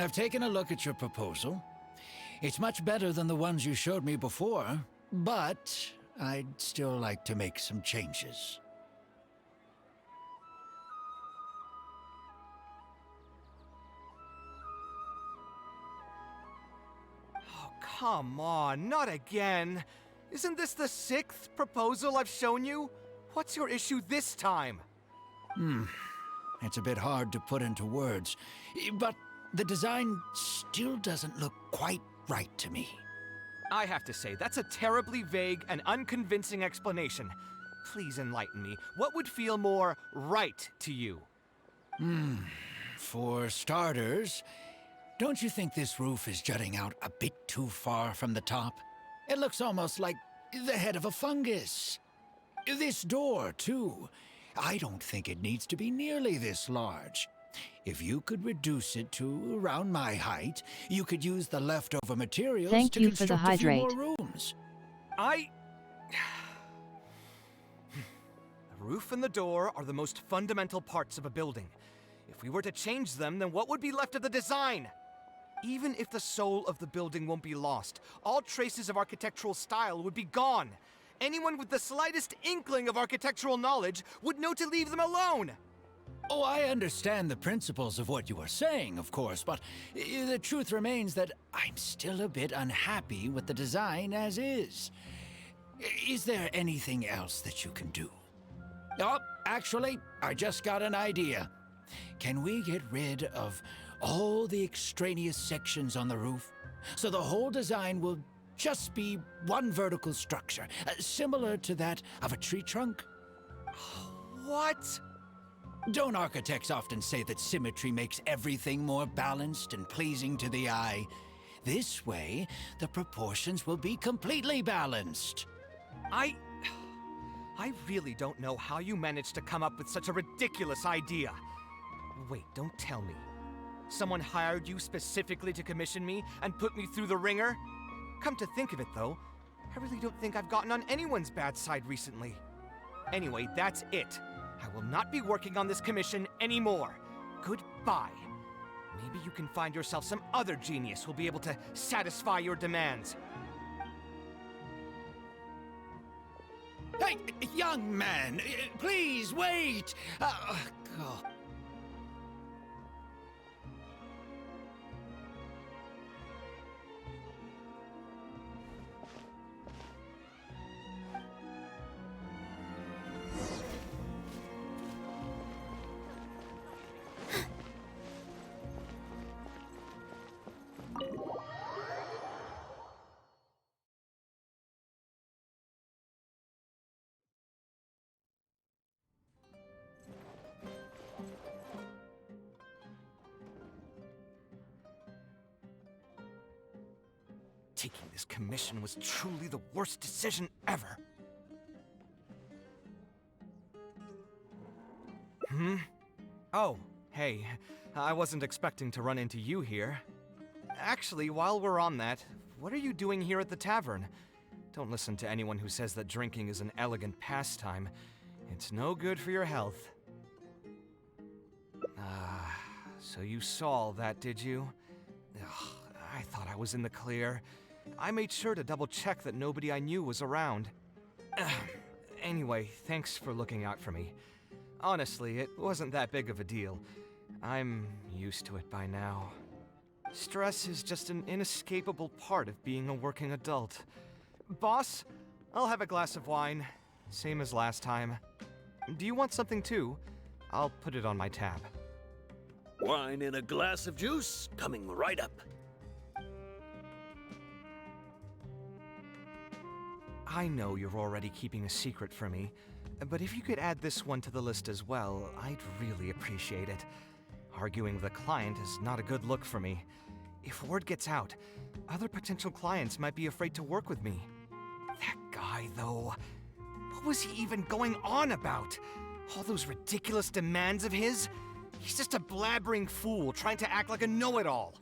I've taken a look at your proposal. It's much better than the ones you showed me before, but I'd still like to make some changes. Oh, come on, not again. Isn't this the 6th proposal I've shown you? What's your issue this time? It's a bit hard to put into words, but the design still doesn't look quite right to me. I have to say, that's a terribly vague and unconvincing explanation. Please enlighten me. What would feel more right to you? For starters, don't you think this roof is jutting out a bit too far from the top? It looks almost like the head of a fungus. This door, too. I don't think it needs to be nearly this large. If you could reduce it to around my height, you could use the leftover materials to construct a few more rooms. The roof and the door are the most fundamental parts of a building. If we were to change them, then what would be left of the design? Even if the soul of the building won't be lost, all traces of architectural style would be gone. Anyone with the slightest inkling of architectural knowledge would know to leave them alone. Oh, I understand the principles of what you are saying, of course, but the truth remains that I'm still a bit unhappy with the design as is. Is there anything else that you can do? Oh, actually, I just got an idea. Can we get rid of all the extraneous sections on the roof, so the whole design will just be one vertical structure, similar to that of a tree trunk? What? Don't architects often say that symmetry makes everything more balanced and pleasing to the eye? This way, the proportions will be completely balanced. I really don't know how you managed to come up with such a ridiculous idea. Wait, don't tell me. Someone hired you specifically to commission me and put me through the ringer? Come to think of it, though, I really don't think I've gotten on anyone's bad side recently. Anyway, that's it. I will not be working on this commission anymore. Goodbye. Maybe you can find yourself some other genius who'll be able to satisfy your demands. Hey, young man, please wait! God. Taking this commission was truly the worst decision ever. Oh, hey, I wasn't expecting to run into you here. Actually, while we're on that, what are you doing here at the tavern? Don't listen to anyone who says that drinking is an elegant pastime. It's no good for your health. So you saw all that, did you? Ugh, I thought I was in the clear. I made sure to double-check that nobody I knew was around. Anyway, thanks for looking out for me. Honestly, it wasn't that big of a deal. I'm used to it by now. Stress is just an inescapable part of being a working adult. Boss, I'll have a glass of wine. Same as last time. Do you want something too? I'll put it on my tab. Wine and a glass of juice coming right up. I know you're already keeping a secret from me, but if you could add this one to the list as well, I'd really appreciate it. Arguing with a client is not a good look for me. If word gets out, other potential clients might be afraid to work with me. That guy, though, what was he even going on about? All those ridiculous demands of his? He's just a blabbering fool trying to act like a know-it-all.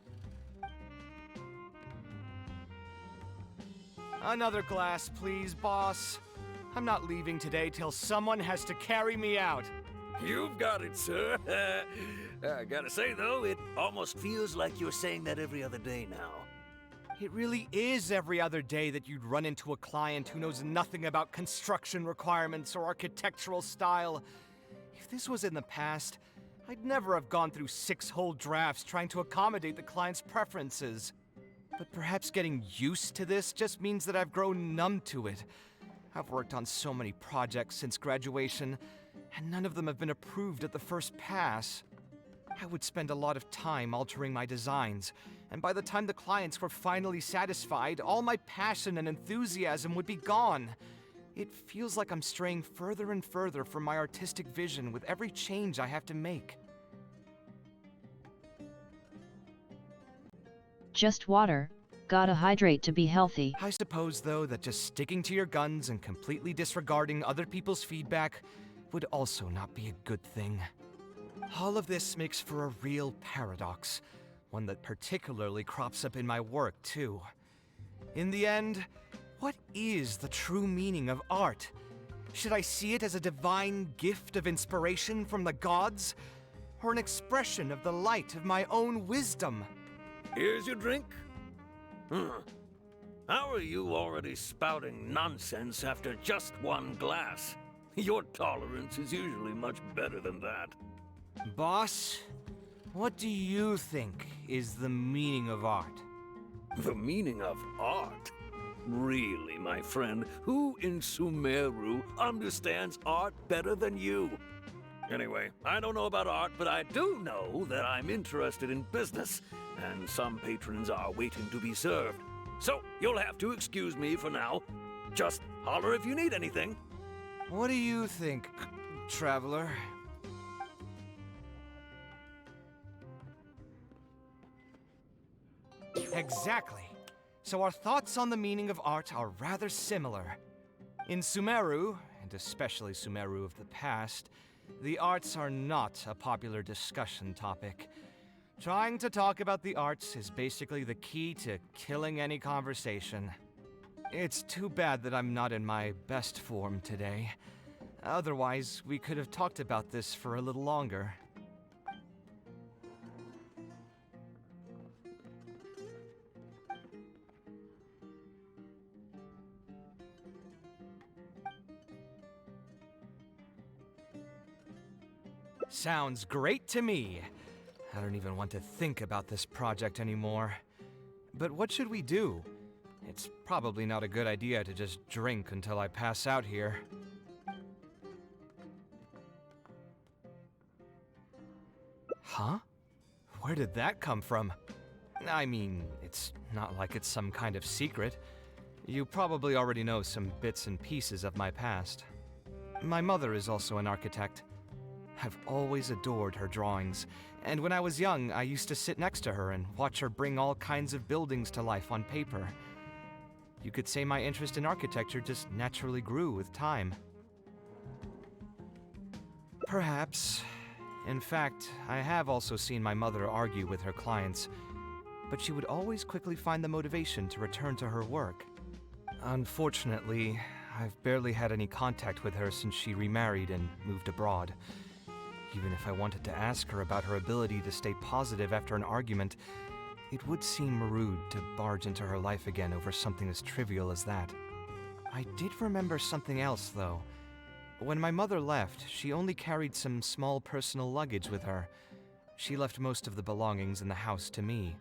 Another glass, please, boss. I'm not leaving today till someone has to carry me out. You've got it, sir. I gotta say, though, it almost feels like you're saying that every other day now. It really is every other day that you'd run into a client who knows nothing about construction requirements or architectural style. If this was in the past, I'd never have gone through 6 whole drafts trying to accommodate the client's preferences. But perhaps getting used to this just means that I've grown numb to it. I've worked on so many projects since graduation, and none of them have been approved at the first pass. I would spend a lot of time altering my designs, and by the time the clients were finally satisfied, all my passion and enthusiasm would be gone. It feels like I'm straying further and further from my artistic vision with every change I have to make. Just water. Gotta hydrate to be healthy. I suppose, though, that just sticking to your guns and completely disregarding other people's feedback would also not be a good thing. All of this makes for a real paradox, one that particularly crops up in my work, too. In the end, what is the true meaning of art? Should I see it as a divine gift of inspiration from the gods, or an expression of the light of my own wisdom? Here's your drink. How are you already spouting nonsense after just one glass? Your tolerance is usually much better than that. Boss, what do you think is the meaning of art? The meaning of art? Really, my friend, who in Sumeru understands art better than you? Anyway, I don't know about art, but I do know that I'm interested in business, and some patrons are waiting to be served. So, you'll have to excuse me for now. Just holler if you need anything. What do you think, traveler? Exactly. So our thoughts on the meaning of art are rather similar. In Sumeru, and especially Sumeru of the past, the arts are not a popular discussion topic. Trying to talk about the arts is basically the key to killing any conversation. It's too bad that I'm not in my best form today. Otherwise, we could have talked about this for a little longer. Sounds great to me. I don't even want to think about this project anymore. But what should we do? It's probably not a good idea to just drink until I pass out here. Huh? Where did that come from? I mean, it's not like it's some kind of secret. You probably already know some bits and pieces of my past. My mother is also an architect. I've always adored her drawings, and when I was young, I used to sit next to her and watch her bring all kinds of buildings to life on paper. You could say my interest in architecture just naturally grew with time. Perhaps. In fact, I have also seen my mother argue with her clients, but she would always quickly find the motivation to return to her work. Unfortunately, I've barely had any contact with her since she remarried and moved abroad. Even if I wanted to ask her about her ability to stay positive after an argument, it would seem rude to barge into her life again over something as trivial as that. I did remember something else, though. When my mother left, she only carried some small personal luggage with her. She left most of the belongings in the house to me.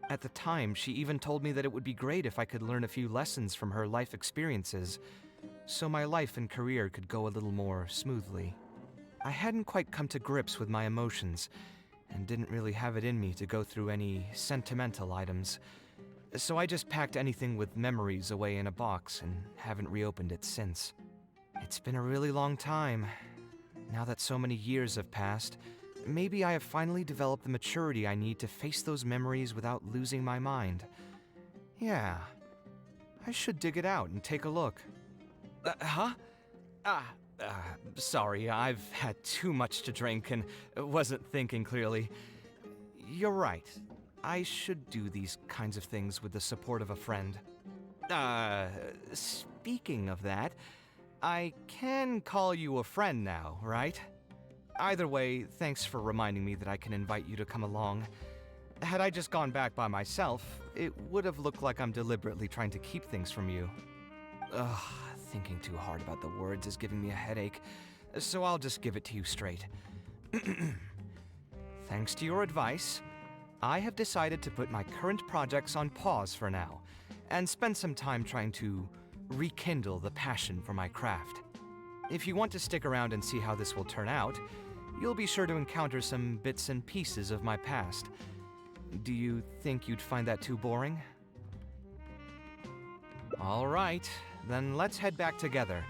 At the time, she even told me that it would be great if I could learn a few lessons from her life experiences, so my life and career could go a little more smoothly. I hadn't quite come to grips with my emotions, and didn't really have it in me to go through any sentimental items, so I just packed anything with memories away in a box and haven't reopened it since. It's been a really long time. Now that so many years have passed, maybe I have finally developed the maturity I need to face those memories without losing my mind. Yeah, I should dig it out and take a look. Huh? Sorry, I've had too much to drink and wasn't thinking clearly. You're right. I should do these kinds of things with the support of a friend. Speaking of that, I can call you a friend now, right? Either way, thanks for reminding me that I can invite you to come along. Had I just gone back by myself, it would have looked like I'm deliberately trying to keep things from you. Ugh, thinking too hard about the words is giving me a headache, so I'll just give it to you straight. Thanks to your advice, I have decided to put my current projects on pause for now, and spend some time trying to rekindle the passion for my craft. If you want to stick around and see how this will turn out, you'll be sure to encounter some bits and pieces of my past. Do you think you'd find that too boring? All right, then let's head back together.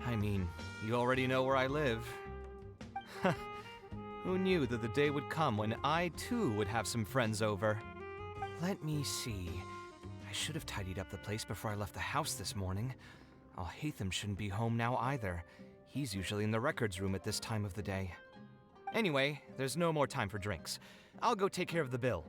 I mean, you already know where I live. Who knew that the day would come when I too would have some friends over? Let me see. I should have tidied up the place before I left the house this morning. Alhaitham shouldn't be home now either. He's usually in the records room at this time of the day. Anyway, there's no more time for drinks. I'll go take care of the bill.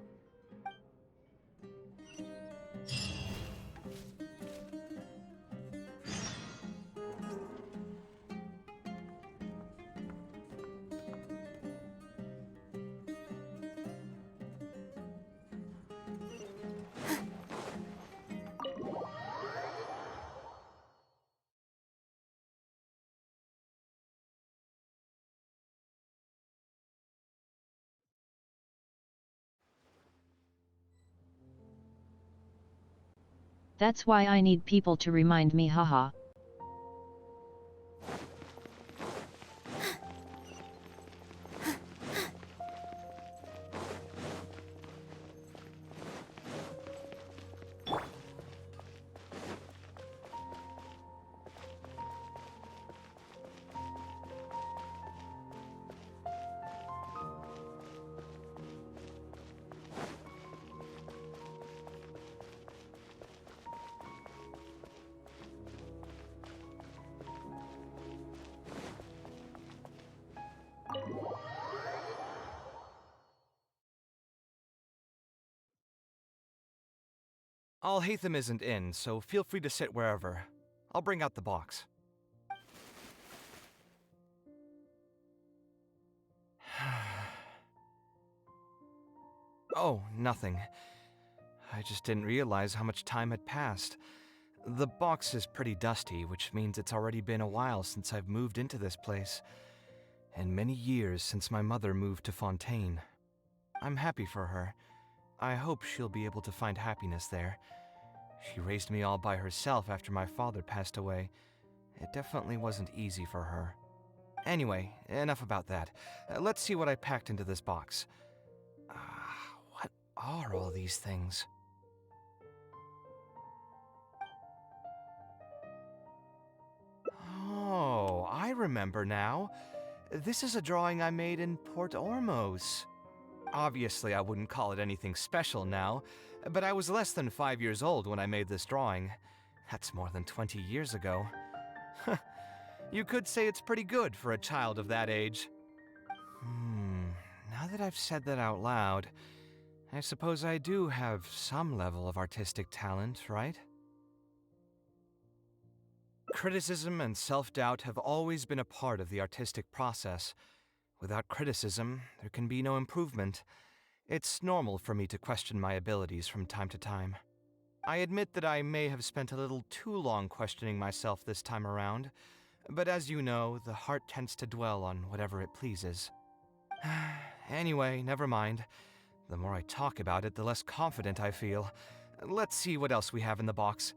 That's why I need people to remind me, haha. Alhaitham isn't in, so feel free to sit wherever. I'll bring out the box. Oh, nothing. I just didn't realize how much time had passed. The box is pretty dusty, which means it's already been a while since I've moved into this place, and many years since my mother moved to Fontaine. I'm happy for her. I hope she'll be able to find happiness there. She raised me all by herself after my father passed away. It definitely wasn't easy for her. Anyway, enough about that. Let's see what I packed into this box. What are all these things? Oh, I remember now. This is a drawing I made in Port Ormos. Obviously, I wouldn't call it anything special now, but I was less than 5 years old when I made this drawing. That's more than 20 years ago. You could say it's pretty good for a child of that age. Now that I've said that out loud, I suppose I do have some level of artistic talent, right? Criticism and self-doubt have always been a part of the artistic process. Without criticism, there can be no improvement. It's normal for me to question my abilities from time to time. I admit that I may have spent a little too long questioning myself this time around, but as you know, the heart tends to dwell on whatever it pleases. Anyway, never mind. The more I talk about it, the less confident I feel. Let's see what else we have in the box.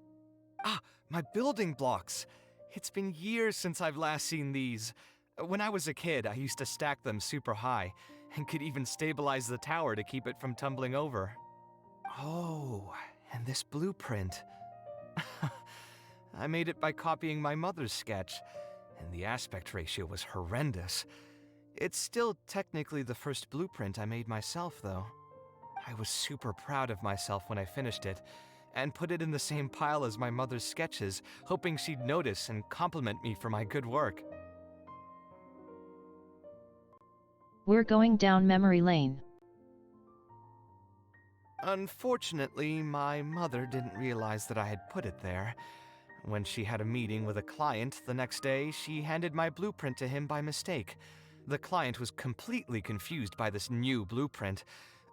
Ah, my building blocks! It's been years since I've last seen these. When I was a kid, I used to stack them super high, and could even stabilize the tower to keep it from tumbling over. Oh, and this blueprint. I made it by copying my mother's sketch, and the aspect ratio was horrendous. It's still technically the first blueprint I made myself, though. I was super proud of myself when I finished it, and put it in the same pile as my mother's sketches, hoping she'd notice and compliment me for my good work. We're going down memory lane. Unfortunately, my mother didn't realize that I had put it there. When she had a meeting with a client the next day, she handed my blueprint to him by mistake. The client was completely confused by this new blueprint,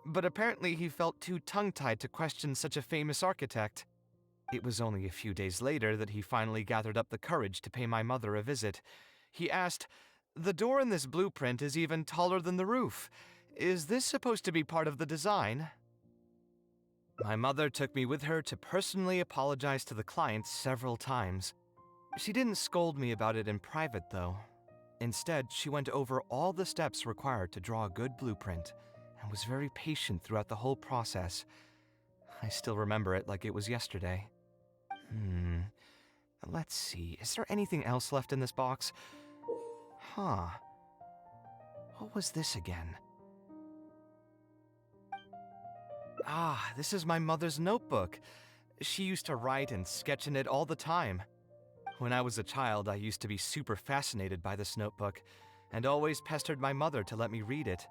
but apparently he felt too tongue-tied to question such a famous architect. It was only a few days later that he finally gathered up the courage to pay my mother a visit. He asked, "The door in this blueprint is even taller than the roof. Is this supposed to be part of the design?" My mother took me with her to personally apologize to the client several times. She didn't scold me about it in private, though. Instead, she went over all the steps required to draw a good blueprint and was very patient throughout the whole process. I still remember it like it was yesterday. Let's see. Is there anything else left in this box? Huh. What was this again? Ah, this is my mother's notebook. She used to write and sketch in it all the time. When I was a child, I used to be super fascinated by this notebook and always pestered my mother to let me read it.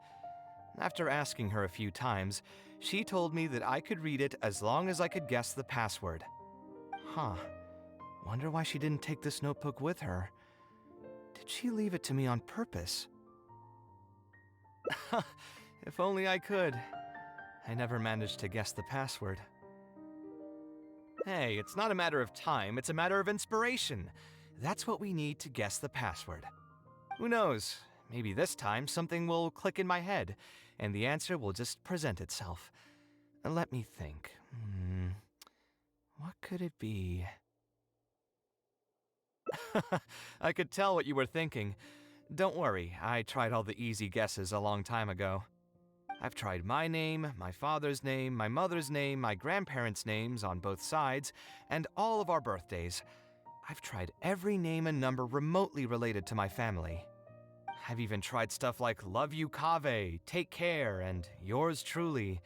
After asking her a few times, she told me that I could read it as long as I could guess the password. Huh. Wonder why she didn't take this notebook with her. Did she leave it to me on purpose? If only I could. I never managed to guess the password. Hey, it's not a matter of time, it's a matter of inspiration. That's what we need to guess the password. Who knows? Maybe this time something will click in my head, and the answer will just present itself. Let me think. What could it be? I could tell what you were thinking. Don't worry, I tried all the easy guesses a long time ago. I've tried my name, my father's name, my mother's name, my grandparents' names on both sides, and all of our birthdays. I've tried every name and number remotely related to my family. I've even tried stuff like love you Kaveh, take care, and yours truly.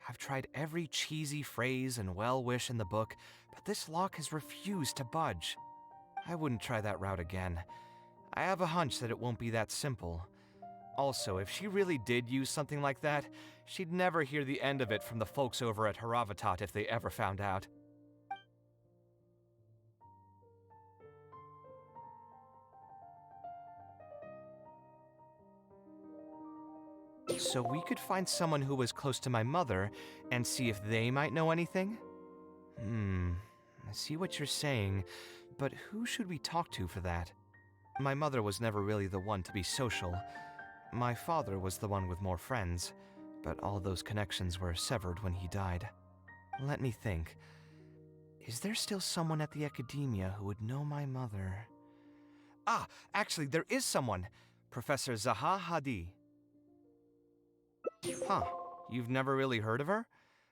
I've tried every cheesy phrase and well-wish in the book, but this lock has refused to budge. I wouldn't try that route again. I have a hunch that it won't be that simple. Also, if she really did use something like that, she'd never hear the end of it from the folks over at Haravatat if they ever found out. So we could find someone who was close to my mother and see if they might know anything? I see what you're saying, but who should we talk to for that? My mother was never really the one to be social. My father was the one with more friends, but all those connections were severed when he died. Let me think. Is there still someone at the academia who would know my mother? Ah, actually, there is someone. Professor Zaha Hadid. Huh, you've never really heard of her?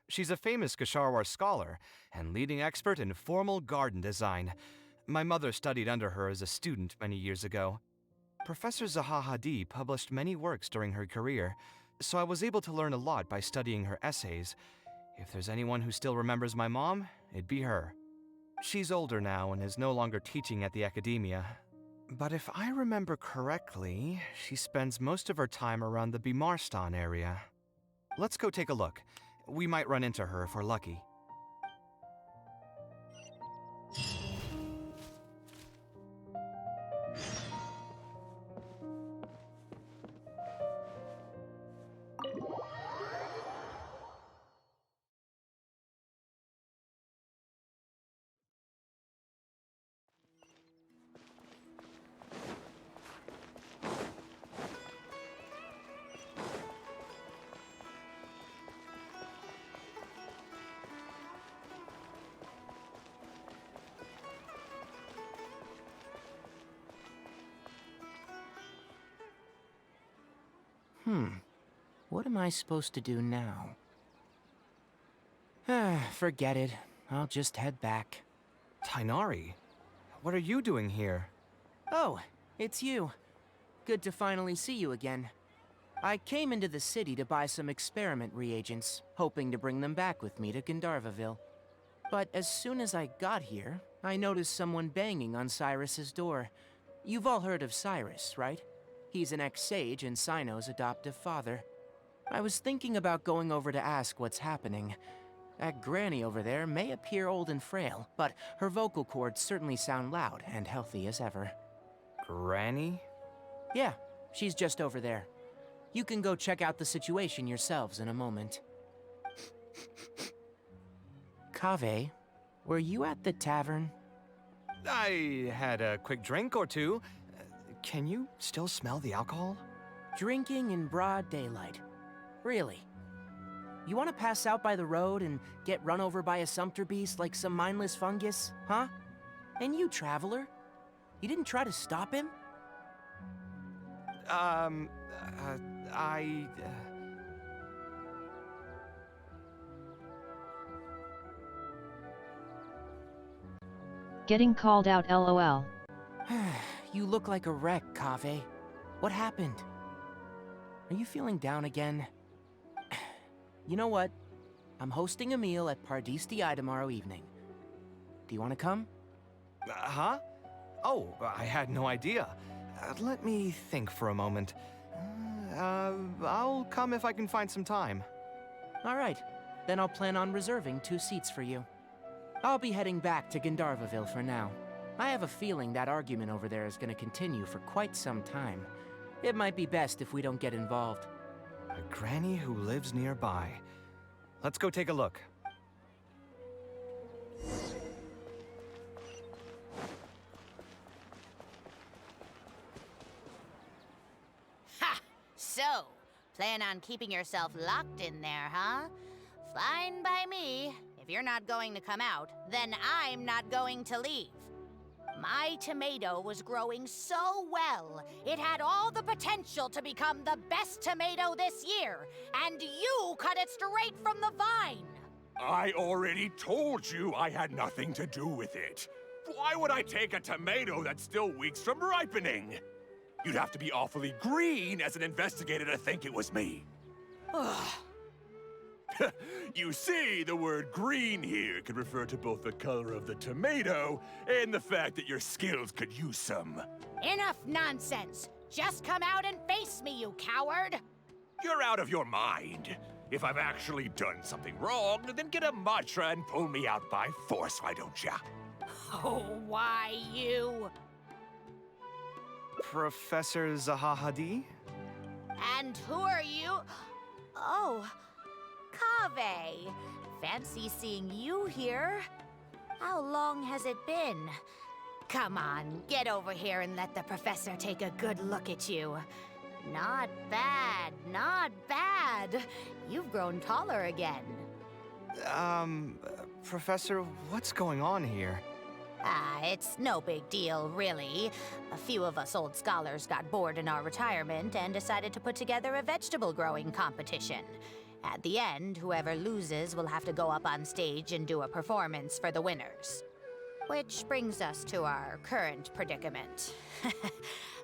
She's a famous Gasharwar scholar and leading expert in formal garden design. My mother studied under her as a student many years ago. Professor Zaha Hadid published many works during her career, so I was able to learn a lot by studying her essays. If there's anyone who still remembers my mom, it'd be her. She's older now and is no longer teaching at the academia. But if I remember correctly, she spends most of her time around the Bimarstan area. Let's go take a look. We might run into her if we're lucky. What am I supposed to do now? Forget it. I'll just head back. Tainari, what are you doing here? Oh, it's you. Good to finally see you again. I came into the city to buy some experiment reagents, hoping to bring them back with me to Gandharvaville. But as soon as I got here, I noticed someone banging on Cyrus's door. You've all heard of Cyrus, right? He's an ex-sage and Sino's adoptive father. I was thinking about going over to ask what's happening. That granny over there may appear old and frail, but her vocal cords certainly sound loud and healthy as ever. Granny? Yeah, She's just over there. You can go check out the situation yourselves in a moment. Kaveh, were you at the tavern? I had a quick drink or two. Can you still smell the alcohol? Drinking in broad daylight. Really? You want to pass out by the road and get run over by a sumpter beast like some mindless fungus, huh? And you, traveler? You didn't try to stop him? I... Getting called out LOL. You look like a wreck, Kaveh. What happened? Are you feeling down again? You know what? I'm hosting a meal at Pardistii tomorrow evening. Do you want to come? huh? Oh, I had no idea. Let me think for a moment. I'll come if I can find some time. All right. Then I'll plan on reserving 2 seats for you. I'll be heading back to Gandharvaville for now. I have a feeling that argument over there is going to continue for quite some time. It might be best if we don't get involved. A granny who lives nearby. Let's go take a look. Ha! So, plan on keeping yourself locked in there, huh? Fine by me. If you're not going to come out, then I'm not going to leave. My tomato was growing so well, it had all the potential to become the best tomato this year, and you cut it straight from the vine! I already told you I had nothing to do with it. Why would I take a tomato that's still weeks from ripening? You'd have to be awfully green as an investigator to think it was me. You see, the word green here could refer to both the color of the tomato and the fact that your skills could use some. Enough nonsense! Just come out and face me, you coward! You're out of your mind. If I've actually done something wrong, then get a mantra and pull me out by force, why don't ya? Oh, why you? Professor Zahahadi? And who are you? Oh, Kaveh. Fancy seeing you here. How long has it been? Come on, get over here and let the professor take a good look at you. Not bad, not bad. You've grown taller again. Professor, what's going on here? It's no big deal, really. A few of us old scholars got bored in our retirement and decided to put together a vegetable growing competition. At the end, whoever loses will have to go up on stage and do a performance for the winners. Which brings us to our current predicament.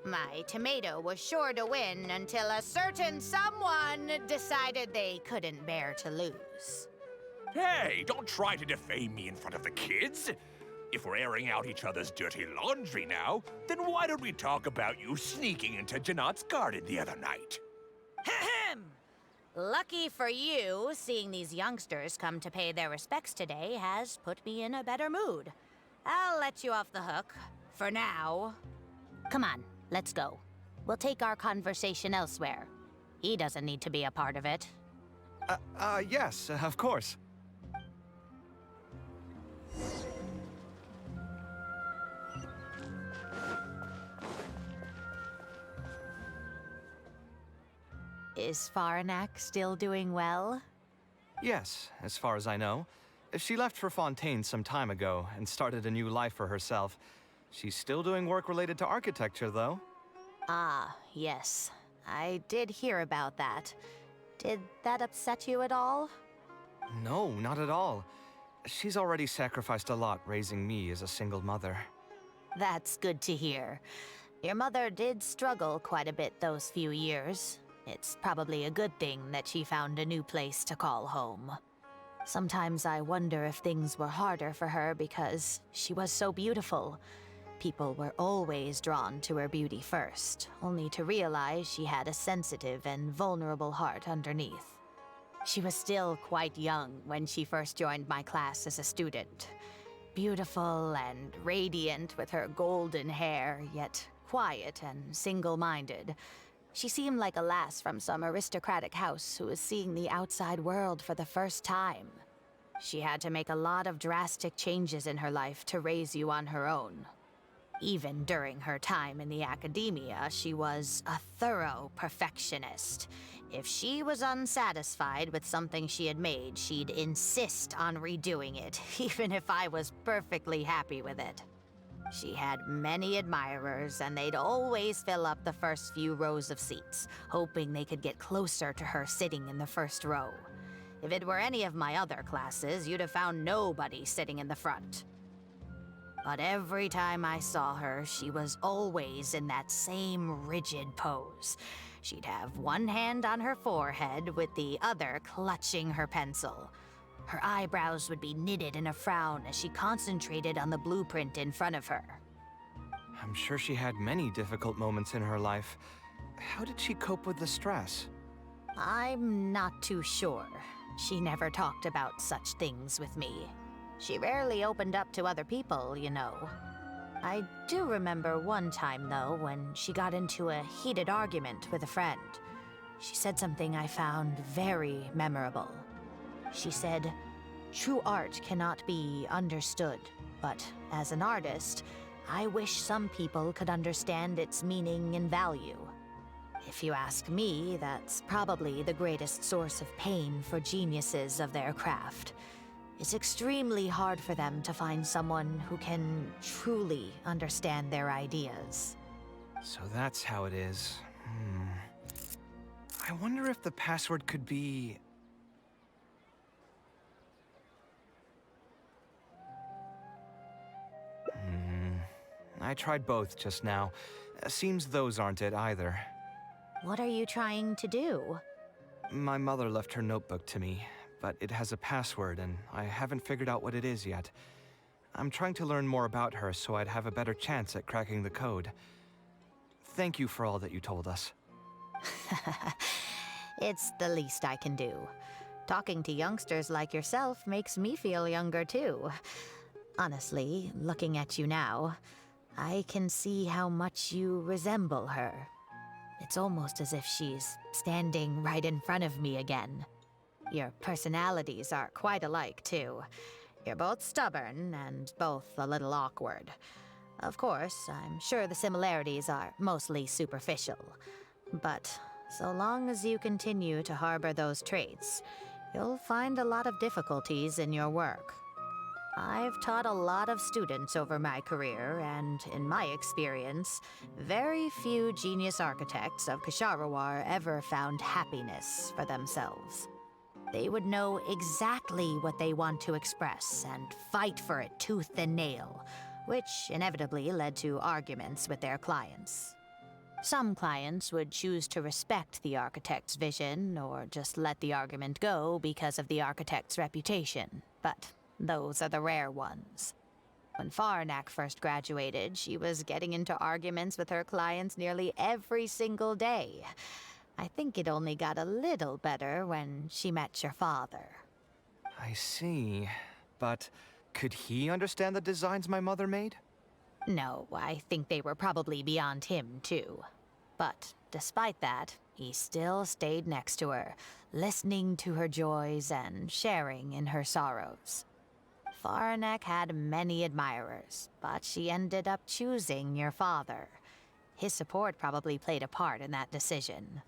My tomato was sure to win until a certain someone decided they couldn't bear to lose. Hey, don't try to defame me in front of the kids. If we're airing out each other's dirty laundry now, then why don't we talk about you sneaking into Janat's garden the other night? Ahem! Lucky for you, seeing these youngsters come to pay their respects today has put me in a better mood. I'll let you off the hook, for now. Come on, let's go. We'll take our conversation elsewhere. He doesn't need to be a part of it. Yes, of course. Is Faranak still doing well? Yes, as far as I know. She left for Fontaine some time ago and started a new life for herself. She's still doing work related to architecture, though. Ah, yes. I did hear about that. Did that upset you at all? No, not at all. She's already sacrificed a lot raising me as a single mother. That's good to hear. Your mother did struggle quite a bit those few years. It's probably a good thing that she found a new place to call home. Sometimes I wonder if things were harder for her because she was so beautiful. People were always drawn to her beauty first, only to realize she had a sensitive and vulnerable heart underneath. She was still quite young when she first joined my class as a student. Beautiful and radiant with her golden hair, yet quiet and single-minded. She seemed like a lass from some aristocratic house who was seeing the outside world for the first time. She had to make a lot of drastic changes in her life to raise you on her own. Even during her time in the academia, she was a thorough perfectionist. If she was unsatisfied with something she had made, she'd insist on redoing it, even if I was perfectly happy with it. She had many admirers, and they'd always fill up the first few rows of seats, hoping they could get closer to her sitting in the first row. If it were any of my other classes, you'd have found nobody sitting in the front. But every time I saw her, she was always in that same rigid pose. She'd have one hand on her forehead with the other clutching her pencil. Her eyebrows would be knitted in a frown as she concentrated on the blueprint in front of her. I'm sure she had many difficult moments in her life. How did she cope with the stress? I'm not too sure. She never talked about such things with me. She rarely opened up to other people, you know. I do remember one time, though, when she got into a heated argument with a friend. She said something I found very memorable. She said, "True art cannot be understood, but as an artist, I wish some people could understand its meaning and value." If you ask me, that's probably the greatest source of pain for geniuses of their craft. It's extremely hard for them to find someone who can truly understand their ideas. So that's how it is. I wonder if the password could be... I tried both just now. Seems those aren't it either. What are you trying to do? My mother left her notebook to me, but it has a password and I haven't figured out what it is yet. I'm trying to learn more about her so I'd have a better chance at cracking the code. Thank you for all that you told us. It's the least I can do. Talking to youngsters like yourself makes me feel younger too. Honestly, looking at you now, I can see how much you resemble her. It's almost as if she's standing right in front of me again. Your personalities are quite alike, too. You're both stubborn and both a little awkward. Of course, I'm sure the similarities are mostly superficial. But so long as you continue to harbor those traits, you'll find a lot of difficulties in your work. I've taught a lot of students over my career, and in my experience, very few genius architects of Ksharawar ever found happiness for themselves. They would know exactly what they want to express and fight for it tooth and nail, which inevitably led to arguments with their clients. Some clients would choose to respect the architect's vision or just let the argument go because of the architect's reputation, but those are the rare ones. When Faranak first graduated, she was getting into arguments with her clients nearly every single day. I think it only got a little better when she met your father. I see. But could he understand the designs my mother made? No, I think they were probably beyond him, too. But despite that, he still stayed next to her, listening to her joys and sharing in her sorrows. Faranek had many admirers, but she ended up choosing your father. His support probably played a part in that decision.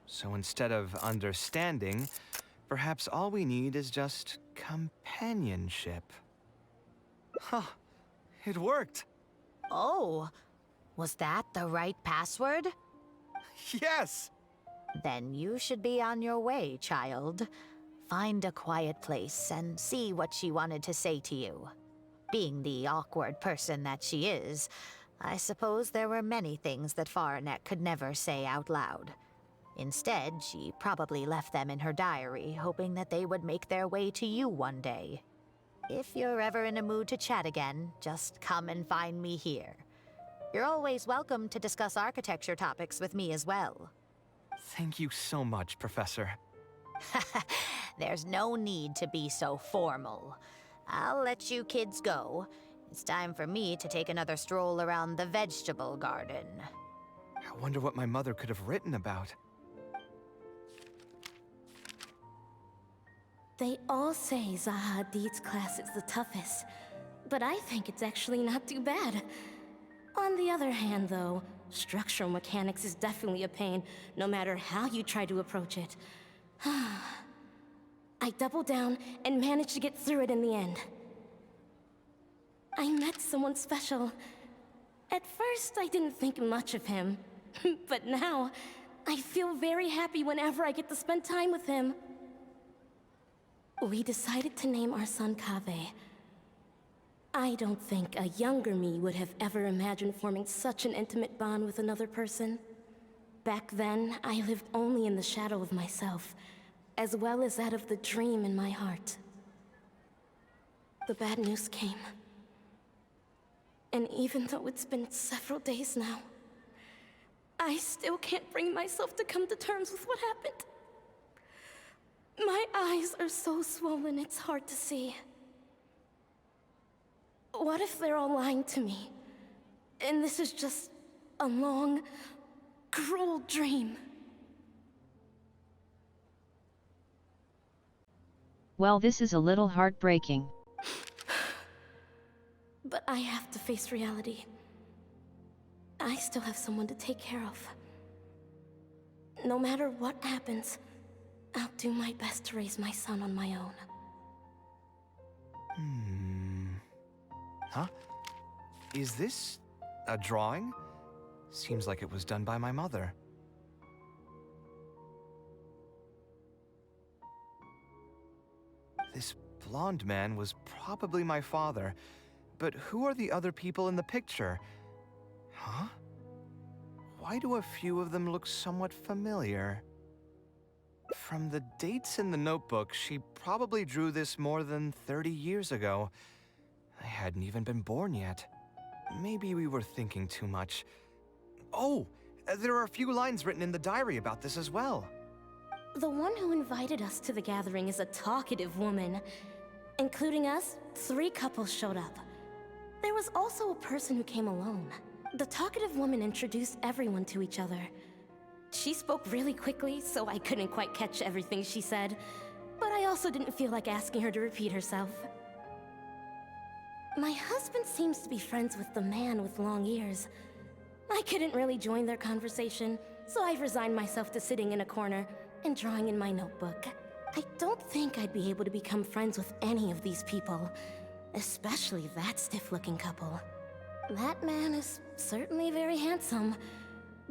So instead of understanding, perhaps all we need is just companionship. Huh. It worked! Oh, was that the right password? Yes! Then you should be on your way, child. Find a quiet place and see what she wanted to say to you. Being the awkward person that she is, I suppose there were many things that Faranek could never say out loud. Instead, she probably left them in her diary, hoping that they would make their way to you one day. If you're ever in a mood to chat again, just come and find me here. You're always welcome to discuss architecture topics with me as well. Thank you so much, Professor. There's no need to be so formal. I'll let you kids go. It's time for me to take another stroll around the vegetable garden. I wonder what my mother could have written about. They all say Zaha Hadid's class is the toughest, but I think it's actually not too bad. On the other hand, though, structural mechanics is definitely a pain, no matter how you try to approach it. I doubled down and managed to get through it in the end. I met someone special. At first, I didn't think much of him, but now, I feel very happy whenever I get to spend time with him. We decided to name our son Kaveh. I don't think a younger me would have ever imagined forming such an intimate bond with another person. Back then, I lived only in the shadow of myself, as well as that of the dream in my heart. The bad news came. And even though it's been several days now, I still can't bring myself to come to terms with what happened. My eyes are so swollen, it's hard to see. What if they're all lying to me? And this is just a long, cruel dream? Well, this is a little heartbreaking. But I have to face reality. I still have someone to take care of. No matter what happens, I'll do my best to raise my son on my own. Huh? Is this a drawing? Seems like it was done by my mother. This blonde man was probably my father, but who are the other people in the picture? Huh? Why do a few of them look somewhat familiar? From the dates in the notebook, she probably drew this more than 30 years ago. I hadn't even been born yet. Maybe we were thinking too much. Oh, there are a few lines written in the diary about this as well. The one who invited us to the gathering is a talkative woman. Including us, 3 couples showed up. There was also a person who came alone. The talkative woman introduced everyone to each other. She spoke really quickly, so I couldn't quite catch everything she said, but I also didn't feel like asking her to repeat herself. My husband seems to be friends with the man with long ears. I couldn't really join their conversation, so I've resigned myself to sitting in a corner and drawing in my notebook. I don't think I'd be able to become friends with any of these people, especially that stiff-looking couple. That man is certainly very handsome,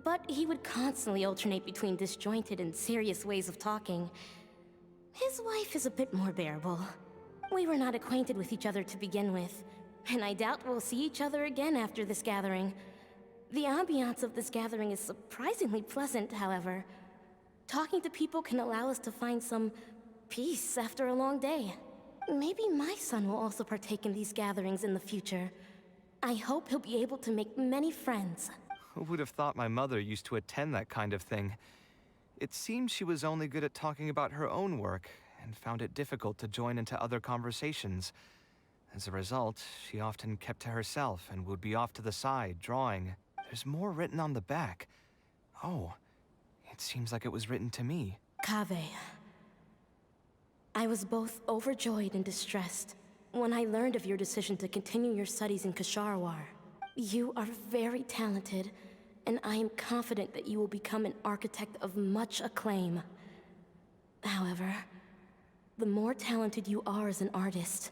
but he would constantly alternate between disjointed and serious ways of talking. His wife is a bit more bearable. We were not acquainted with each other to begin with, and I doubt we'll see each other again after this gathering. The ambiance of this gathering is surprisingly pleasant, however. Talking to people can allow us to find some peace after a long day. Maybe my son will also partake in these gatherings in the future. I hope he'll be able to make many friends. Who would have thought my mother used to attend that kind of thing? It seemed she was only good at talking about her own work, and found it difficult to join into other conversations. As a result, she often kept to herself and would be off to the side, drawing. There's more written on the back. Oh, it seems like it was written to me. Kaveh. I was both overjoyed and distressed when I learned of your decision to continue your studies in Kasharawar. You are very talented, and I am confident that you will become an architect of much acclaim. However, the more talented you are as an artist,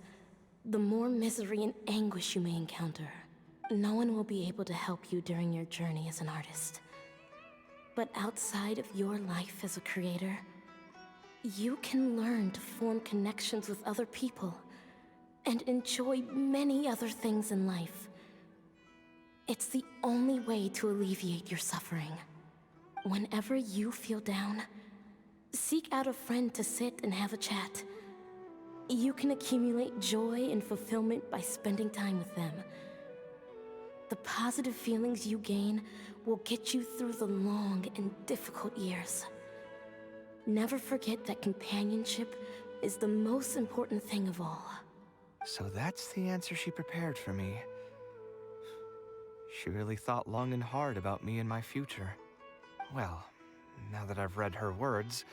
the more misery and anguish you may encounter. No one will be able to help you during your journey as an artist. But outside of your life as a creator, you can learn to form connections with other people and enjoy many other things in life. It's the only way to alleviate your suffering. Whenever you feel down, seek out a friend to sit and have a chat. You can accumulate joy and fulfillment by spending time with them. The positive feelings you gain will get you through the long and difficult years. Never forget that companionship is the most important thing of all. So that's the answer she prepared for me. She really thought long and hard about me and my future. Well, now that I've read her words,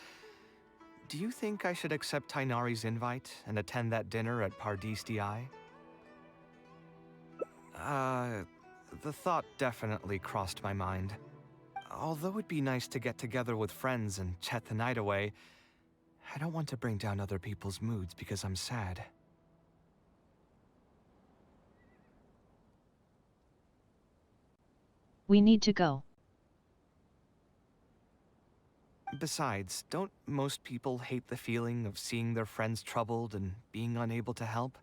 do you think I should accept Tainari's invite and attend that dinner at Pardis Di? The thought definitely crossed my mind. Although it'd be nice to get together with friends and chat the night away, I don't want to bring down other people's moods because I'm sad. We need to go. Besides, don't most people hate the feeling of seeing their friends troubled and being unable to help?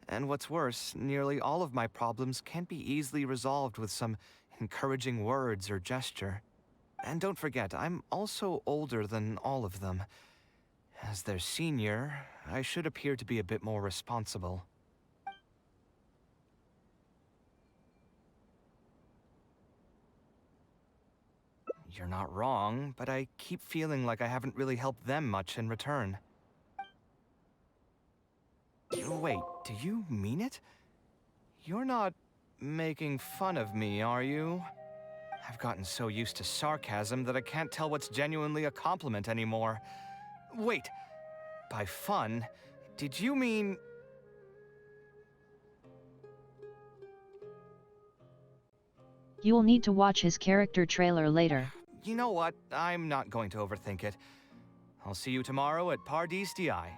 And what's worse, nearly all of my problems can't be easily resolved with some encouraging words or gesture. And don't forget, I'm also older than all of them. As their senior, I should appear to be a bit more responsible. You're not wrong, but I keep feeling like I haven't really helped them much in return. Wait, do you mean it? You're not making fun of me, are you? I've gotten so used to sarcasm that I can't tell what's genuinely a compliment anymore. Wait, by fun, did you mean... You will need to watch his character trailer later. You know what? I'm not going to overthink it. I'll see you tomorrow at Pardis Di.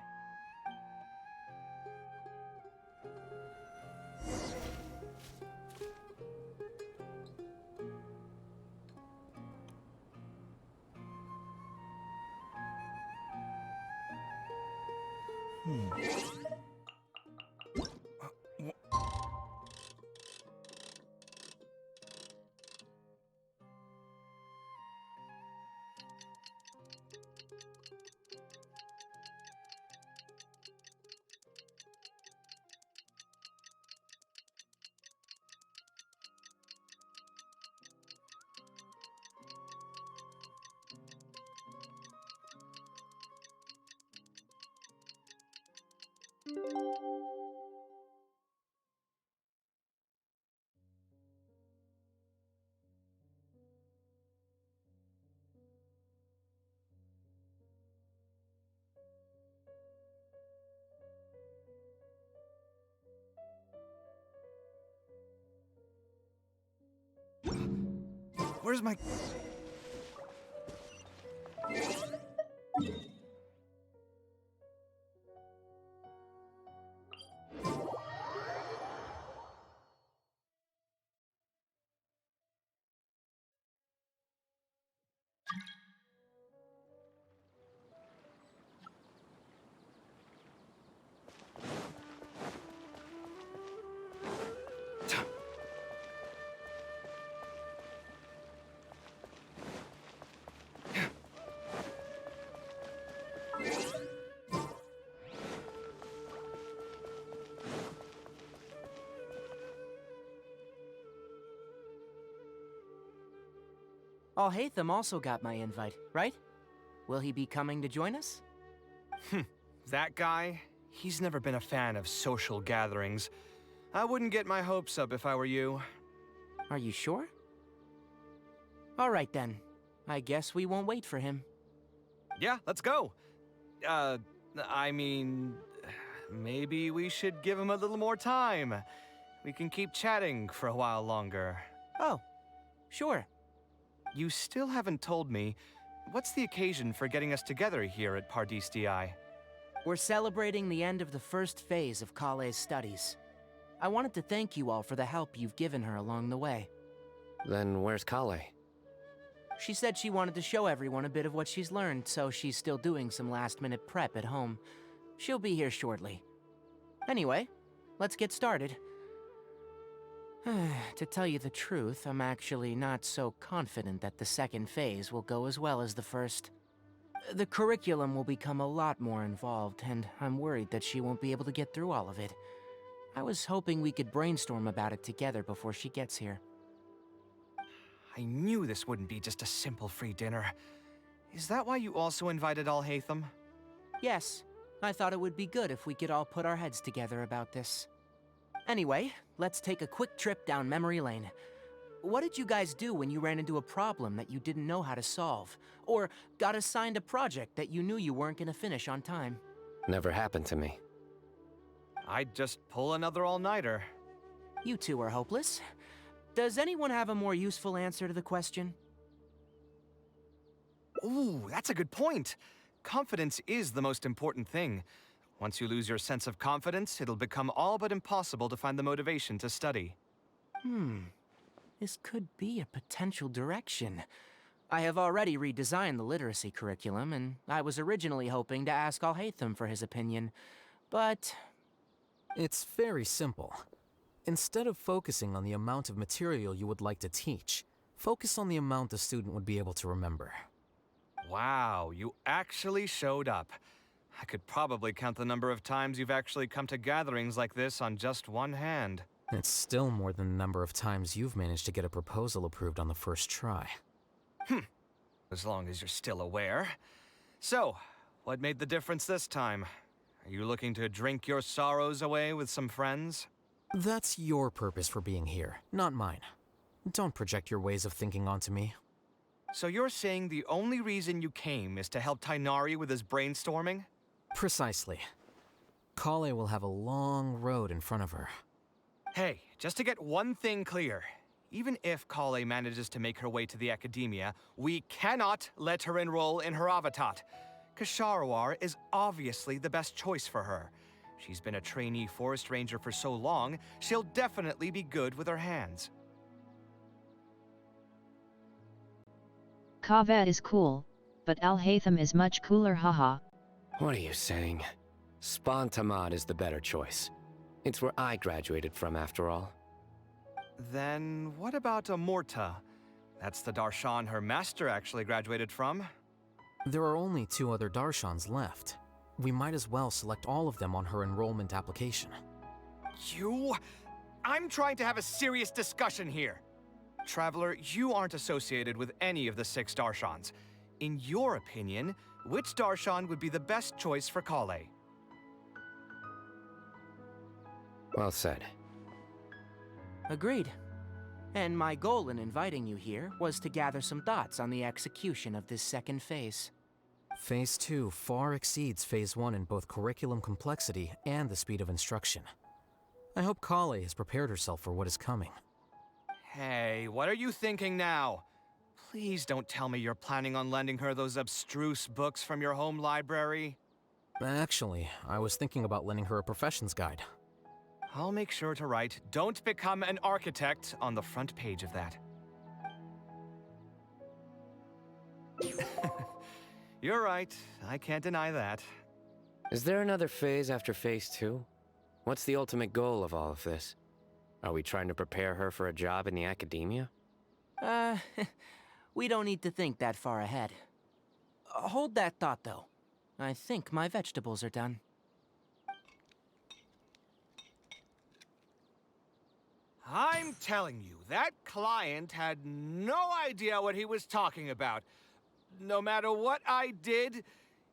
Where's my... Alhaitham also got my invite, right? Will he be coming to join us? That guy? He's never been a fan of social gatherings. I wouldn't get my hopes up if I were you. Are you sure? All right then. I guess we won't wait for him. Yeah, let's go. I mean, maybe we should give him a little more time. We can keep chatting for a while longer. Oh, sure. You still haven't told me, what's the occasion for getting us together here at Pardis Di? We're celebrating the end of the first phase of Kaveh's studies. I wanted to thank you all for the help you've given her along the way. Then where's Kaveh? She said she wanted to show everyone a bit of what she's learned, so she's still doing some last-minute prep at home. She'll be here shortly. Anyway, let's get started. To tell you the truth, I'm actually not so confident that the second phase will go as well as the first. The curriculum will become a lot more involved, and I'm worried that she won't be able to get through all of it. I was hoping we could brainstorm about it together before she gets here. I knew this wouldn't be just a simple free dinner. Is that why you also invited Alhaitham? Yes, I thought it would be good if we could all put our heads together about this. Anyway, let's take a quick trip down memory lane. what did you guys do when you ran into a problem that you didn't know how to solve? Or got assigned a project that you knew you weren't gonna finish on time? Never happened to me. I'd just pull another all-nighter. You two are hopeless. Does anyone have a more useful answer to the question? Ooh, that's a good point. Confidence is the most important thing. Once you lose your sense of confidence, it'll become all but impossible to find the motivation to study. This could be a potential direction. I have already redesigned the literacy curriculum, and I was originally hoping to ask Alhaitham for his opinion. But It's very simple. Instead of focusing on the amount of material you would like to teach, focus on the amount the student would be able to remember. Wow, you actually showed up. I could probably count the number of times you've actually come to gatherings like this on just one hand. It's still more than the number of times you've managed to get a proposal approved on the first try. As long as you're still aware. So, what made the difference this time? Are you looking to drink your sorrows away with some friends? That's your purpose for being here, not mine. Don't project your ways of thinking onto me. So you're saying the only reason you came is to help Tainari with his brainstorming? Precisely. Kale will have a long road in front of her. Hey, just to get one thing clear. Even if Kale manages to make her way to the academia, we cannot let her enroll in her Avatat. Kasharawar is obviously the best choice for her. She's been a trainee forest ranger for so long, she'll definitely be good with her hands. Kaveh is cool, but Alhaitham is much cooler, haha. What are you saying? Spontamad is the better choice. It's where I graduated from, after all. Then what about Amorta? That's the Darshan her master actually graduated from. There are only 2 other Darshans left. We might as well select all of them on her enrollment application. I'm trying to have a serious discussion here. Traveler, you aren't associated with any of the 6 Darshans. In your opinion, which Darshan would be the best choice for Kale? Well said. agreed. And my goal in inviting you here was to gather some thoughts on the execution of this second phase. Phase 2 far exceeds Phase 1 in both curriculum complexity and the speed of instruction. I hope Kale has prepared herself for what is coming. Hey, what are you thinking now? Please don't tell me you're planning on lending her those abstruse books from your home library. Actually, I was thinking about lending her a professions guide. I'll make sure to write, "Don't become an architect" on the front page of that. You're right, I can't deny that. Is there another phase after Phase 2? What's the ultimate goal of all of this? Are we trying to prepare her for a job in the academia? We don't need to think that far ahead. Hold that thought, though. I think my vegetables are done. I'm telling you, that client had no idea what he was talking about. No matter what I did,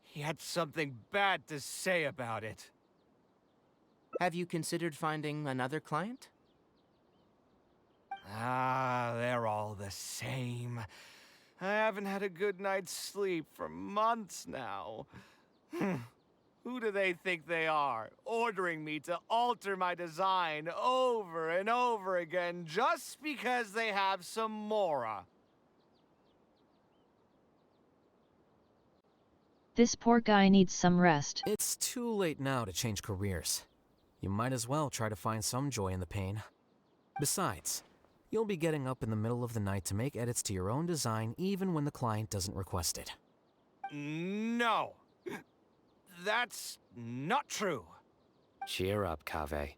he had something bad to say about it. Have you considered finding another client? They're all the same. I haven't had a good night's sleep for months now. Who do they think they are, ordering me to alter my design over and over again just because they have some Mora? This poor guy needs some rest. It's too late now to change careers. You might as well try to find some joy in the pain. Besides, you'll be getting up in the middle of the night to make edits to your own design even when the client doesn't request it. No. That's not true. Cheer up, Kaveh.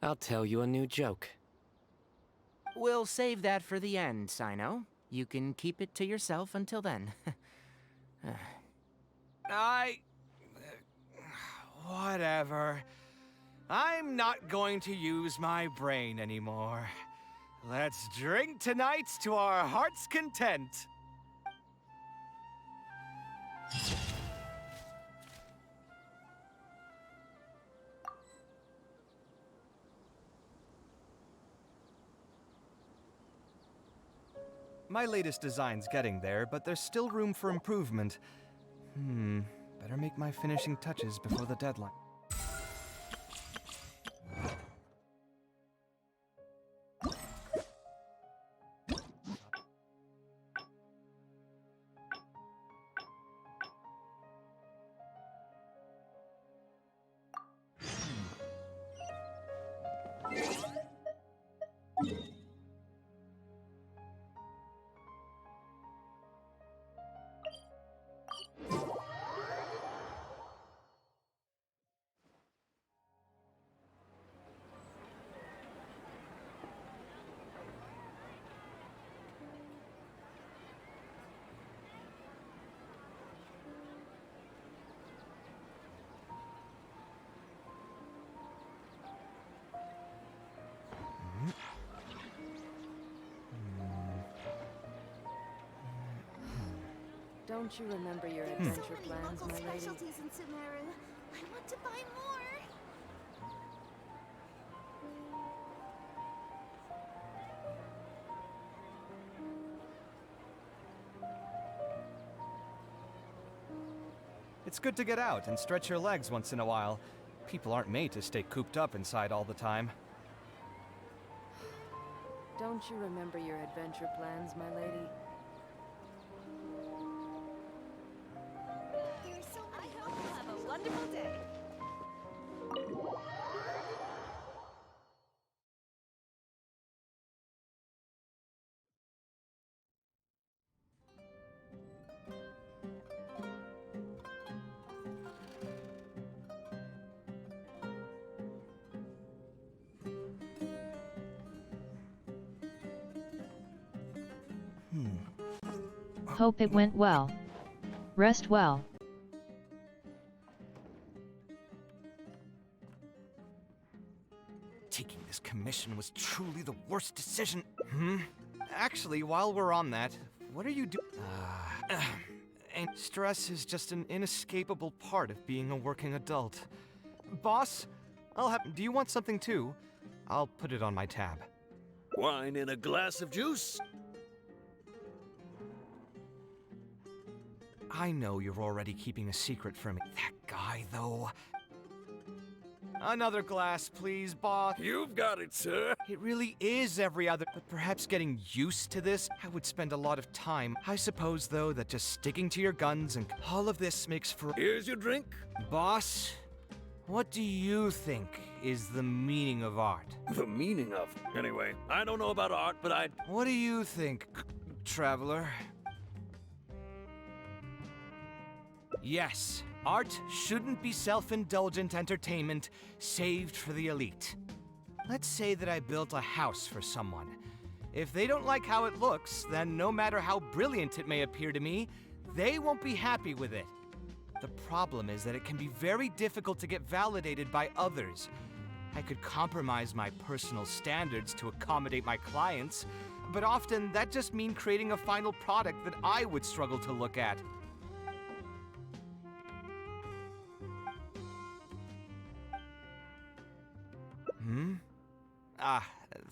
I'll tell you a new joke. We'll save that for the end, Sino. You can keep it to yourself until then. Whatever. I'm not going to use my brain anymore. Let's drink tonight to our heart's content. My latest design's getting there, but there's still room for improvement. Better make my finishing touches before the deadline. Don't you remember your adventure plans, my lady? Specialties in Sumeru. I want to buy more. It's good to get out and stretch your legs once in a while. People aren't made to stay cooped up inside all the time. Don't you remember your adventure plans, my lady? There's so many. I hope you'll have a wonderful day. Hope it went well. Rest well. Taking this commission was truly the worst decision. Actually, while we're on that, what are you doing? And stress is just an inescapable part of being a working adult. Boss, do you want something too? I'll put it on my tab. Wine in a glass of juice? I know you're already keeping a secret from me. That guy, though. Another glass, please, boss. You've got it, sir. It really is every other. But perhaps getting used to this, I would spend a lot of time. I suppose, though, that just sticking to your guns and all of this makes for. Here's your drink. Boss, what do you think is the meaning of art? The meaning of. Anyway, I don't know about art, but I. What do you think, traveler? Yes, art shouldn't be self-indulgent entertainment saved for the elite. Let's say that I built a house for someone. If they don't like how it looks, then no matter how brilliant it may appear to me, they won't be happy with it. The problem is that it can be very difficult to get validated by others. I could compromise my personal standards to accommodate my clients, but often that just means creating a final product that I would struggle to look at.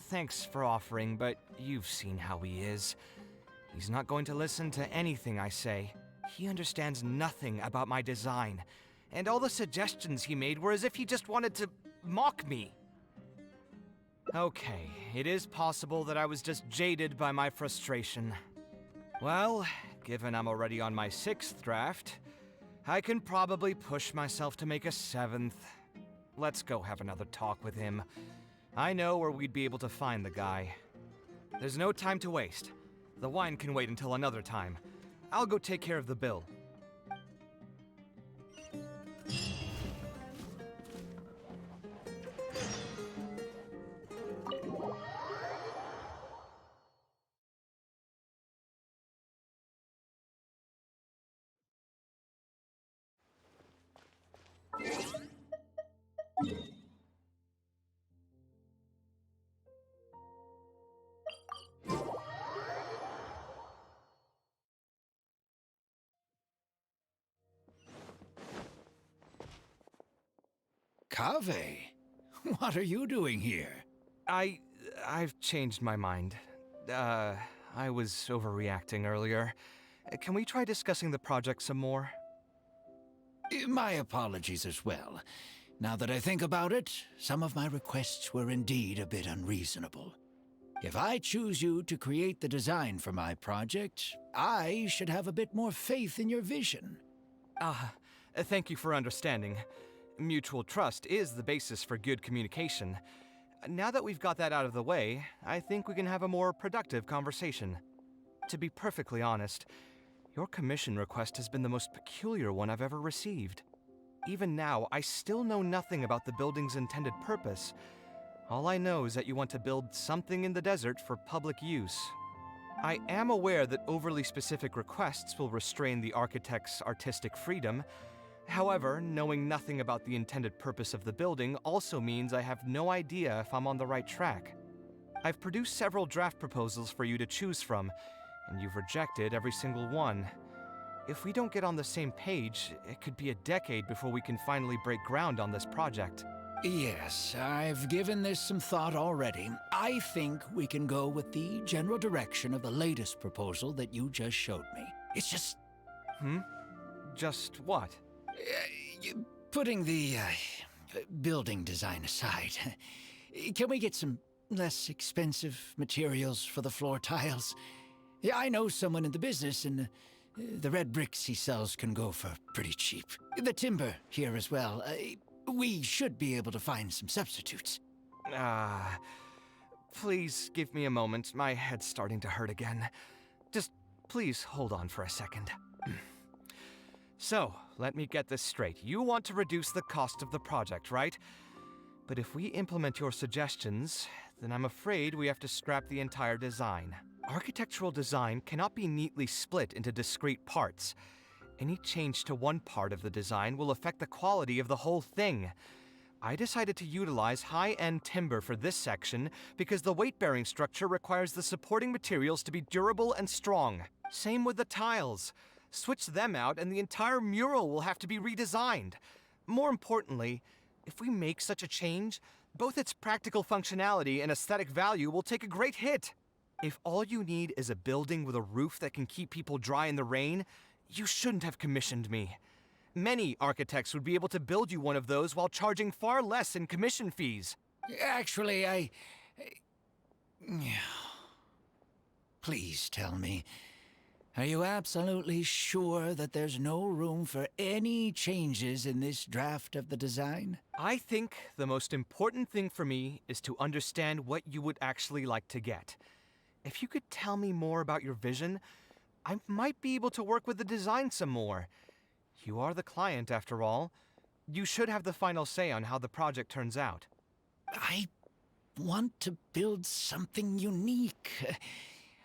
Thanks for offering, but you've seen how he is. He's not going to listen to anything I say. He understands nothing about my design, and all the suggestions he made were as if he just wanted to mock me. Okay, it is possible that I was just jaded by my frustration. Well, given I'm already on my 6th draft, I can probably push myself to make a 7th. Let's go have another talk with him. I know where we'd be able to find the guy. There's no time to waste. The wine can wait until another time. I'll go take care of the bill. Kaveh, what are you doing here? I've changed my mind. I was overreacting earlier. Can we try discussing the project some more? My apologies as well. Now that I think about it, some of my requests were indeed a bit unreasonable. If I choose you to create the design for my project, I should have a bit more faith in your vision. Thank you for understanding. Mutual trust is the basis for good communication. Now that we've got that out of the way, I think we can have a more productive conversation. To be perfectly honest, your commission request has been the most peculiar one I've ever received. Even now, I still know nothing about the building's intended purpose. All I know is that you want to build something in the desert for public use. I am aware that overly specific requests will restrain the architect's artistic freedom. However, knowing nothing about the intended purpose of the building also means I have no idea if I'm on the right track. I've produced several draft proposals for you to choose from, and you've rejected every single one. If we don't get on the same page, it could be a decade before we can finally break ground on this project. Yes, I've given this some thought already. I think we can go with the general direction of the latest proposal that you just showed me. It's just... Just what? Putting the building design aside, can we get some less expensive materials for the floor tiles? Yeah, I know someone in the business, and the red bricks he sells can go for pretty cheap. The timber here as well. We should be able to find some substitutes. Please give me a moment. My head's starting to hurt again. Just please hold on for a second. So, let me get this straight. You want to reduce the cost of the project, right? But if we implement your suggestions, then I'm afraid we have to scrap the entire design. Architectural design cannot be neatly split into discrete parts. Any change to one part of the design will affect the quality of the whole thing. I decided to utilize high-end timber for this section because the weight-bearing structure requires the supporting materials to be durable and strong. Same with the tiles. Switch them out and the entire mural will have to be redesigned. More importantly, if we make such a change, both its practical functionality and aesthetic value will take a great hit. If all you need is a building with a roof that can keep people dry in the rain, you shouldn't have commissioned me. Many architects would be able to build you one of those while charging far less in commission fees. Actually, Please tell me, are you absolutely sure that there's no room for any changes in this draft of the design? I think the most important thing for me is to understand what you would actually like to get. If you could tell me more about your vision, I might be able to work with the design some more. You are the client, after all. You should have the final say on how the project turns out. I want to build something unique.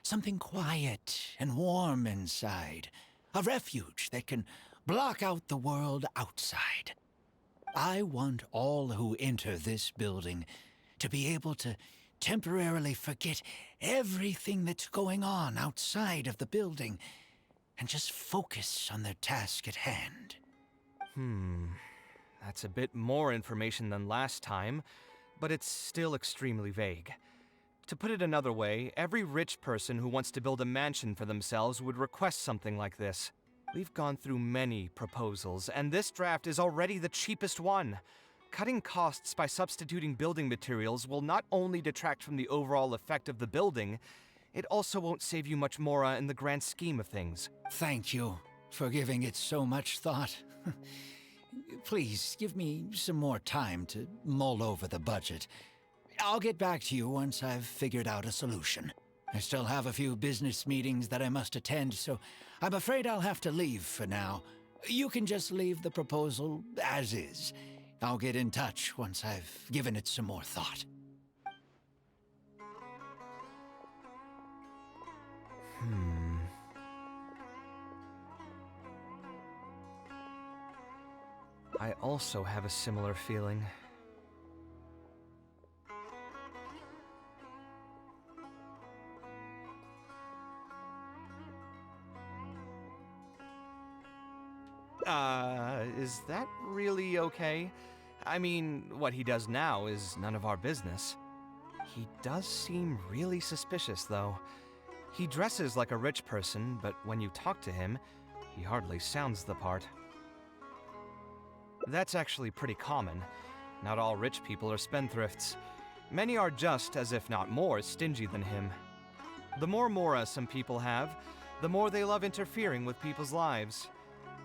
Something quiet and warm inside. A refuge that can block out the world outside. I want all who enter this building to be able to temporarily forget everything that's going on outside of the building and just focus on their task at hand. That's a bit more information than last time, but it's still extremely vague. To put it another way, every rich person who wants to build a mansion for themselves would request something like this. We've gone through many proposals, and this draft is already the cheapest one. Cutting costs by substituting building materials will not only detract from the overall effect of the building, it also won't save you much more in the grand scheme of things. Thank you for giving it so much thought. Please, give me some more time to mull over the budget. I'll get back to you once I've figured out a solution. I still have a few business meetings that I must attend, so I'm afraid I'll have to leave for now. You can just leave the proposal as is. I'll get in touch once I've given it some more thought. I also have a similar feeling. Is that really okay? I mean, what he does now is none of our business. He does seem really suspicious, though. He dresses like a rich person, but when you talk to him, he hardly sounds the part. That's actually pretty common. Not all rich people are spendthrifts. Many are just, as if not more, stingy than him. The more mora some people have, the more they love interfering with people's lives.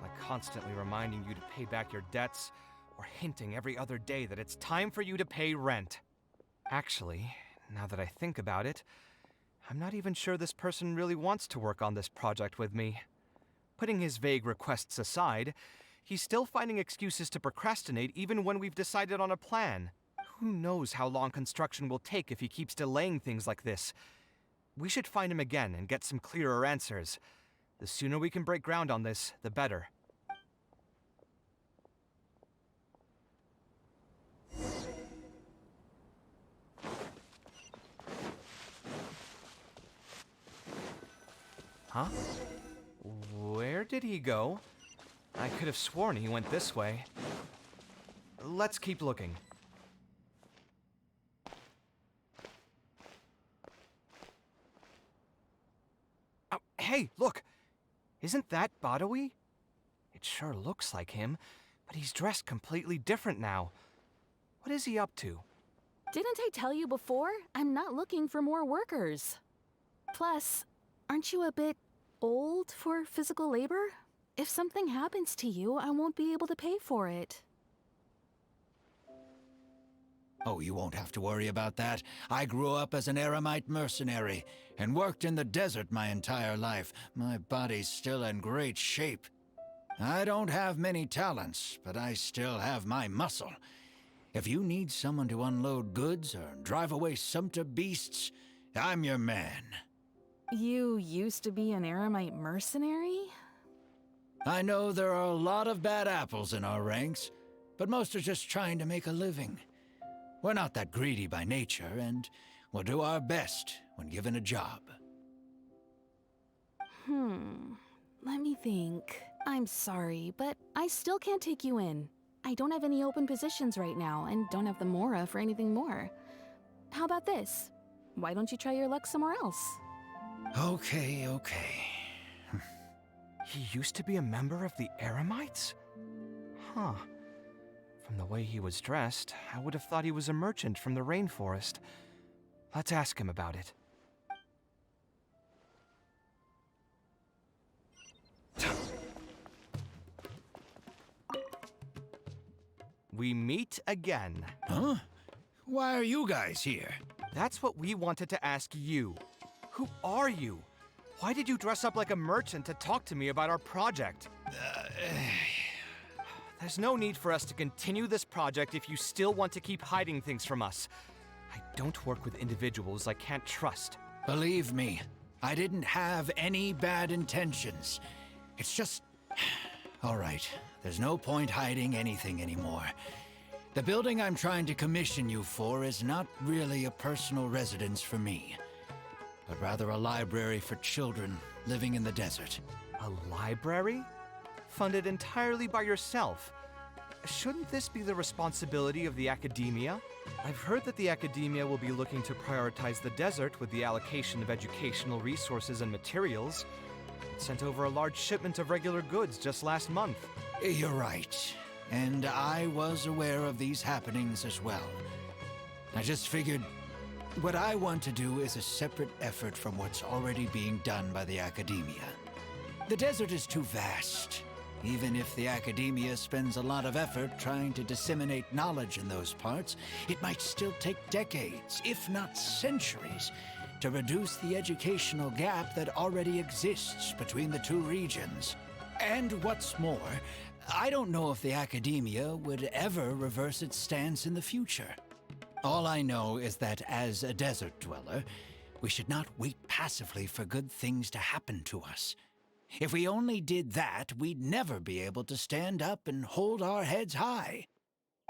Like constantly reminding you to pay back your debts, or hinting every other day that it's time for you to pay rent. Actually, now that I think about it, I'm not even sure this person really wants to work on this project with me. Putting his vague requests aside, he's still finding excuses to procrastinate even when we've decided on a plan. Who knows how long construction will take if he keeps delaying things like this? We should find him again and get some clearer answers. The sooner we can break ground on this, the better. Huh? Where did he go? I could have sworn he went this way. Let's keep looking. Oh, hey, look! Isn't that Badawi? It sure looks like him, but he's dressed completely different now. What is he up to? Didn't I tell you before? I'm not looking for more workers. Plus, aren't you a bit old for physical labor? If something happens to you, I won't be able to pay for it. Oh, you won't have to worry about that. I grew up as an Eremite mercenary and worked in the desert my entire life. My body's still in great shape. I don't have many talents, but I still have my muscle. If you need someone to unload goods or drive away sumpter beasts, I'm your man. You used to be an Eremite mercenary? I know there are a lot of bad apples in our ranks, but most are just trying to make a living. We're not that greedy by nature, and we'll do our best when given a job. Let me think. I'm sorry, but I still can't take you in. I don't have any open positions right now, and don't have the mora for anything more. How about this? Why don't you try your luck somewhere else? Okay. He used to be a member of the Eremites? Huh. From the way he was dressed, I would have thought he was a merchant from the rainforest. Let's ask him about it. We meet again. Huh? Why are you guys here? That's what we wanted to ask you. Who are you? Why did you dress up like a merchant to talk to me about our project? There's no need for us to continue this project if you still want to keep hiding things from us. I don't work with individuals I can't trust. Believe me, I didn't have any bad intentions. It's just... All right, there's no point hiding anything anymore. The building I'm trying to commission you for is not really a personal residence for me, but rather a library for children living in the desert. A library? Funded entirely by yourself. Shouldn't this be the responsibility of the academia? I've heard that the academia will be looking to prioritize the desert with the allocation of educational resources and materials. It sent over a large shipment of regular goods just last month. You're right, and I was aware of these happenings as well. I just figured what I want to do is a separate effort from what's already being done by the academia. The desert is too vast. Even if the academia spends a lot of effort trying to disseminate knowledge in those parts, it might still take decades, if not centuries, to reduce the educational gap that already exists between the two regions. And what's more, I don't know if the academia would ever reverse its stance in the future. All I know is that as a desert dweller, we should not wait passively for good things to happen to us. If we only did that, we'd never be able to stand up and hold our heads high.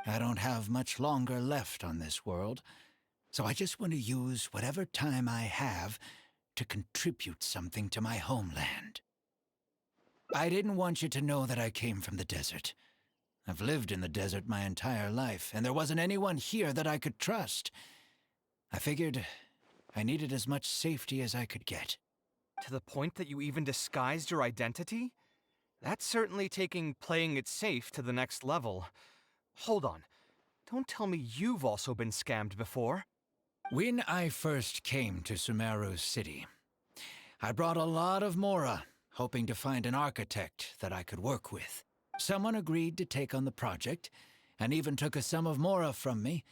I don't have much longer left on this world, so I just want to use whatever time I have to contribute something to my homeland. I didn't want you to know that I came from the desert. I've lived in the desert my entire life, and there wasn't anyone here that I could trust. I figured I needed as much safety as I could get. To the point that you even disguised your identity? That's certainly taking playing it safe to the next level. Hold on. Don't tell me you've also been scammed before. When I first came to Sumeru City, I brought a lot of Mora, hoping to find an architect that I could work with. Someone agreed to take on the project, and even took a sum of Mora from me,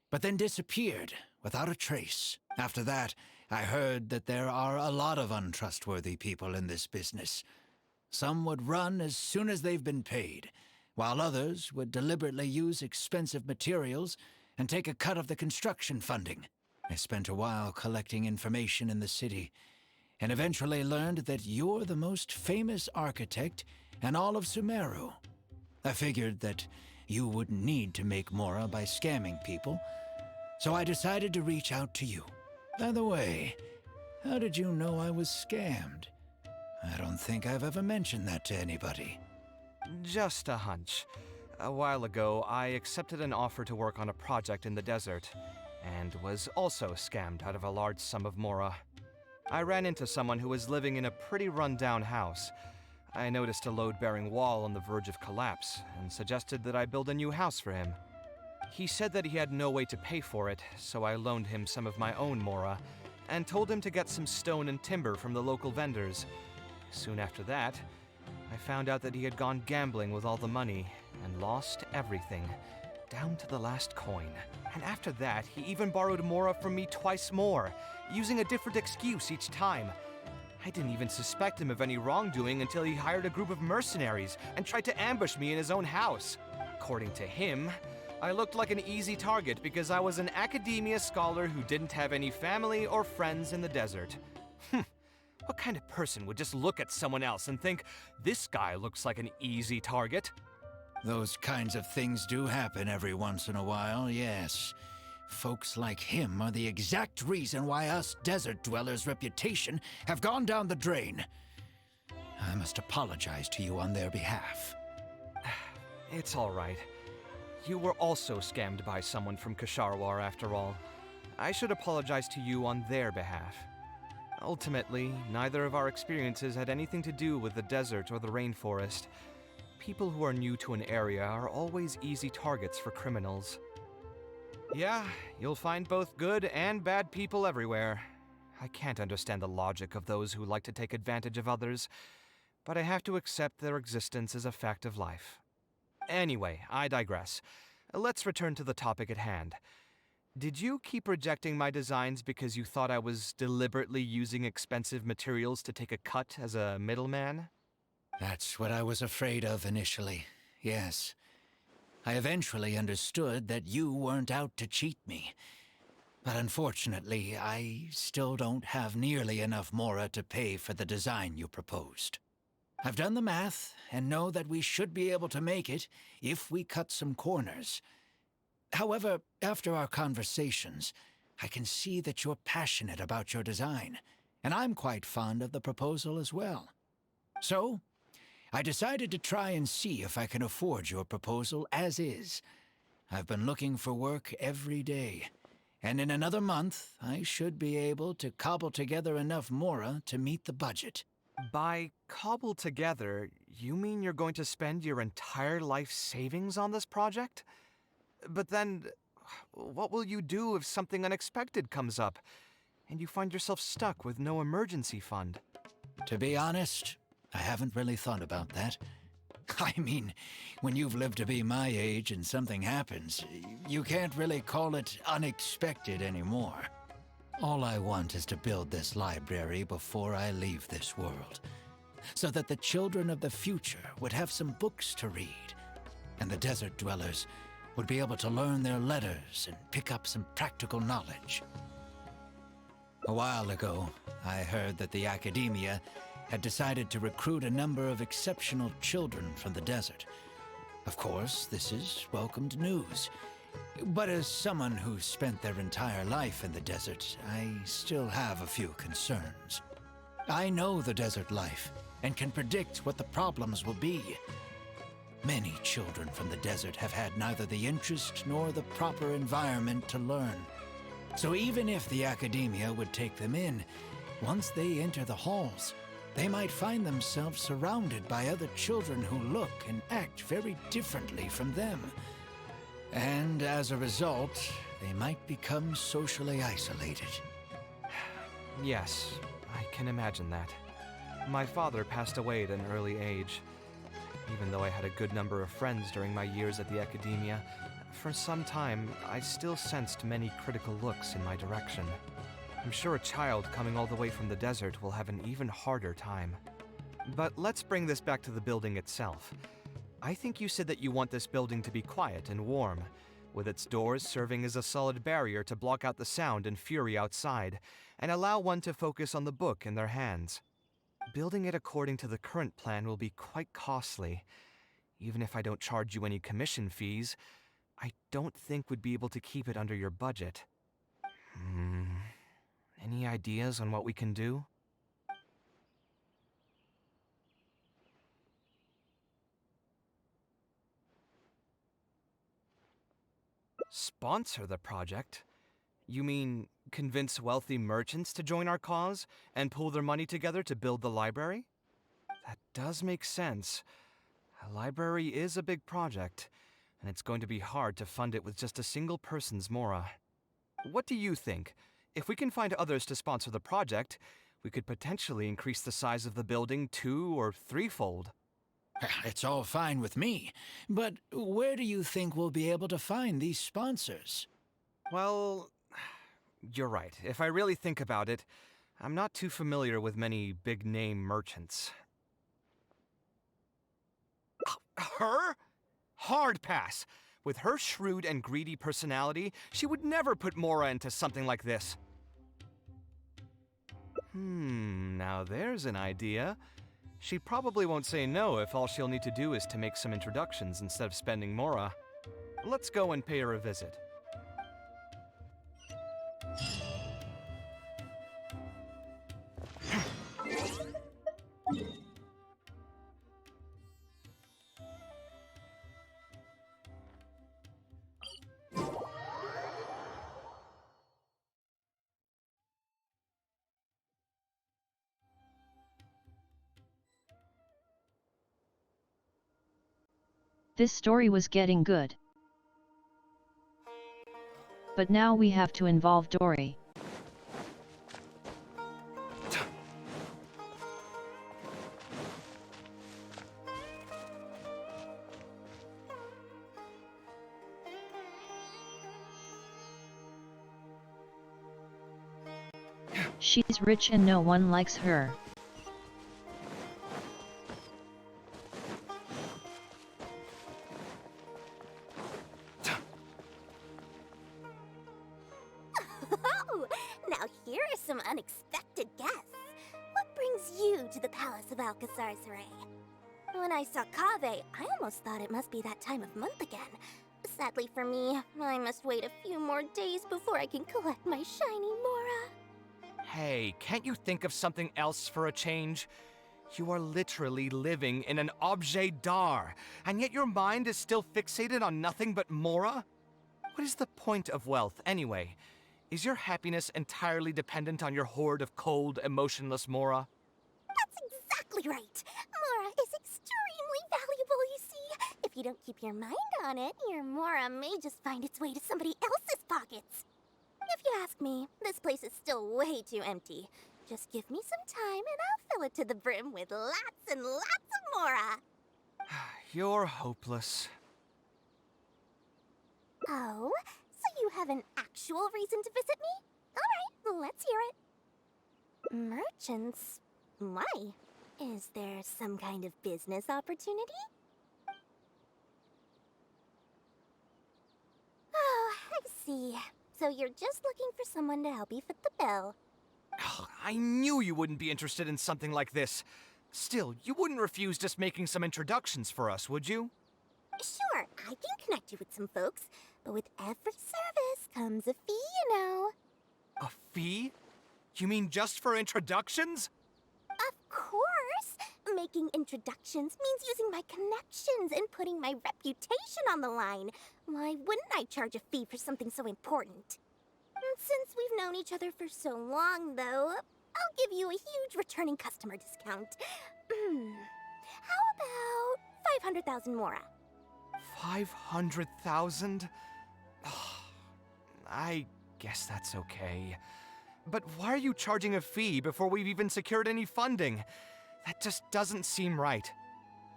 but then disappeared without a trace. After that, I heard that there are a lot of untrustworthy people in this business. Some would run as soon as they've been paid, while others would deliberately use expensive materials and take a cut of the construction funding. I spent a while collecting information in the city, and eventually learned that you're the most famous architect in all of Sumeru. I figured that you wouldn't need to make Mora by scamming people, so I decided to reach out to you. By the way, how did you know I was scammed? I don't think I've ever mentioned that to anybody. Just a hunch. A while ago, I accepted an offer to work on a project in the desert, and was also scammed out of a large sum of Mora. I ran into someone who was living in a pretty run-down house. I noticed a load-bearing wall on the verge of collapse, and suggested that I build a new house for him. He said that he had no way to pay for it, so I loaned him some of my own Mora, and told him to get some stone and timber from the local vendors. Soon after that, I found out that he had gone gambling with all the money, and lost everything, down to the last coin. And after that, he even borrowed Mora from me twice more, using a different excuse each time. I didn't even suspect him of any wrongdoing until he hired a group of mercenaries and tried to ambush me in his own house. According to him, I looked like an easy target because I was an academia scholar who didn't have any family or friends in the desert. What kind of person would just look at someone else and think, this guy looks like an easy target? Those kinds of things do happen every once in a while, yes. Folks like him are the exact reason why us desert dwellers' reputation have gone down the drain. I must apologize to you on their behalf. It's all right. You were also scammed by someone from Kasharwar after all. I should apologize to you on their behalf. Ultimately, neither of our experiences had anything to do with the desert or the rainforest. People who are new to an area are always easy targets for criminals. Yeah, you'll find both good and bad people everywhere. I can't understand the logic of those who like to take advantage of others, but I have to accept their existence as a fact of life. Anyway, I digress. Let's return to the topic at hand. Did you keep rejecting my designs because you thought I was deliberately using expensive materials to take a cut as a middleman? That's what I was afraid of initially, yes. I eventually understood that you weren't out to cheat me. But unfortunately, I still don't have nearly enough Mora to pay for the design you proposed. I've done the math, and know that we should be able to make it if we cut some corners. However, after our conversations, I can see that you're passionate about your design, and I'm quite fond of the proposal as well. So, I decided to try and see if I can afford your proposal as is. I've been looking for work every day, and in another month, I should be able to cobble together enough Mora to meet the budget. By cobble together, you mean you're going to spend your entire life savings on this project? But then, what will you do if something unexpected comes up, and you find yourself stuck with no emergency fund? To be honest, I haven't really thought about that. I mean, when you've lived to be my age and something happens, you can't really call it unexpected anymore. All I want is to build this library before I leave this world, so that the children of the future would have some books to read, and the desert dwellers would be able to learn their letters and pick up some practical knowledge. A while ago, I heard that the academia had decided to recruit a number of exceptional children from the desert. Of course, this is welcomed news. But as someone who spent their entire life in the desert, I still have a few concerns. I know the desert life and can predict what the problems will be. Many children from the desert have had neither the interest nor the proper environment to learn. So even if the academia would take them in, Once they enter the halls, they might find themselves surrounded by other children who look and act very differently from them. And as a result, they might become socially isolated. Yes, I can imagine that. My father passed away at an early age. Even though I had a good number of friends during my years at the academia, for some time I still sensed many critical looks in my direction. I'm sure a child coming all the way from the desert will have an even harder time. But let's bring this back to the building itself. I think you said that you want this building to be quiet and warm, with its doors serving as a solid barrier to block out the sound and fury outside, and allow one to focus on the book in their hands. Building it according to the current plan will be quite costly. Even if I don't charge you any commission fees, I don't think we'd be able to keep it under your budget. Any ideas on what we can do? Sponsor the project? You mean convince wealthy merchants to join our cause and pool their money together to build the library? That does make sense. A library is a big project, and it's going to be hard to fund it with just a single person's mora. What do you think? If we can find others to sponsor the project, we could potentially increase the size of the building 2- or 3-fold. It's all fine with me, but where do you think we'll be able to find these sponsors? Well, you're right. If I really think about it, I'm not too familiar with many big-name merchants. Her? Hard pass. With her shrewd and greedy personality, she would never put Mora into something like this. Now there's an idea. She probably won't say no if all she'll need to do is to make some introductions instead of spending Mora. Let's go and pay her a visit. This story was getting good. But now we have to involve Dory. She's rich and no one likes her. Now here are some unexpected guests. What brings you to the Palace of Alcazar's Ray? When I saw Kaveh, I almost thought it must be that time of month again. Sadly for me, I must wait a few more days before I can collect my shiny Mora. Hey, can't you think of something else for a change? You are literally living in an objet d'art, and yet your mind is still fixated on nothing but Mora? What is the point of wealth, anyway? Is your happiness entirely dependent on your hoard of cold, emotionless Mora? That's exactly right. Mora is extremely valuable, you see. If you don't keep your mind on it, your Mora may just find its way to somebody else's pockets. If you ask me, this place is still way too empty. Just give me some time and I'll fill it to the brim with lots and lots of Mora. You're hopeless. Oh, so you have an actual reason to visit me? Alright, let's hear it. Merchants? Why? Is there some kind of business opportunity? Oh, I see. So you're just looking for someone to help you fit the bill. I knew you wouldn't be interested in something like this. Still, you wouldn't refuse just making some introductions for us, would you? Sure, I can connect you with some folks, but with every service comes a fee, you know. A fee? You mean just for introductions? Of course! Making introductions means using my connections and putting my reputation on the line. Why wouldn't I charge a fee for something so important? Since we've known each other for so long, though, I'll give you a huge returning customer discount. How about 500,000 mora? 500,000? I guess that's okay. But why are you charging a fee before we've even secured any funding? That just doesn't seem right.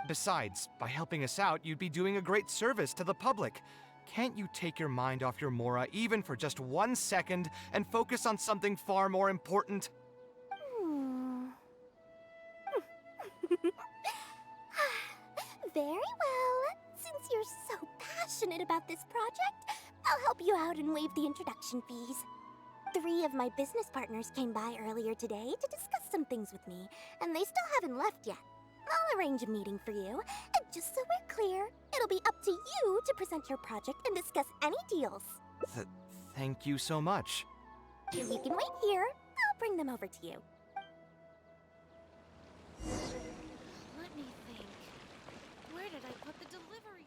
Besides, by helping us out, you'd be doing a great service to the public. Can't you take your mind off your mora even for just 1 second and focus on something far more important? Very well. Since you're so passionate about this project, I'll help you out and waive the introduction fees. 3 of my business partners came by earlier today to discuss some things with me, and they still haven't left yet. I'll arrange a meeting for you, and just so we're clear, it'll be up to you to present your project and discuss any deals. Thank you so much. You can wait here. I'll bring them over to you. Let me think. Where did I put the delivery?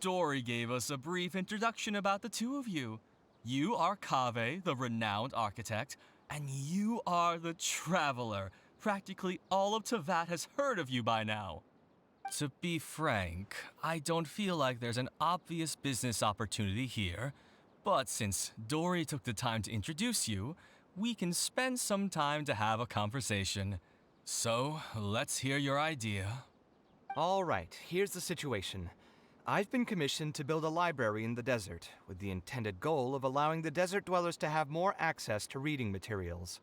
Dory gave us a brief introduction about the two of you. You are Kaveh, the renowned architect, and you are the traveler. Practically all of Teyvat has heard of you by now. To be frank, I don't feel like there's an obvious business opportunity here, but since Dory took the time to introduce you, we can spend some time to have a conversation. So, let's hear your idea. All right, here's the situation. I've been commissioned to build a library in the desert, with the intended goal of allowing the desert dwellers to have more access to reading materials.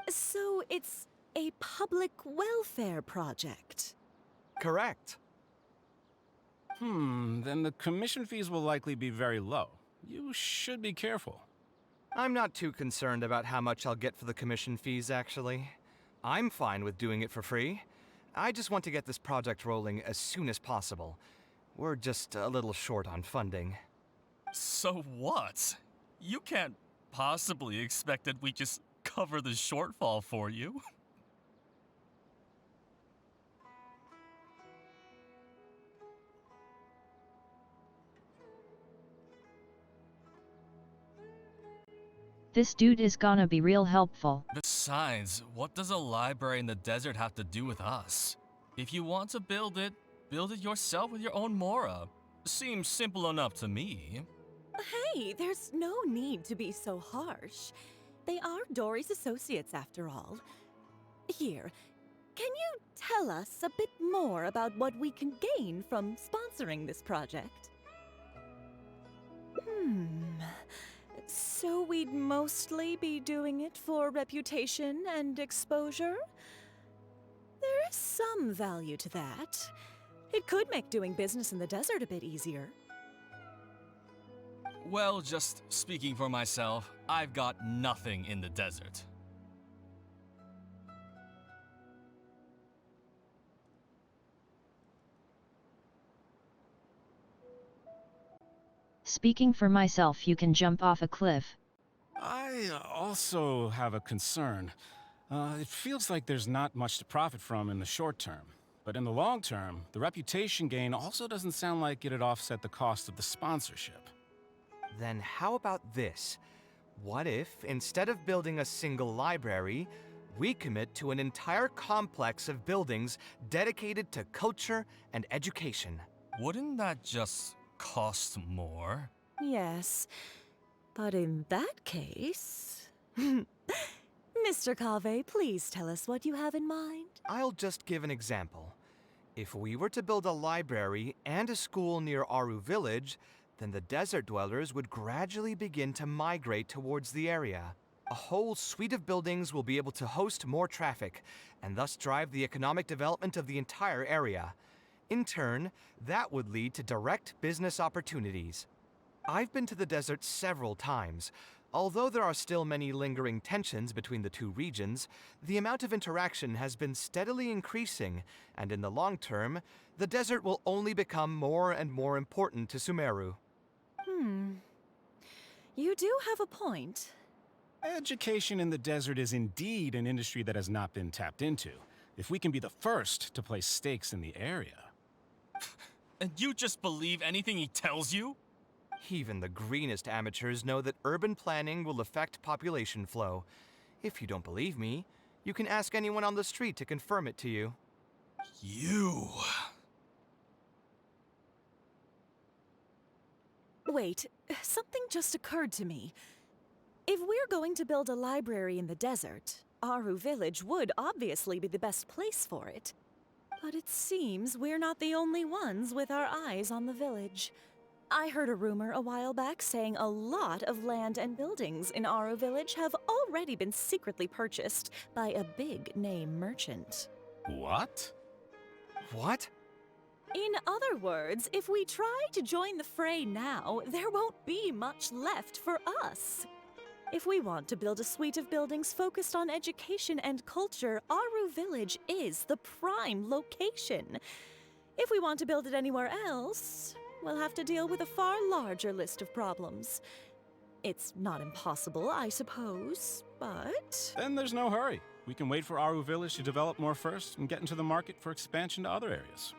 So it's a public welfare project? Correct. Then the commission fees will likely be very low. You should be careful. I'm not too concerned about how much I'll get for the commission fees, actually. I'm fine with doing it for free. I just want to get this project rolling as soon as possible. We're just a little short on funding. So what? You can't possibly expect that we just cover the shortfall for you. This dude is gonna be real helpful. Besides, what does a library in the desert have to do with us? If you want to build it yourself with your own mora. Seems simple enough to me. Hey, there's no need to be so harsh. They are Dory's associates after all. Here, can you tell us a bit more about what we can gain from sponsoring this project? So we'd mostly be doing it for reputation and exposure? There is some value to that. It could make doing business in the desert a bit easier. Well, just speaking for myself, I've got nothing in the desert. Speaking for myself, you can jump off a cliff. I also have a concern. It feels like there's not much to profit from in the short term. But in the long term, the reputation gain also doesn't sound like it'd offset the cost of the sponsorship. Then how about this? What if, instead of building a single library, we commit to an entire complex of buildings dedicated to culture and education? Wouldn't that just cost more? Yes, but in that case... Mr. Kaveh, please tell us what you have in mind. I'll just give an example. If we were to build a library and a school near Aru Village, then the desert dwellers would gradually begin to migrate towards the area. A whole suite of buildings will be able to host more traffic, and thus drive the economic development of the entire area. In turn, that would lead to direct business opportunities. I've been to the desert several times. Although there are still many lingering tensions between the two regions, the amount of interaction has been steadily increasing, and in the long term, the desert will only become more and more important to Sumeru. You do have a point. Education in the desert is indeed an industry that has not been tapped into. If we can be the first to place stakes in the area. And you just believe anything he tells you? Even the greenest amateurs know that urban planning will affect population flow. If you don't believe me, you can ask anyone on the street to confirm it to you. You. Wait, something just occurred to me. If we're going to build a library in the desert, Aru Village would obviously be the best place for it. But it seems we're not the only ones with our eyes on the village. I heard a rumor a while back saying a lot of land and buildings in Aru Village have already been secretly purchased by a big-name merchant. What? What? In other words, if we try to join the fray now, there won't be much left for us. If we want to build a suite of buildings focused on education and culture, Aru Village is the prime location. If we want to build it anywhere else, we'll have to deal with a far larger list of problems. It's not impossible, I suppose, but... Then there's no hurry. We can wait for Aru Village to develop more first and get into the market for expansion to other areas.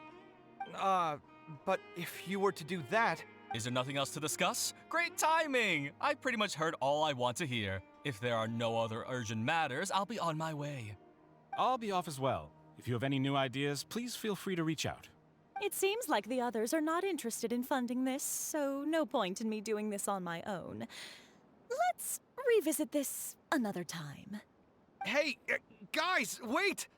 But if you were to do that... Is there nothing else to discuss? Great timing! I pretty much heard all I want to hear. If there are no other urgent matters, I'll be on my way. I'll be off as well. If you have any new ideas, please feel free to reach out. it seems like the others are not interested in funding this, so no point in me doing this on my own. Let's revisit this another time. Hey, guys, wait!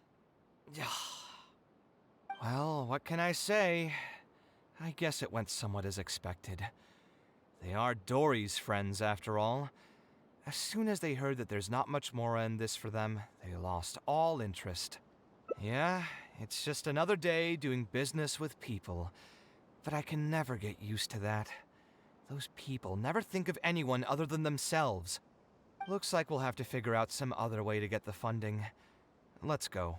Well, what can I say? I guess it went somewhat as expected. They are Dory's friends, after all. As soon as they heard that there's not much more in this for them, they lost all interest. Yeah, it's just another day doing business with people. But I can never get used to that. Those people never think of anyone other than themselves. Looks like we'll have to figure out some other way to get the funding. Let's go.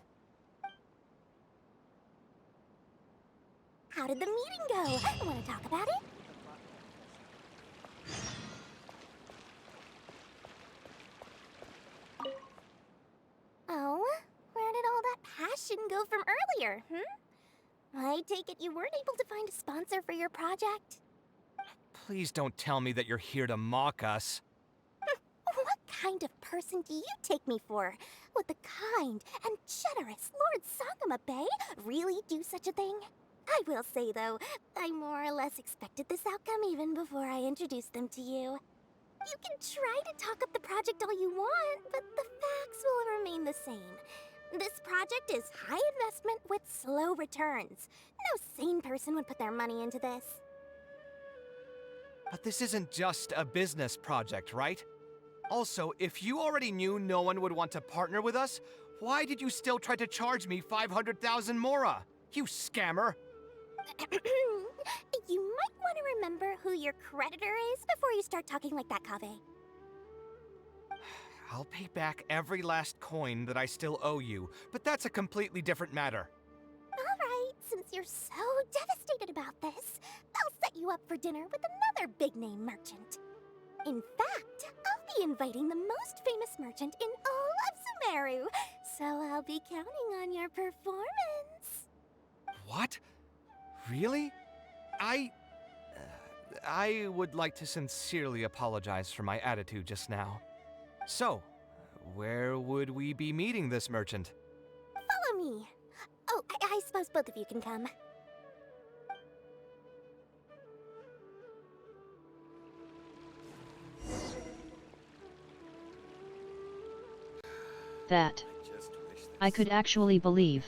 How did the meeting go? Want to talk about it? Oh, where did all that passion go from earlier, I take it you weren't able to find a sponsor for your project? Please don't tell me that you're here to mock us. What kind of person do you take me for? Would the kind and generous Lord Sangama Bay really do such a thing? I will say, though, I more or less expected this outcome even before I introduced them to you. You can try to talk up the project all you want, but the facts will remain the same. This project is high investment with slow returns. No sane person would put their money into this. But this isn't just a business project, right? Also, if you already knew no one would want to partner with us, why did you still try to charge me 500,000 mora? You scammer! You might want to remember who your creditor is before you start talking like that, Kaveh. I'll pay back every last coin that I still owe you, but that's a completely different matter. Alright, since you're so devastated about this, I'll set you up for dinner with another big-name merchant. In fact, I'll be inviting the most famous merchant in all of Sumeru, so I'll be counting on your performance. What? Really? I would like to sincerely apologize for my attitude just now. So, where would we be meeting this merchant? Follow me. Oh, I suppose both of you can come. That I could actually believe.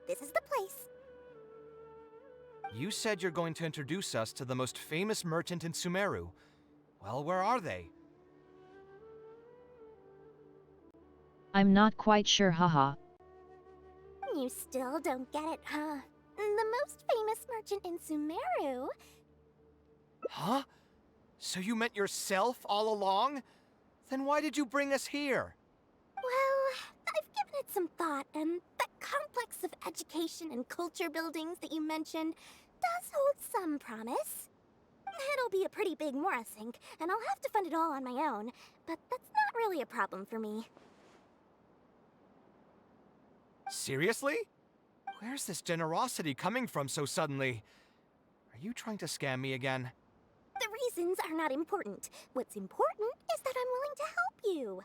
This is the place. You said you're going to introduce us to the most famous merchant in Sumeru. Well, where are they? I'm not quite sure, haha. You still don't get it, huh? The most famous merchant in Sumeru. Huh? So you meant yourself all along? Then why did you bring us here? Well, I've given it some thought, and that complex of education and culture buildings that you mentioned does hold some promise. It'll be a pretty big Mora sink, and I'll have to fund it all on my own, but that's not really a problem for me. Seriously? Where's this generosity coming from so suddenly? Are you trying to scam me again? The reasons are not important. What's important is that I'm willing to help you.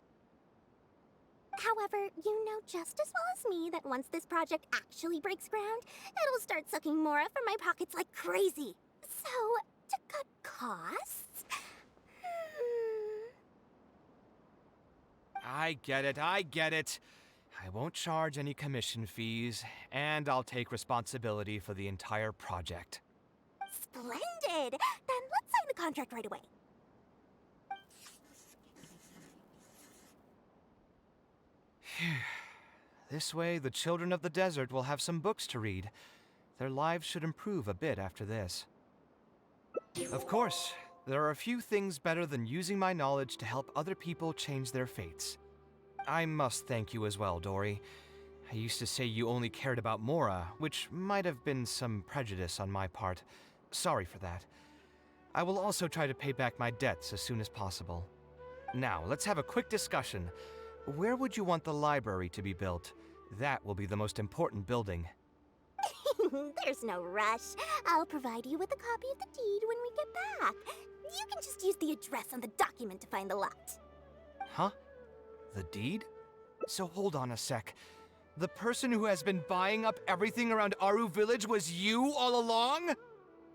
However, you know just as well as me that once this project actually breaks ground, it'll start sucking Mora from my pockets like crazy. So, to cut costs... I get it, I get it. I won't charge any commission fees, and I'll take responsibility for the entire project. Splendid! Then let's sign the contract right away. This way, the children of the desert will have some books to read. Their lives should improve a bit after this. Of course, there are a few things better than using my knowledge to help other people change their fates. I must thank you as well, Dory. I used to say you only cared about Mora, which might have been some prejudice on my part. Sorry for that. I will also try to pay back my debts as soon as possible. Now, let's have a quick discussion. Where would you want the library to be built? That will be the most important building. There's no rush. I'll provide you with a copy of the deed when we get back. You can just use the address on the document to find the lot. Huh? The deed? So hold on a sec. The person who has been buying up everything around Aru Village was you all along?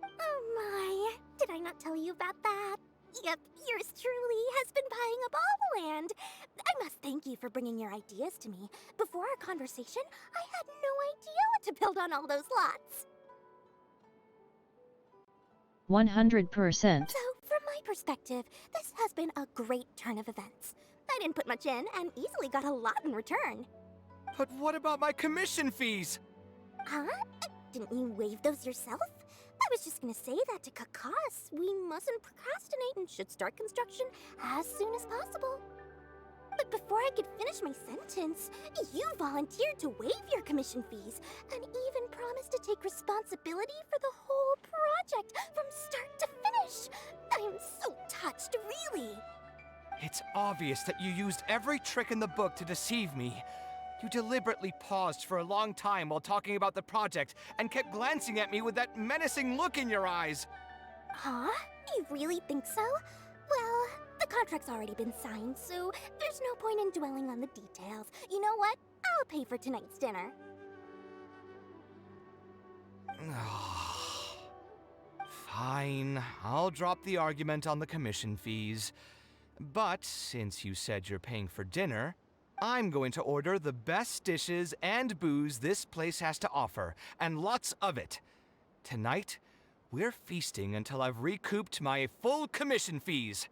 Oh my, did I not tell you about that? Yep, yours truly has been buying up all the land. I must thank you for bringing your ideas to me. Before our conversation, I had no idea what to build on all those lots. 100%. So, from my perspective, this has been a great turn of events. I didn't put much in and easily got a lot in return. But what about my commission fees? Huh? Didn't you waive those yourself? I was just gonna say that to cut costs. We mustn't procrastinate and should start construction as soon as possible. But before I could finish my sentence, you volunteered to waive your commission fees and even promised to take responsibility for the whole project from start to finish. I am so touched, really. It's obvious that you used every trick in the book to deceive me. You deliberately paused for a long time while talking about the project and kept glancing at me with that menacing look in your eyes. Huh? You really think so? Well, the contract's already been signed, so there's no point in dwelling on the details. You know what? I'll pay for tonight's dinner. Fine, I'll drop the argument on the commission fees. But since you said you're paying for dinner, I'm going to order the best dishes and booze this place has to offer, and lots of it. Tonight, we're feasting until I've recouped my full commission fees.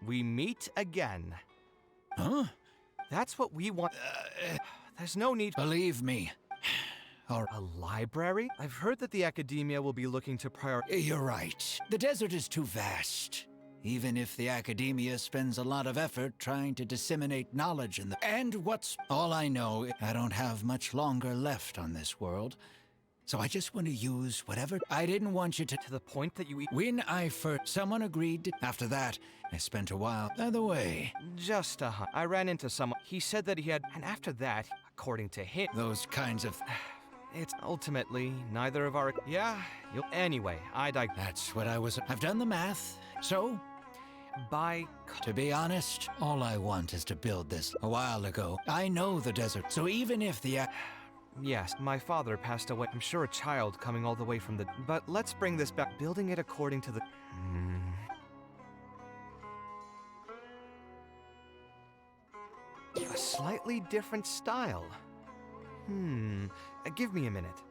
We meet again. Huh? That's what we want. There's no need. Believe me, Or A library? I've heard that the academia will be looking to you're right. The desert is too vast. Even if the academia spends a lot of effort trying to disseminate knowledge in the... And what's all I know, I don't have much longer left on this world. So I just want to use whatever... I didn't want you to... To the point that you... When I first... Someone agreed. After that, I spent a while... By the way... Just a hunt. I ran into someone. He said that he had... And after that, according to him... Those kinds of... It's ultimately neither of our... Yeah, you'll... Anyway, That's what I was... I've done the math. So... To be honest, all I want is to build this. A while ago, I know the desert, so even if the... Yes, my father passed away. I'm sure a child coming all the way from the... But let's bring this back. Building it according to the... A slightly different style. Give me a minute.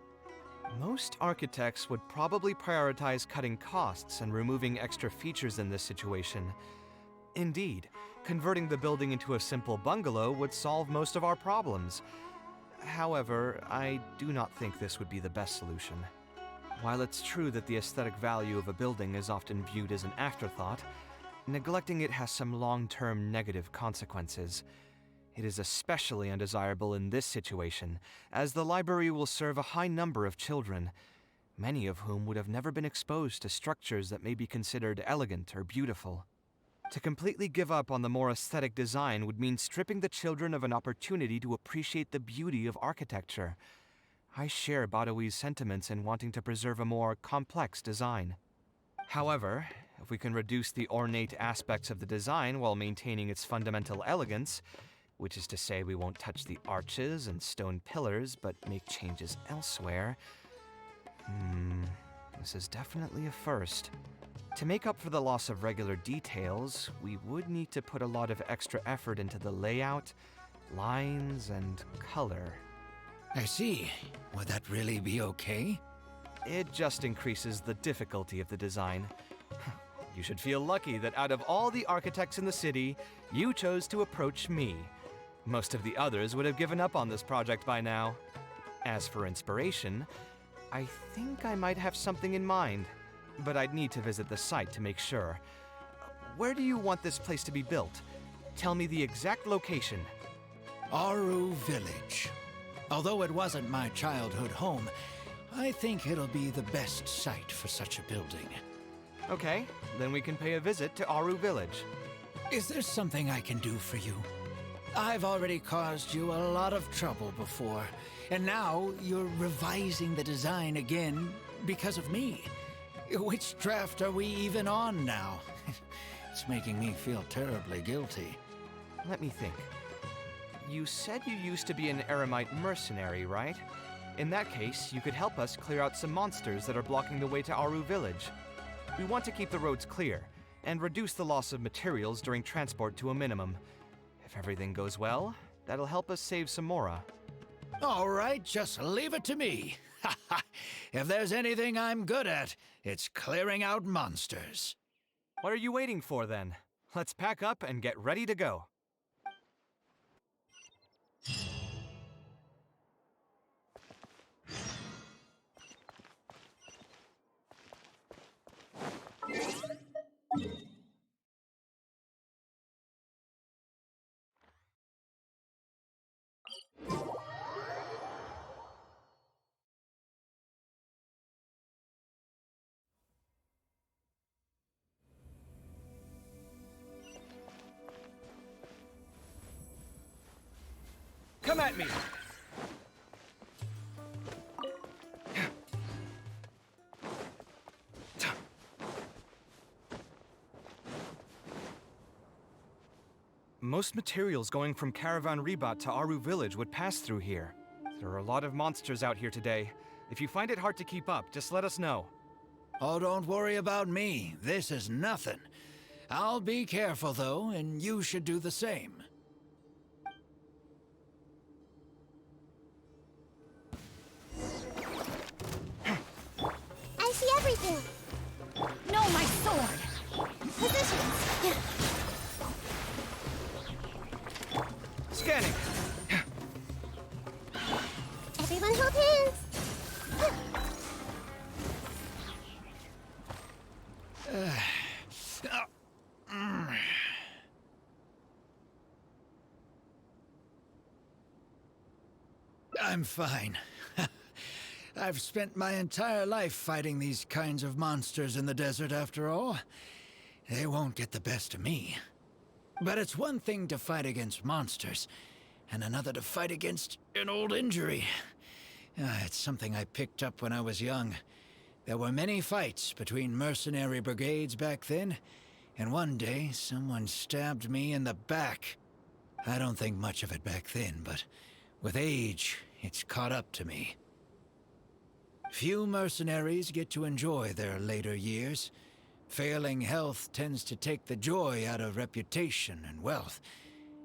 Most architects would probably prioritize cutting costs and removing extra features in this situation. Indeed, converting the building into a simple bungalow would solve most of our problems. However, I do not think this would be the best solution. While it's true that the aesthetic value of a building is often viewed as an afterthought, neglecting it has some long-term negative consequences. It is especially undesirable in this situation, as the library will serve a high number of children, many of whom would have never been exposed to structures that may be considered elegant or beautiful. To completely give up on the more aesthetic design would mean stripping the children of an opportunity to appreciate the beauty of architecture. I share Badawi's sentiments in wanting to preserve a more complex design. However, if we can reduce the ornate aspects of the design while maintaining its fundamental elegance, which is to say we won't touch the arches and stone pillars, but make changes elsewhere. This is definitely a first. To make up for the loss of regular details, we would need to put a lot of extra effort into the layout, lines, and color. I see. Would that really be okay? It just increases the difficulty of the design. You should feel lucky that out of all the architects in the city, you chose to approach me. Most of the others would have given up on this project by now. As for inspiration, I think I might have something in mind, but I'd need to visit the site to make sure. Where do you want this place to be built? Tell me the exact location. Aru Village. Although it wasn't my childhood home, I think it'll be the best site for such a building. Okay, then we can pay a visit to Aru Village. Is there something I can do for you? I've already caused you a lot of trouble before, and now you're revising the design again because of me. Which draft are we even on now? It's making me feel terribly guilty. Let me think. You said you used to be an Eremite mercenary, right? In that case, you could help us clear out some monsters that are blocking the way to Aru Village. We want to keep the roads clear, and reduce the loss of materials during transport to a minimum. If everything goes well, that'll help us save some Mora. All right, just leave it to me. If there's anything I'm good at, it's clearing out monsters. What are you waiting for, then? Let's pack up and get ready to go. Come at me! Most materials going from Caravan Ribat to Aru Village would pass through here. There are a lot of monsters out here today. If you find it hard to keep up, just let us know. Oh, don't worry about me. This is nothing. I'll be careful, though, and you should do the same. I see everything. No, my sword! Positions. Scanning! Everyone hold hands. I'm fine. I've spent my entire life fighting these kinds of monsters in the desert, after all. They won't get the best of me. But it's one thing to fight against monsters, and another to fight against an old injury. It's something I picked up when I was young. There were many fights between mercenary brigades back then, and one day someone stabbed me in the back. I don't think much of it back then, but with age, it's caught up to me. Few mercenaries get to enjoy their later years. Failing health tends to take the joy out of reputation and wealth,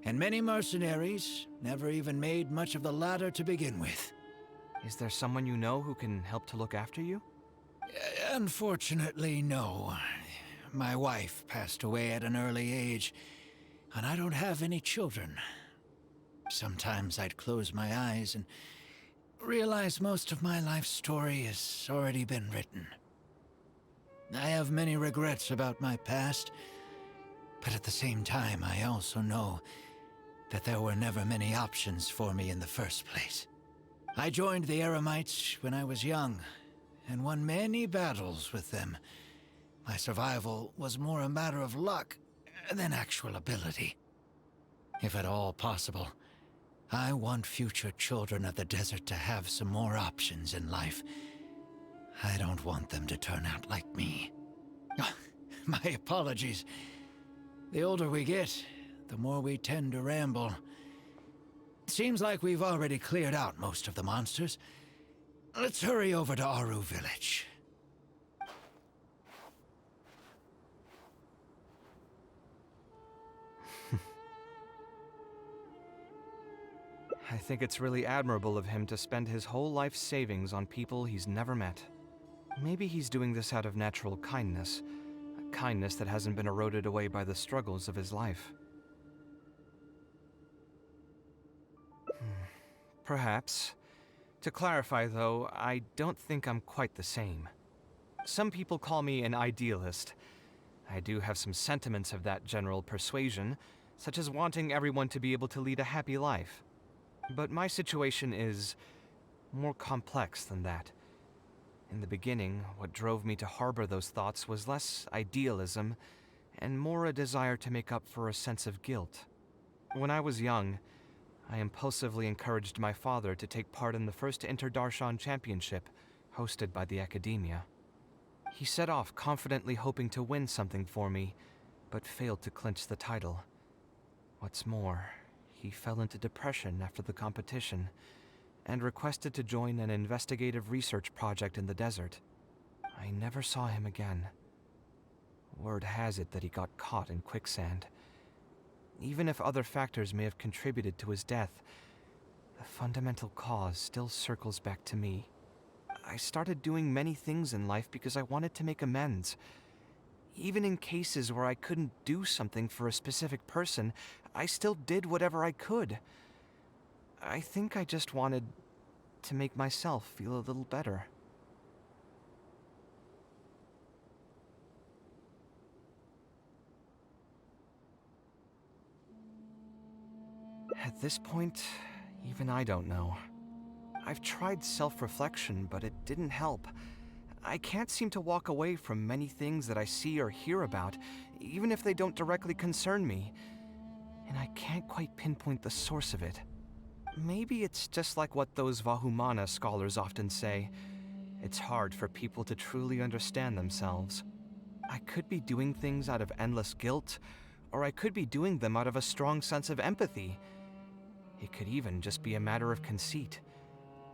and many mercenaries never even made much of the latter to begin with. Is there someone you know who can help to look after you? Unfortunately, no. My wife passed away at an early age, and I don't have any children. Sometimes I'd close my eyes and realize most of my life story has already been written. I have many regrets about my past, but at the same time I also know that there were never many options for me in the first place. I joined the Eremites when I was young, and won many battles with them. My survival was more a matter of luck than actual ability. If at all possible, I want future children of the desert to have some more options in life. I don't want them to turn out like me. My apologies. The older we get, the more we tend to ramble. Seems like we've already cleared out most of the monsters. Let's hurry over to Aru Village. I think it's really admirable of him to spend his whole life savings on people he's never met. Maybe he's doing this out of natural kindness, a kindness that hasn't been eroded away by the struggles of his life. Perhaps. To clarify, though, I don't think I'm quite the same. Some people call me an idealist. I do have some sentiments of that general persuasion, such as wanting everyone to be able to lead a happy life. But my situation is more complex than that. In the beginning, what drove me to harbor those thoughts was less idealism and more a desire to make up for a sense of guilt. When I was young, I impulsively encouraged my father to take part in the first Inter-Darshan Championship, hosted by the Academia. He set off confidently hoping to win something for me, but failed to clinch the title. What's more, he fell into depression after the competition, and requested to join an investigative research project in the desert. I never saw him again. Word has it that he got caught in quicksand. Even if other factors may have contributed to his death, the fundamental cause still circles back to me. I started doing many things in life because I wanted to make amends. Even in cases where I couldn't do something for a specific person, I still did whatever I could. I think I just wanted to make myself feel a little better. At this point, even I don't know. I've tried self-reflection, but it didn't help. I can't seem to walk away from many things that I see or hear about, even if they don't directly concern me. And I can't quite pinpoint the source of it. Maybe it's just like what those Vahumana scholars often say. It's hard for people to truly understand themselves. I could be doing things out of endless guilt, or I could be doing them out of a strong sense of empathy. It could even just be a matter of conceit.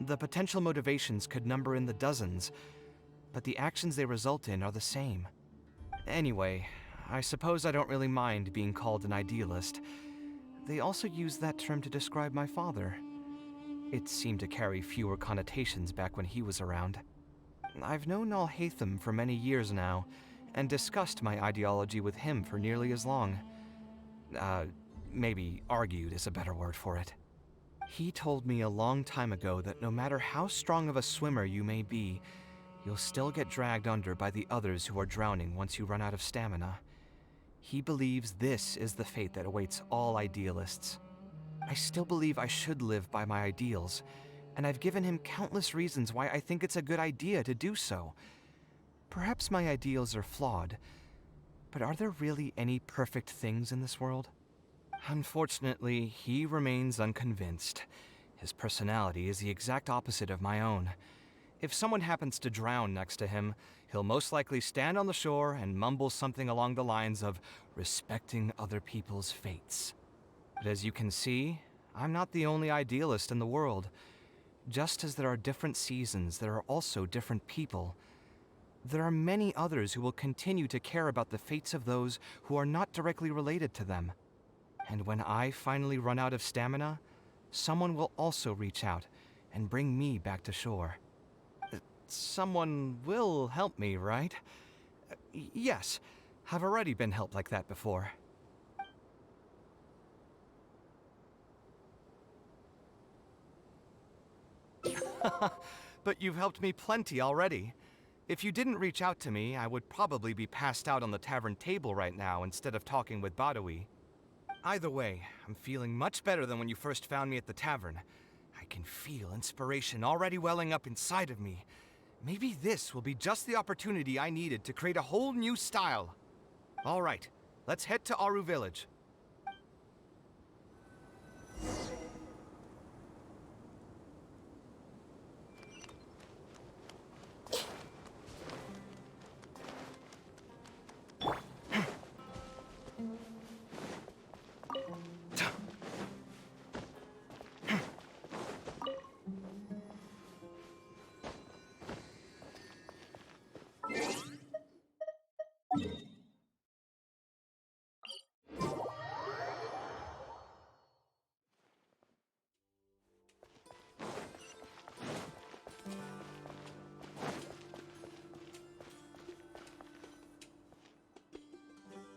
The potential motivations could number in the dozens, but the actions they result in are the same. Anyway, I suppose I don't really mind being called an idealist. They also use that term to describe my father. It seemed to carry fewer connotations back when he was around. I've known Al-Haytham for many years now, and discussed my ideology with him for nearly as long. Maybe argued is a better word for it. He told me a long time ago that no matter how strong of a swimmer you may be, you'll still get dragged under by the others who are drowning once you run out of stamina. He believes this is the fate that awaits all idealists. I still believe I should live by my ideals, and I've given him countless reasons why I think it's a good idea to do so. Perhaps my ideals are flawed, but are there really any perfect things in this world? Unfortunately, he remains unconvinced. His personality is the exact opposite of my own. If someone happens to drown next to him, he'll most likely stand on the shore and mumble something along the lines of respecting other people's fates. But as you can see, I'm not the only idealist in the world. Just as there are different seasons, there are also different people. There are many others who will continue to care about the fates of those who are not directly related to them. And when I finally run out of stamina, someone will also reach out and bring me back to shore. Someone will help me, right? Yes, I've already been helped like that before. But you've helped me plenty already. If you didn't reach out to me, I would probably be passed out on the tavern table right now instead of talking with Badawi. Either way, I'm feeling much better than when you first found me at the tavern. I can feel inspiration already welling up inside of me. Maybe this will be just the opportunity I needed to create a whole new style. All right, let's head to Aru Village.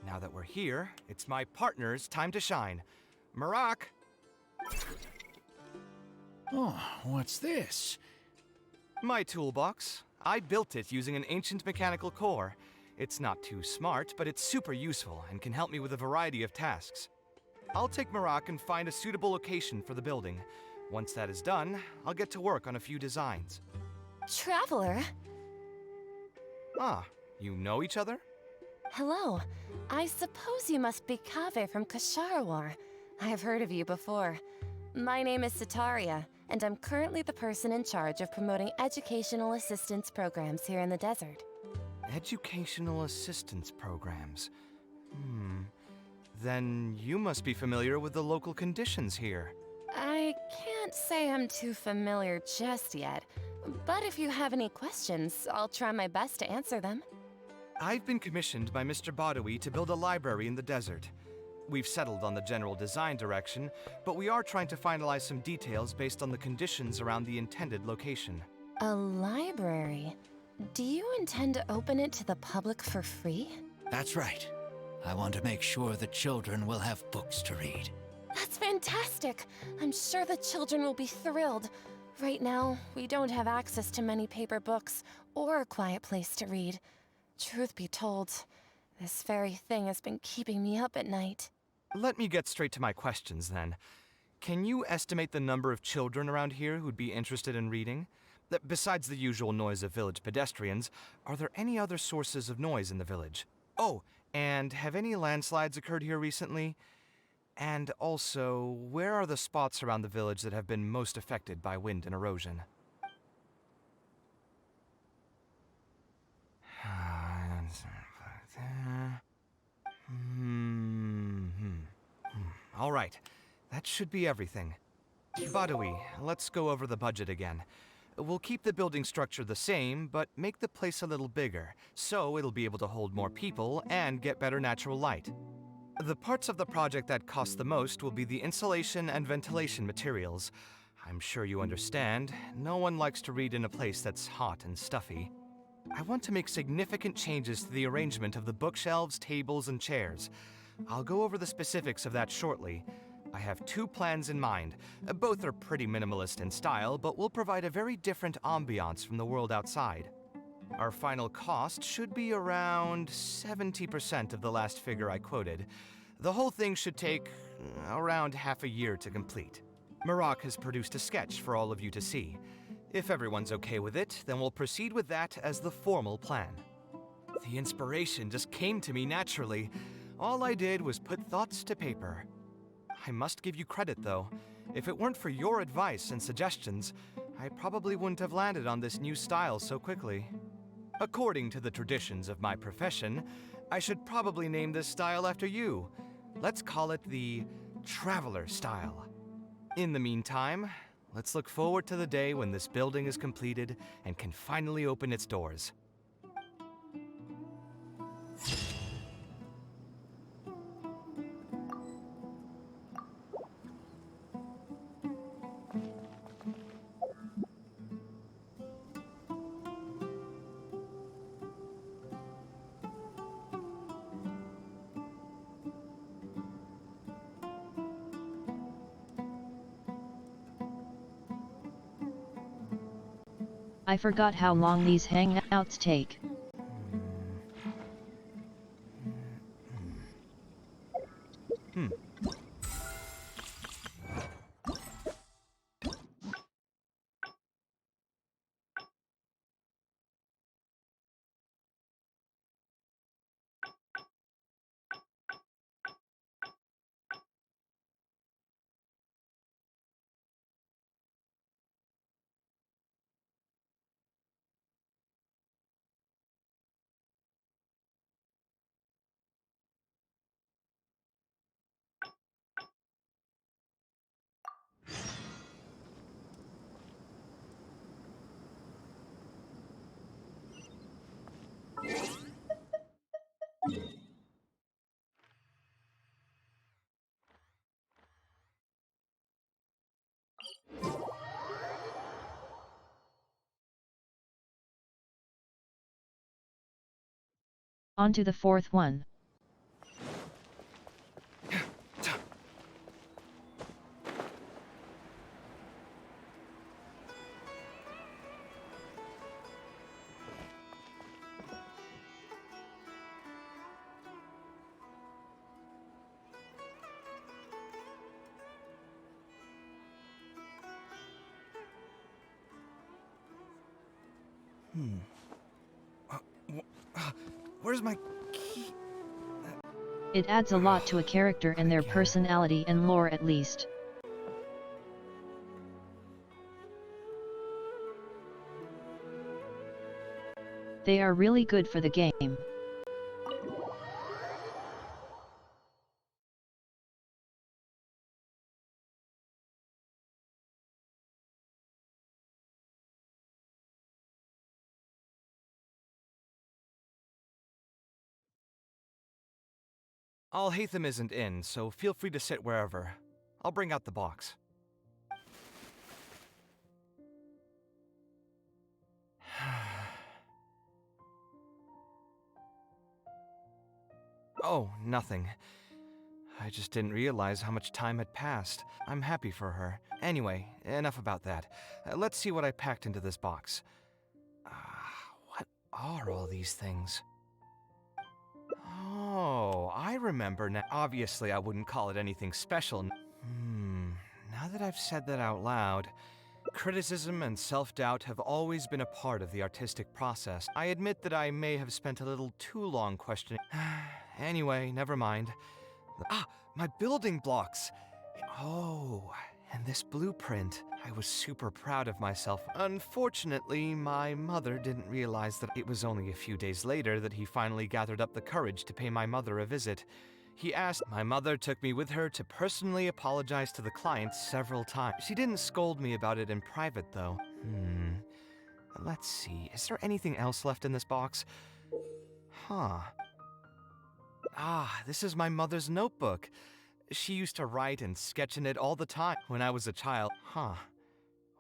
Now that we're here, it's my partner's time to shine. Marak! Oh, what's this? My toolbox. I built it using an ancient mechanical core. It's not too smart, but it's super useful and can help me with a variety of tasks. I'll take Marak and find a suitable location for the building. Once that is done, I'll get to work on a few designs. Traveler? Ah, you know each other? Hello. I suppose you must be Kaveh from Kasharawar. I've heard of you before. My name is Sitaria, and I'm currently the person in charge of promoting educational assistance programs here in the desert. Educational assistance programs? Then you must be familiar with the local conditions here. I can't say I'm too familiar just yet, but if you have any questions, I'll try my best to answer them. I've been commissioned by Mr. Badawi to build a library in the desert. We've settled on the general design direction, but we are trying to finalize some details based on the conditions around the intended location. A library? Do you intend to open it to the public for free? That's right. I want to make sure the children will have books to read. That's fantastic! I'm sure the children will be thrilled. Right now, we don't have access to many paper books or a quiet place to read. Truth be told, this very thing has been keeping me up at night. Let me get straight to my questions then. Can you estimate the number of children around here who'd be interested in reading? Besides the usual noise of village pedestrians, are there any other sources of noise in the village? Oh, and have any landslides occurred here recently? And also, where are the spots around the village that have been most affected by wind and erosion? All right, that should be everything. Badawi, let's go over the budget again. We'll keep the building structure the same, but make the place a little bigger, so it'll be able to hold more people and get better natural light. The parts of the project that cost the most will be the insulation and ventilation materials. I'm sure you understand, no one likes to read in a place that's hot and stuffy. I want to make significant changes to the arrangement of the bookshelves, tables, and chairs. I'll go over the specifics of that shortly. I have two plans in mind. Both are pretty minimalist in style, but will provide a very different ambiance from the world outside. Our final cost should be around 70% of the last figure I quoted. The whole thing should take around half a year to complete. Marak has produced a sketch for all of you to see. If everyone's okay with it, then we'll proceed with that as the formal plan. The inspiration just came to me naturally. All I did was put thoughts to paper. I must give you credit, though. If it weren't for your advice and suggestions, I probably wouldn't have landed on this new style so quickly. According to the traditions of my profession, I should probably name this style after you. Let's call it the Traveler style. In the meantime, let's look forward to the day when this building is completed and can finally open its doors. I forgot how long these hangouts take. On to the fourth one. Where's my key? It adds a lot to a character and their personality and lore at least. They are really good for the game. Alhaitham isn't in, so feel free to sit wherever. I'll bring out the box. Oh, nothing. I just didn't realize how much time had passed. I'm happy for her. Anyway, enough about that. Let's see what I packed into this box. What are all these things? Oh, I remember now. Obviously, I wouldn't call it anything special. Now that I've said that out loud, criticism and self-doubt have always been a part of the artistic process. I admit that I may have spent a little too long questioning. Anyway, never mind. My building blocks! Oh, and this blueprint. I was super proud of myself. Unfortunately, my mother didn't realize that it was only a few days later that he finally gathered up the courage to pay my mother a visit. He asked. My mother took me with her to personally apologize to the client several times. She didn't scold me about it in private, though. Let's see. Is there anything else left in this box? This is my mother's notebook. She used to write and sketch in it all the time when I was a child.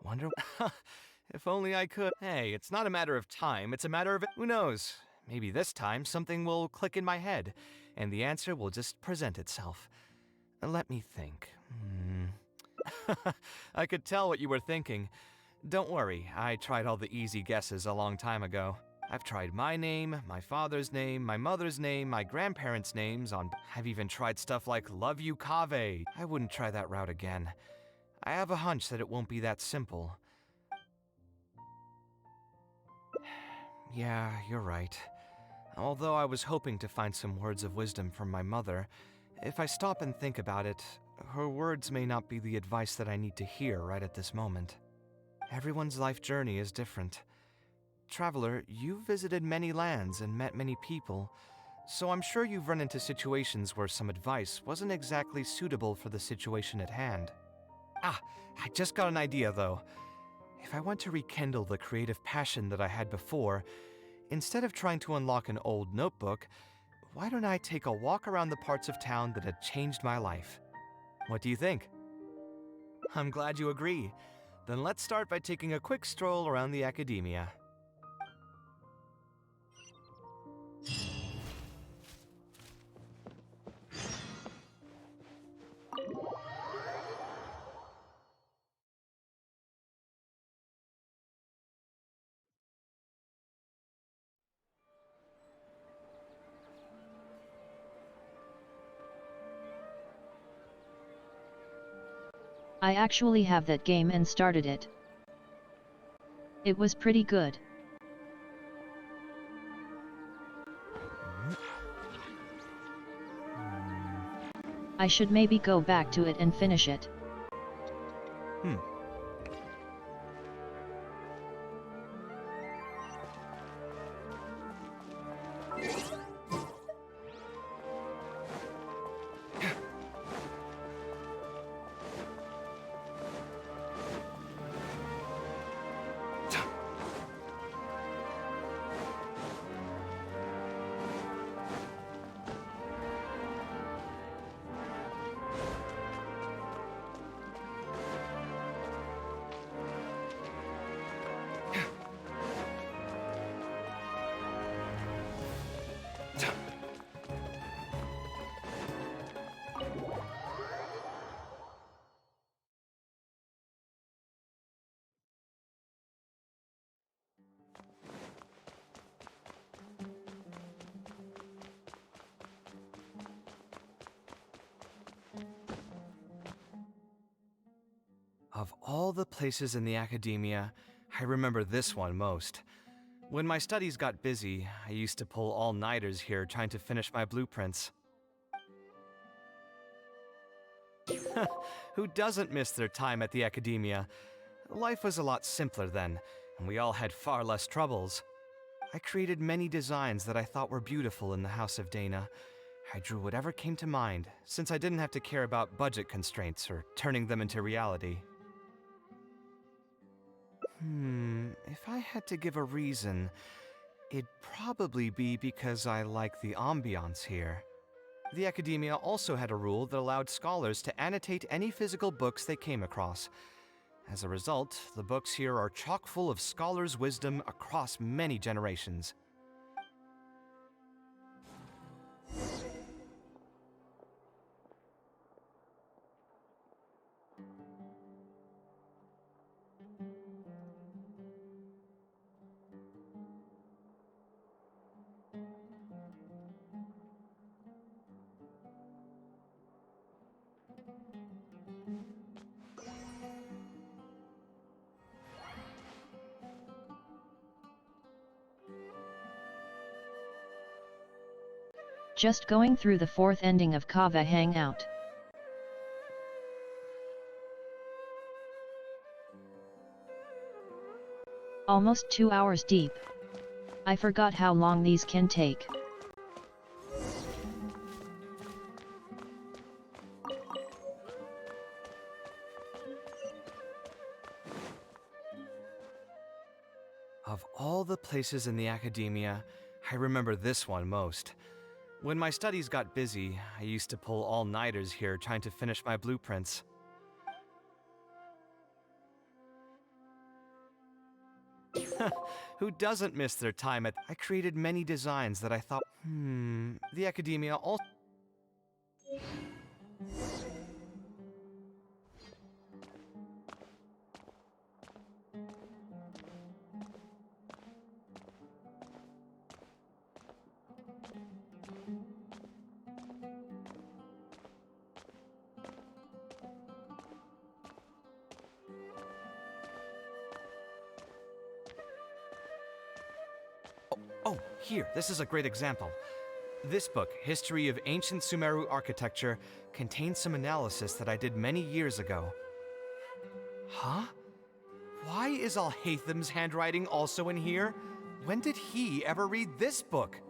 Wonder... if only I could. Hey, it's not a matter of time, it's a matter of... Who knows? Maybe this time something will click in my head, and the answer will just present itself. Let me think. I could tell what you were thinking. Don't worry, I tried all the easy guesses a long time ago. I've tried my name, my father's name, my mother's name, my grandparents' names on... I've even tried stuff like Love You, Kaveh. I wouldn't try that route again. I have a hunch that it won't be that simple. Yeah, you're right. Although I was hoping to find some words of wisdom from my mother, if I stop and think about it, her words may not be the advice that I need to hear right at this moment. Everyone's life journey is different. Traveler, you've visited many lands and met many people, so I'm sure you've run into situations where some advice wasn't exactly suitable for the situation at hand. Ah, I just got an idea though. If I want to rekindle the creative passion that I had before, instead of trying to unlock an old notebook, why don't I take a walk around the parts of town that had changed my life? What do you think? I'm glad you agree. Then let's start by taking a quick stroll around the academia. I actually have that game and started it. It was pretty good. I should maybe go back to it and finish it. Of all the places in the academia, I remember this one most. When my studies got busy, I used to pull all-nighters here trying to finish my blueprints. Who doesn't miss their time at the academia? Life was a lot simpler then, and we all had far less troubles. I created many designs that I thought were beautiful in the House of Dana. I drew whatever came to mind, since I didn't have to care about budget constraints or turning them into reality. If I had to give a reason, it'd probably be because I like the ambiance here. The academia also had a rule that allowed scholars to annotate any physical books they came across. As a result, the books here are chock full of scholars' wisdom across many generations. Just going through the fourth ending of Kaveh Hangout. Almost 2 hours deep. I forgot how long these can take. Of all the places in the academia, I remember this one most. When my studies got busy, I used to pull all-nighters here trying to finish my blueprints. Who doesn't miss their time at... I created many designs that I thought, the academia also... Oh, here, this is a great example. This book, History of Ancient Sumeru Architecture, contains some analysis that I did many years ago. Huh? Why is Alhatham's handwriting also in here? When did he ever read this book?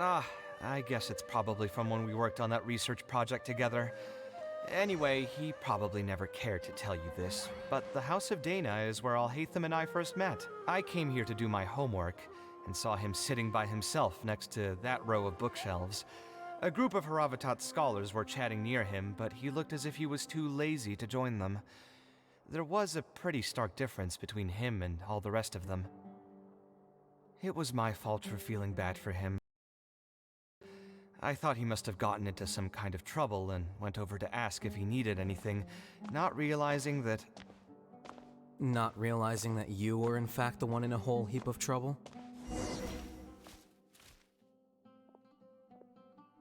I guess it's probably from when we worked on that research project together. Anyway, he probably never cared to tell you this, but the House of Dana is where Alhatham and I first met. I came here to do my homework, and saw him sitting by himself next to that row of bookshelves. A group of Haravatat scholars were chatting near him, but he looked as if he was too lazy to join them. There was a pretty stark difference between him and all the rest of them. It was my fault for feeling bad for him. I thought he must have gotten into some kind of trouble and went over to ask if he needed anything, not realizing that... Not realizing that you were in fact the one in a whole heap of trouble?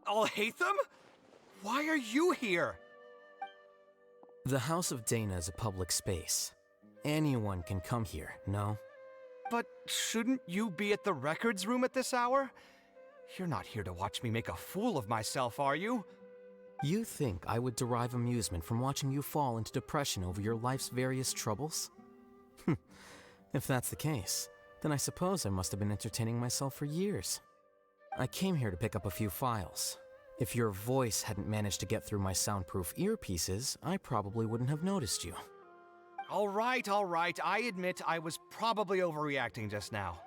Alhatham? Why are you here? The House of Dana is a public space. Anyone can come here, no? But shouldn't you be at the records room at this hour? You're not here to watch me make a fool of myself, are you? You think I would derive amusement from watching you fall into depression over your life's various troubles? If that's the case, then I suppose I must have been entertaining myself for years. I came here to pick up a few files. If your voice hadn't managed to get through my soundproof earpieces, I probably wouldn't have noticed you. All right, I admit I was probably overreacting just now.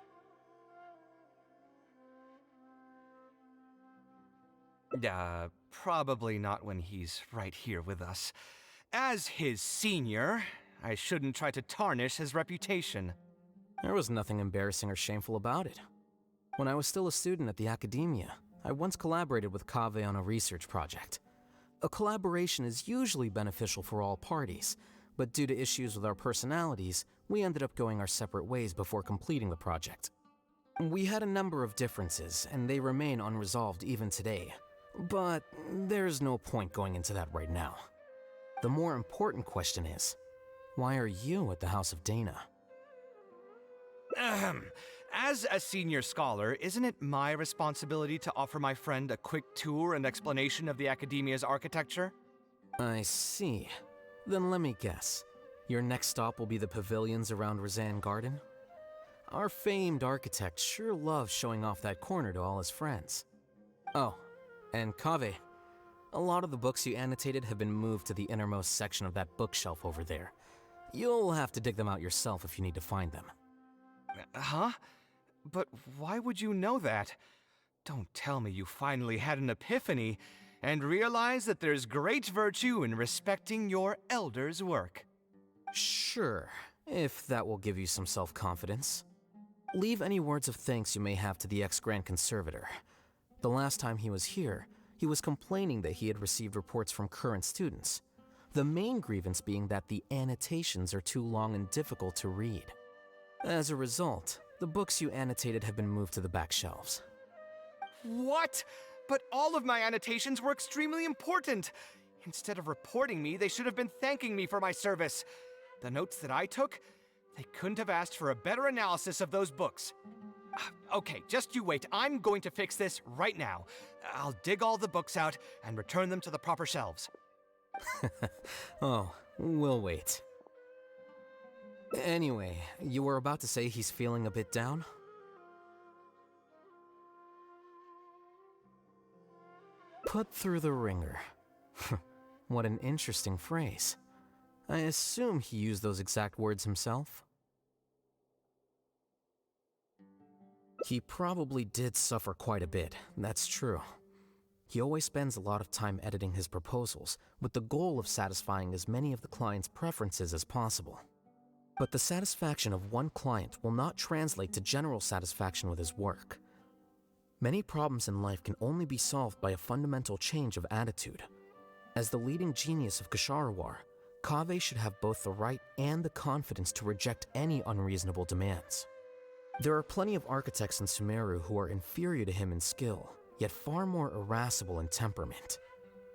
Probably not when he's right here with us. As his senior, I shouldn't try to tarnish his reputation. There was nothing embarrassing or shameful about it. When I was still a student at the academia, I once collaborated with Kaveh on a research project. A collaboration is usually beneficial for all parties, but due to issues with our personalities, we ended up going our separate ways before completing the project. We had a number of differences, and they remain unresolved even today. But there's no point going into that right now. The more important question is, why are you at the House of Dana? As a senior scholar, isn't it my responsibility to offer my friend a quick tour and explanation of the Academia's architecture? I see. Then let me guess. Your next stop will be the pavilions around Razan Garden? Our famed architect sure loves showing off that corner to all his friends. Oh, and Kaveh, a lot of the books you annotated have been moved to the innermost section of that bookshelf over there. You'll have to dig them out yourself if you need to find them. Huh? But why would you know that? Don't tell me you finally had an epiphany and realized that there's great virtue in respecting your elder's work. Sure, if that will give you some self-confidence. Leave any words of thanks you may have to the ex-Grand Conservator. The last time he was here, he was complaining that he had received reports from current students. The main grievance being that the annotations are too long and difficult to read. As a result, the books you annotated have been moved to the back shelves. What? But all of my annotations were extremely important. Instead of reporting me, they should have been thanking me for my service. The notes that I took, they couldn't have asked for a better analysis of those books. Okay, just you wait. I'm going to fix this right now. I'll dig all the books out and return them to the proper shelves. Oh, we'll wait. Anyway, you were about to say he's feeling a bit down? Put through the ringer. What an interesting phrase. I assume he used those exact words himself? He probably did suffer quite a bit, that's true. He always spends a lot of time editing his proposals, with the goal of satisfying as many of the client's preferences as possible. But the satisfaction of one client will not translate to general satisfaction with his work. Many problems in life can only be solved by a fundamental change of attitude. As the leading genius of Kshahrewar, Kaveh should have both the right and the confidence to reject any unreasonable demands. There are plenty of architects in Sumeru who are inferior to him in skill, yet far more irascible in temperament.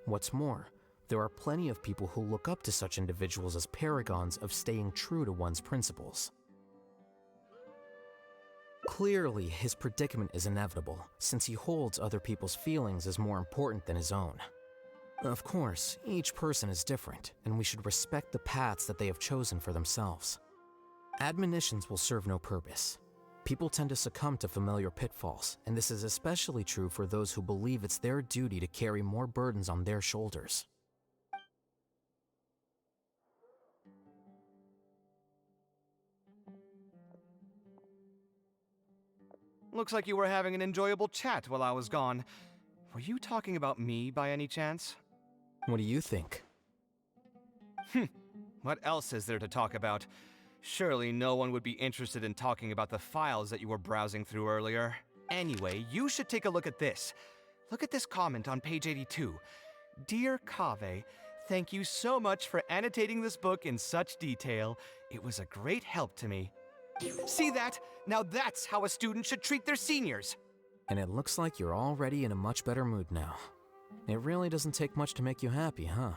What's more, there are plenty of people who look up to such individuals as paragons of staying true to one's principles. Clearly, his predicament is inevitable, since he holds other people's feelings as more important than his own. Of course, each person is different, and we should respect the paths that they have chosen for themselves. Admonitions will serve no purpose. People tend to succumb to familiar pitfalls, and this is especially true for those who believe it's their duty to carry more burdens on their shoulders. Looks like you were having an enjoyable chat while I was gone. Were you talking about me by any chance? What do you think? What else is there to talk about? Surely no one would be interested in talking about the files that you were browsing through earlier. Anyway, you should take a look at this. Look at this comment on page 82. Dear Kaveh, thank you so much for annotating this book in such detail. It was a great help to me. See that? Now that's how a student should treat their seniors. And it looks like you're already in a much better mood now. It really doesn't take much to make you happy, huh?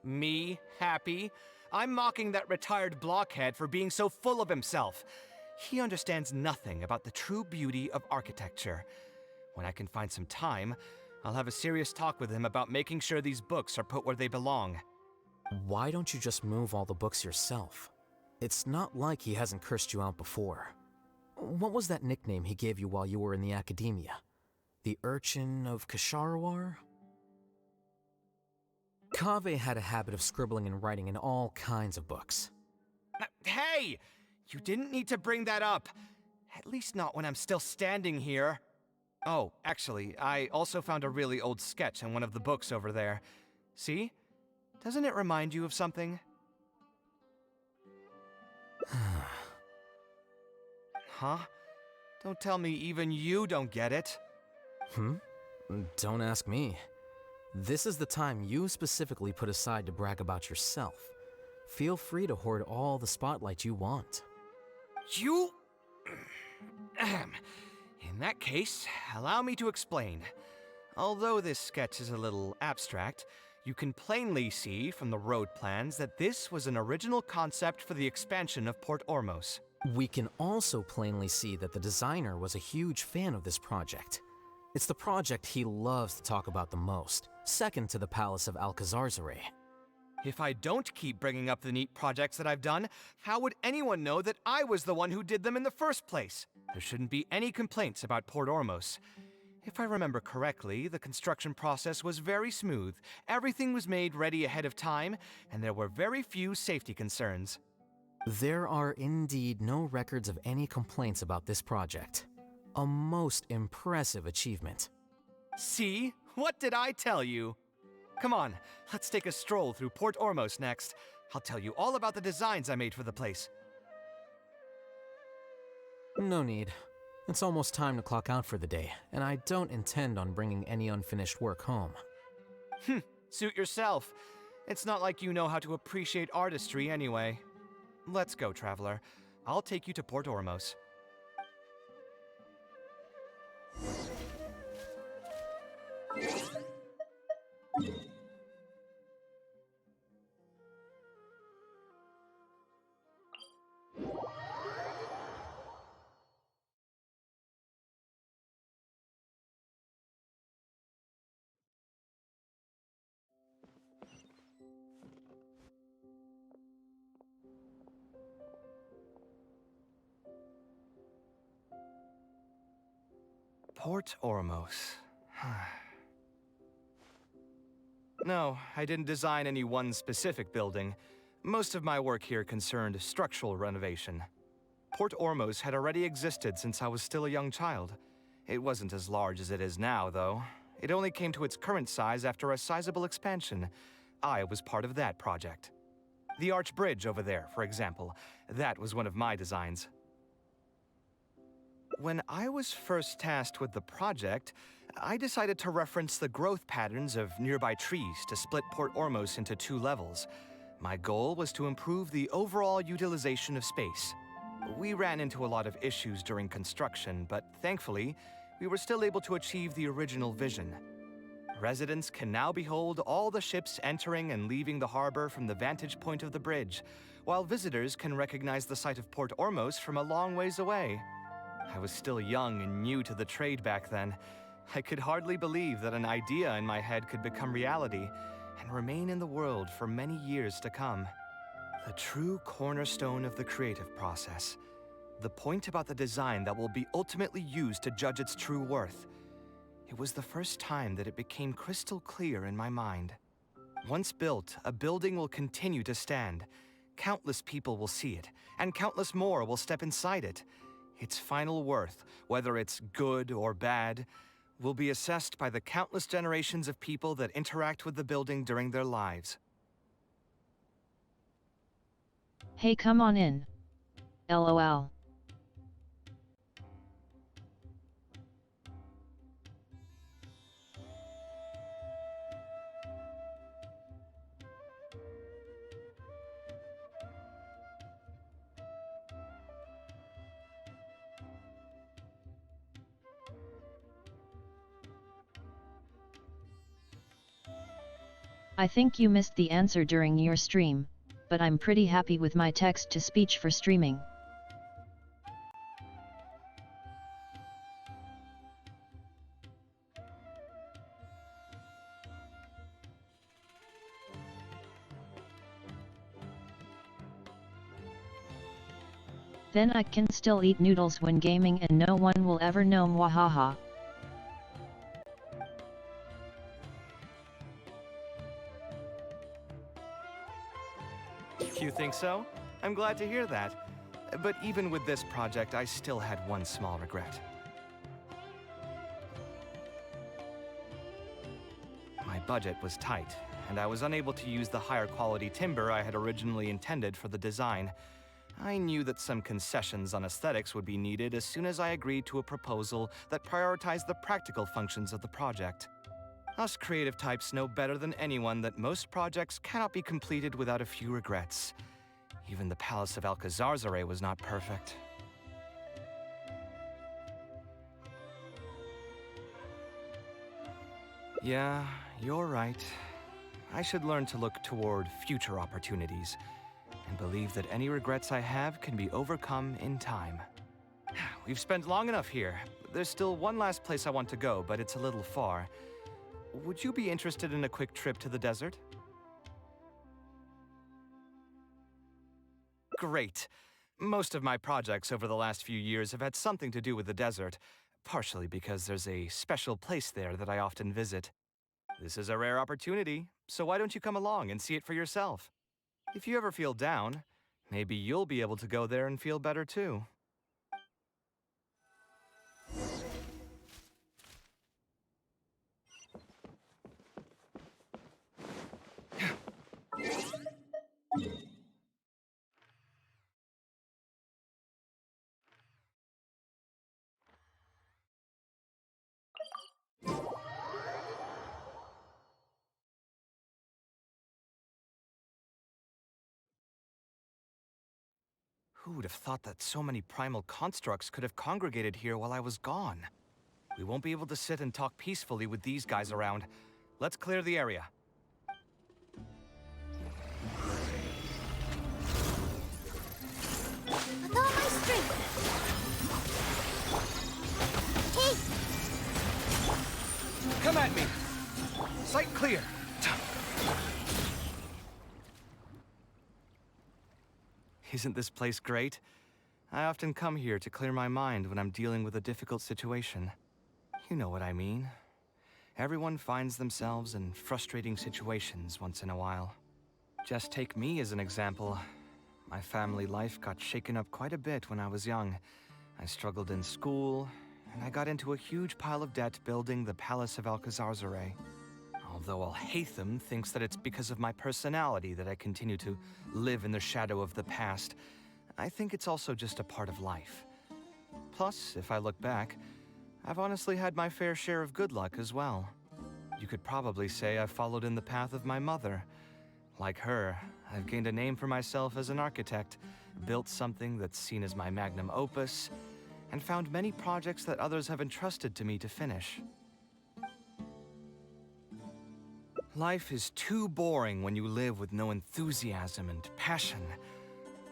Me? Happy? I'm mocking that retired blockhead for being so full of himself. He understands nothing about the true beauty of architecture. When I can find some time, I'll have a serious talk with him about making sure these books are put where they belong. Why don't you just move all the books yourself? It's not like he hasn't cursed you out before. What was that nickname he gave you while you were in the academia? The Urchin of Kasharwar? Kaveh had a habit of scribbling and writing in all kinds of books. Hey! You didn't need to bring that up. At least not when I'm still standing here. Oh, actually, I also found a really old sketch in one of the books over there. See? Doesn't it remind you of something? Huh? Don't tell me even you don't get it. Don't ask me. This is the time you specifically put aside to brag about yourself. Feel free to hoard all the spotlight you want. You... In that case, allow me to explain. Although this sketch is a little abstract, you can plainly see from the road plans that this was an original concept for the expansion of Port Ormos. We can also plainly see that the designer was a huge fan of this project. It's the project he loves to talk about the most, second to the Palace of Alcazarzaray. If I don't keep bringing up the neat projects that I've done, how would anyone know that I was the one who did them in the first place? There shouldn't be any complaints about Port Ormos. If I remember correctly, the construction process was very smooth, everything was made ready ahead of time, and there were very few safety concerns. There are indeed no records of any complaints about this project. A most impressive achievement. See? What did I tell you? Come on, let's take a stroll through Port Ormos next. I'll tell you all about the designs I made for the place. No need. It's almost time to clock out for the day, and I don't intend on bringing any unfinished work home. Suit yourself. It's not like you know how to appreciate artistry anyway. Let's go, traveler. I'll take you to Port Ormos. Port Ormos. No, I didn't design any one specific building. Most of my work here concerned structural renovation. Port Ormos had already existed since I was still a young child. It wasn't as large as it is now, though. It only came to its current size after a sizable expansion. I was part of that project. The arch bridge over there, for example, that was one of my designs. When I was first tasked with the project, I decided to reference the growth patterns of nearby trees to split Port Ormos into 2 levels. My goal was to improve the overall utilization of space. We ran into a lot of issues during construction, but thankfully, we were still able to achieve the original vision. Residents can now behold all the ships entering and leaving the harbor from the vantage point of the bridge, while visitors can recognize the site of Port Ormos from a long ways away. I was still young and new to the trade back then. I could hardly believe that an idea in my head could become reality and remain in the world for many years to come. The true cornerstone of the creative process. The point about the design that will be ultimately used to judge its true worth. It was the first time that it became crystal clear in my mind. Once built, a building will continue to stand. Countless people will see it, and countless more will step inside it. Its final worth, whether it's good or bad, will be assessed by the countless generations of people that interact with the building during their lives. Hey, come on in. LOL. I think you missed the answer during your stream, but I'm pretty happy with my text-to-speech for streaming. Then I can still eat noodles when gaming and no one will ever know, mwahaha. You think so? I'm glad to hear that. But even with this project, I still had one small regret. My budget was tight, and I was unable to use the higher quality timber I had originally intended for the design. I knew that some concessions on aesthetics would be needed as soon as I agreed to a proposal that prioritized the practical functions of the project. Us creative types know better than anyone that most projects cannot be completed without a few regrets. Even the Palace of Alcazar's was not perfect. Yeah, you're right. I should learn to look toward future opportunities, and believe that any regrets I have can be overcome in time. We've spent long enough here. There's still one last place I want to go, but it's a little far. Would you be interested in a quick trip to the desert? Great. Most of my projects over the last few years have had something to do with the desert, partially because there's a special place there that I often visit. This is a rare opportunity, so why don't you come along and see it for yourself? If you ever feel down, maybe you'll be able to go there and feel better too. Who would have thought that so many primal constructs could have congregated here while I was gone? We won't be able to sit and talk peacefully with these guys around. Let's clear the area. With all my strength! Hey! Come at me! Sight clear! Isn't this place great? I often come here to clear my mind when I'm dealing with a difficult situation. You know what I mean. Everyone finds themselves in frustrating situations once in a while. Just take me as an example. My family life got shaken up quite a bit when I was young. I struggled in school, and I got into a huge pile of debt building the Palace of Alcazar's. Although Alhaitham thinks that it's because of my personality that I continue to live in the shadow of the past, I think it's also just a part of life. Plus, if I look back, I've honestly had my fair share of good luck as well. You could probably say I've followed in the path of my mother. Like her, I've gained a name for myself as an architect, built something that's seen as my magnum opus, and found many projects that others have entrusted to me to finish. Life is too boring when you live with no enthusiasm and passion.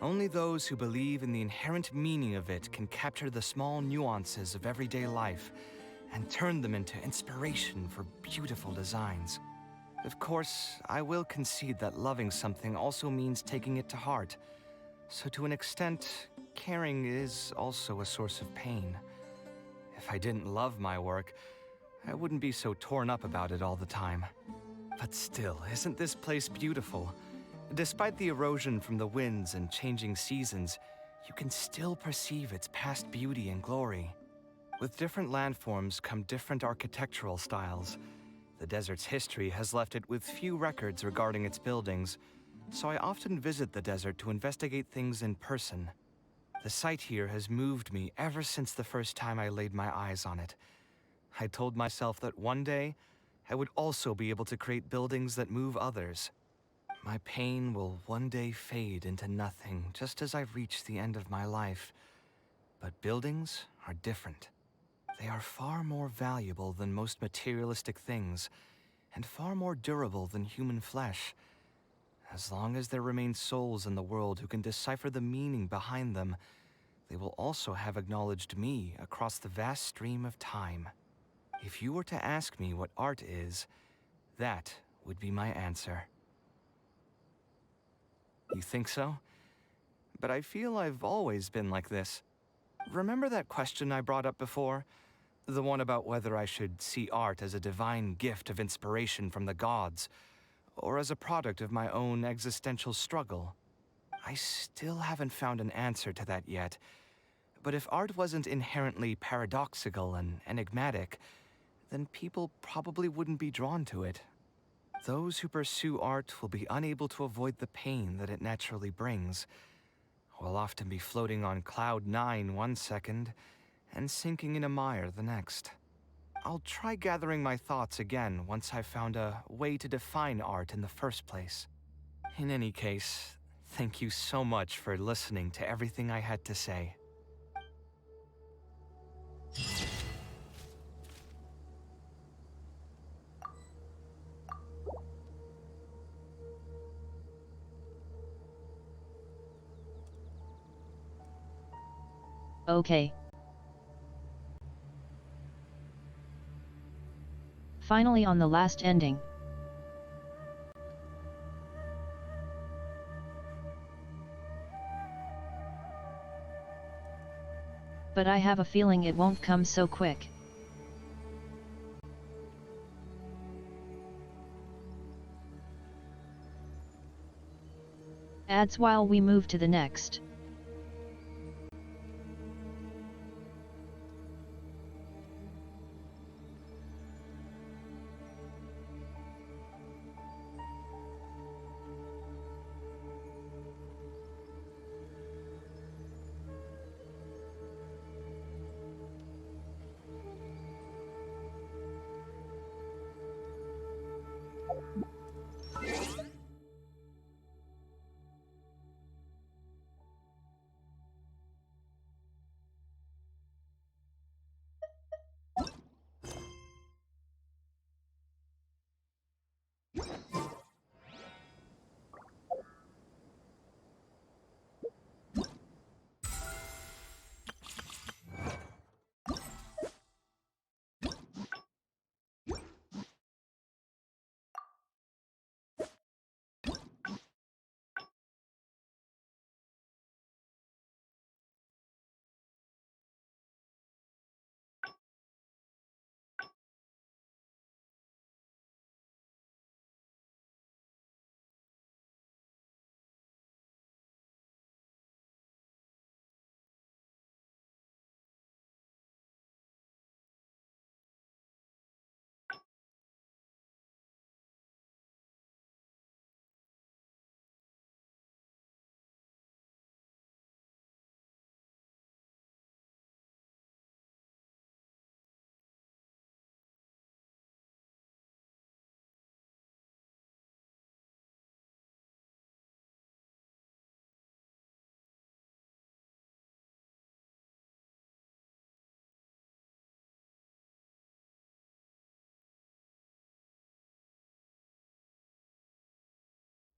Only those who believe in the inherent meaning of it can capture the small nuances of everyday life and turn them into inspiration for beautiful designs. Of course, I will concede that loving something also means taking it to heart. So to an extent, caring is also a source of pain. If I didn't love my work, I wouldn't be so torn up about it all the time. But still, isn't this place beautiful? Despite the erosion from the winds and changing seasons, you can still perceive its past beauty and glory. With different landforms come different architectural styles. The desert's history has left it with few records regarding its buildings, so I often visit the desert to investigate things in person. The sight here has moved me ever since the first time I laid my eyes on it. I told myself that one day, I would also be able to create buildings that move others. My pain will one day fade into nothing just as I reach the end of my life. But buildings are different. They are far more valuable than most materialistic things, and far more durable than human flesh. As long as there remain souls in the world who can decipher the meaning behind them, they will also have acknowledged me across the vast stream of time. If you were to ask me what art is, that would be my answer. You think so? But I feel I've always been like this. Remember that question I brought up before? The one about whether I should see art as a divine gift of inspiration from the gods, or as a product of my own existential struggle. I still haven't found an answer to that yet, but if art wasn't inherently paradoxical and enigmatic, then people probably wouldn't be drawn to it. Those who pursue art will be unable to avoid the pain that it naturally brings. Will often be floating on cloud 9 one second, and sinking in a mire the next. I'll try gathering my thoughts again once I've found a way to define art in the first place. In any case, thank you so much for listening to everything I had to say. Okay. Finally on the last ending. But I have a feeling it won't come so quick. Ads while we move to the next.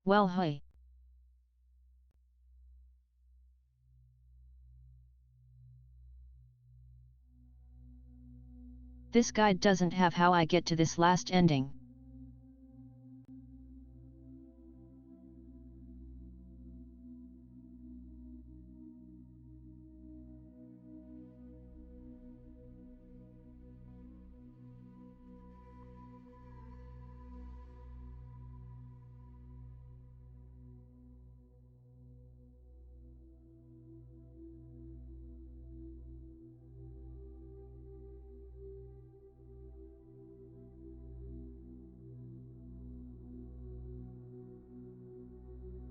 Well, hey. This guide doesn't have how I get to this last ending.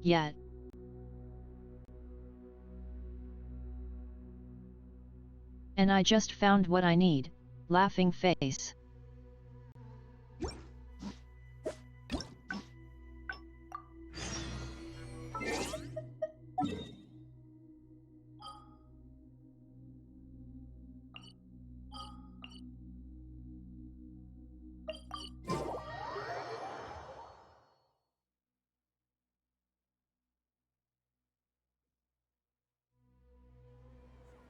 Yet. And I just found what I need, laughing face.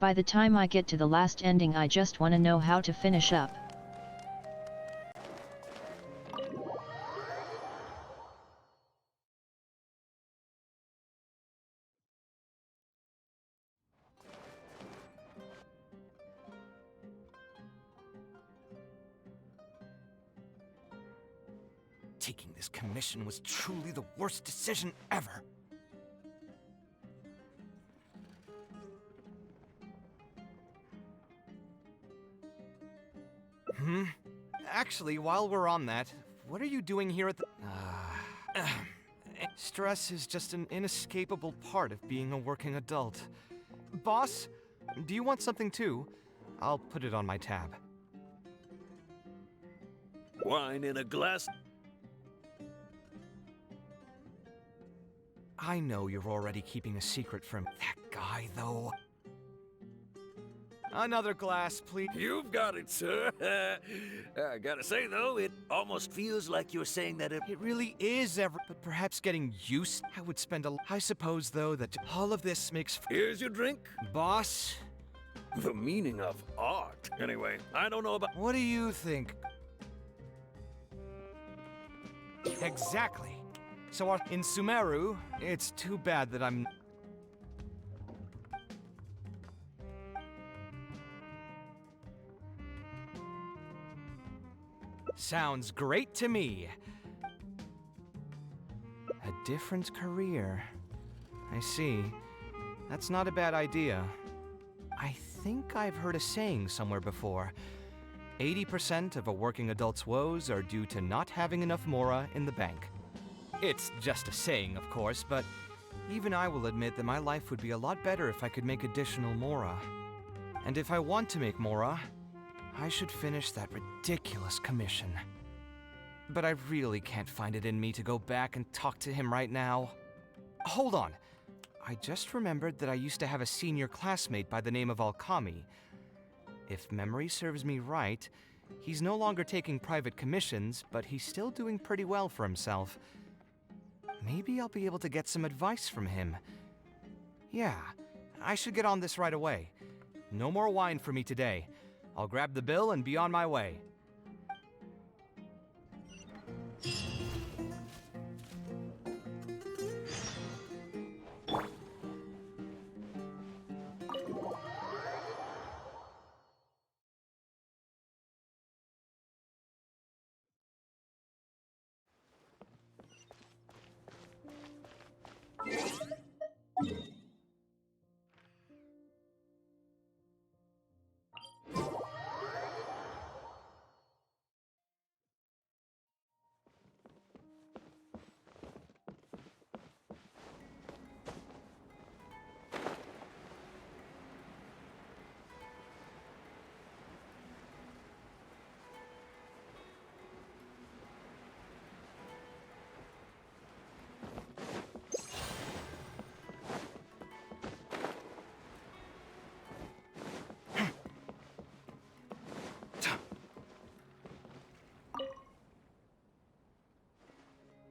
By the time I get to the last ending, I just want to know how to finish up. Taking this commission was truly the worst decision ever. Actually, while we're on that, what are you doing here at the... Stress is just an inescapable part of being a working adult. Boss, do you want something too? I'll put it on my tab. Wine in a glass. I know you're already keeping a secret from that guy, though. Another glass, please. You've got it, sir. I gotta say, though, it almost feels like you're saying that It really is but perhaps getting used. I would spend I suppose, though, that all of this makes... Here's your drink. Boss? The meaning of art. Anyway, I don't know about... What do you think? Exactly. So in Sumeru, it's too bad that I'm... Sounds great to me. A different career. I see. That's not a bad idea. I think I've heard a saying somewhere before. 80% of a working adult's woes are due to not having enough mora in the bank. It's just a saying, of course, but even I will admit that my life would be a lot better if I could make additional mora. And if I want to make mora, I should finish that ridiculous commission. But I really can't find it in me to go back and talk to him right now. Hold on. I just remembered that I used to have a senior classmate by the name of Alkami. If memory serves me right, he's no longer taking private commissions, but he's still doing pretty well for himself. Maybe I'll be able to get some advice from him. Yeah, I should get on this right away. No more wine for me today. I'll grab the bill and be on my way.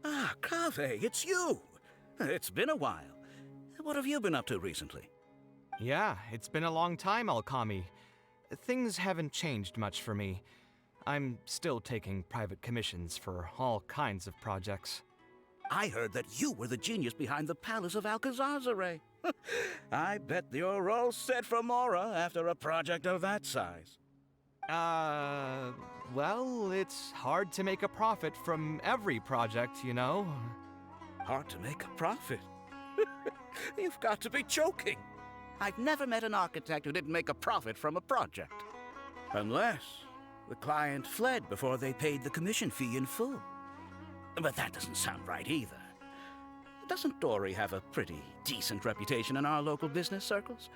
Ah, Kaveh, it's you! It's been a while. What have you been up to recently? Yeah, it's been a long time, Alkami. Things haven't changed much for me. I'm still taking private commissions for all kinds of projects. I heard that you were the genius behind the Palace of Alcazazare. I bet you're all set for Mora after a project of that size. Well, it's hard to make a profit from every project, you know? Hard to make a profit? You've got to be joking. I've never met an architect who didn't make a profit from a project. Unless the client fled before they paid the commission fee in full. But that doesn't sound right either. Doesn't Dory have a pretty decent reputation in our local business circles?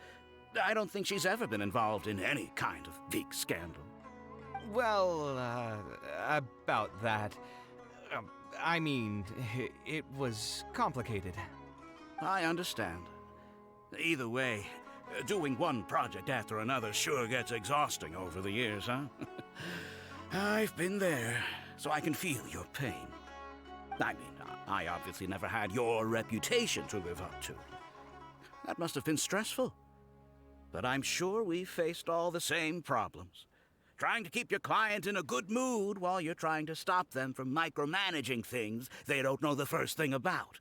I don't think she's ever been involved in any kind of big scandal. Well, about that. I mean, it was complicated. I understand. Either way, doing one project after another sure gets exhausting over the years, huh? I've been there, so I can feel your pain. I mean, I obviously never had your reputation to live up to. That must have been stressful. But I'm sure we've faced all the same problems. Trying to keep your client in a good mood while you're trying to stop them from micromanaging things they don't know the first thing about.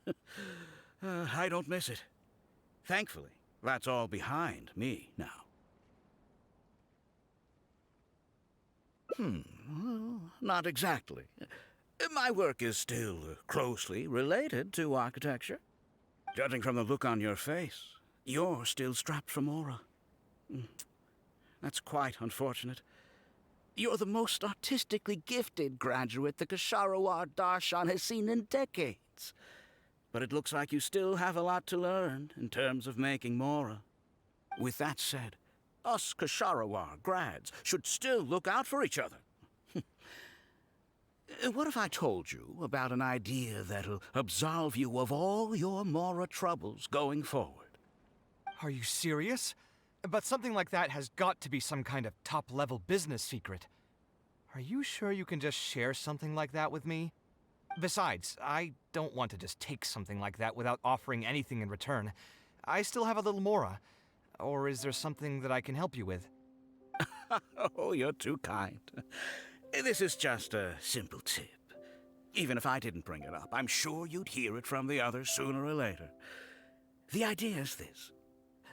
I don't miss it. Thankfully, that's all behind me now. Well, not exactly. My work is still closely related to architecture. Judging from the look on your face, you're still strapped for Mora. That's quite unfortunate. You're the most artistically gifted graduate the Kasharawar Darshan has seen in decades. But it looks like you still have a lot to learn in terms of making Mora. With that said, us Kasharawar grads should still look out for each other. What if I told you about an idea that'll absolve you of all your Mora troubles going forward? Are you serious? But something like that has got to be some kind of top-level business secret. Are you sure you can just share something like that with me? Besides, I don't want to just take something like that without offering anything in return. I still have a little Mora. Or is there something that I can help you with? Oh, you're too kind. This is just a simple tip. Even if I didn't bring it up, I'm sure you'd hear it from the others sooner or later. The idea is this.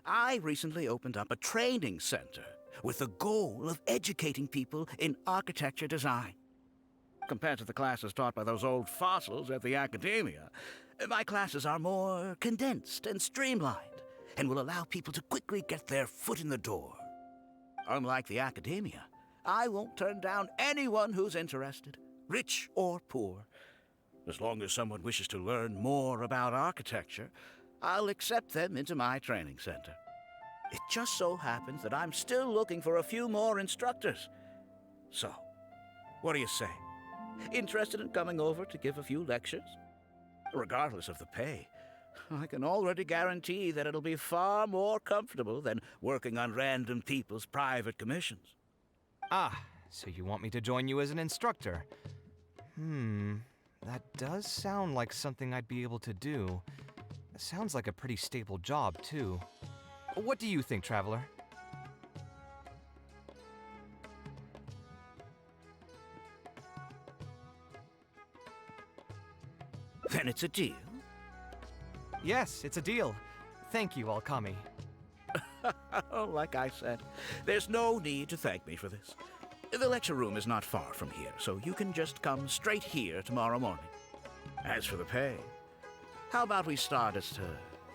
I recently opened up a training center with the goal of educating people in architecture design. Compared to the classes taught by those old fossils at the academia, my classes are more condensed and streamlined and will allow people to quickly get their foot in the door. Unlike the academia, I won't turn down anyone who's interested, rich or poor. As long as someone wishes to learn more about architecture, I'll accept them into my training center. It just so happens that I'm still looking for a few more instructors. So, what do you say? Interested in coming over to give a few lectures? Regardless of the pay, I can already guarantee that it'll be far more comfortable than working on random people's private commissions. Ah, so you want me to join you as an instructor? That does sound like something I'd be able to do. Sounds like a pretty stable job, too. What do you think, Traveler? Then it's a deal? Yes, it's a deal. Thank you, Alkami. Like I said, there's no need to thank me for this. The lecture room is not far from here, so you can just come straight here tomorrow morning. As for the pay, how about we start at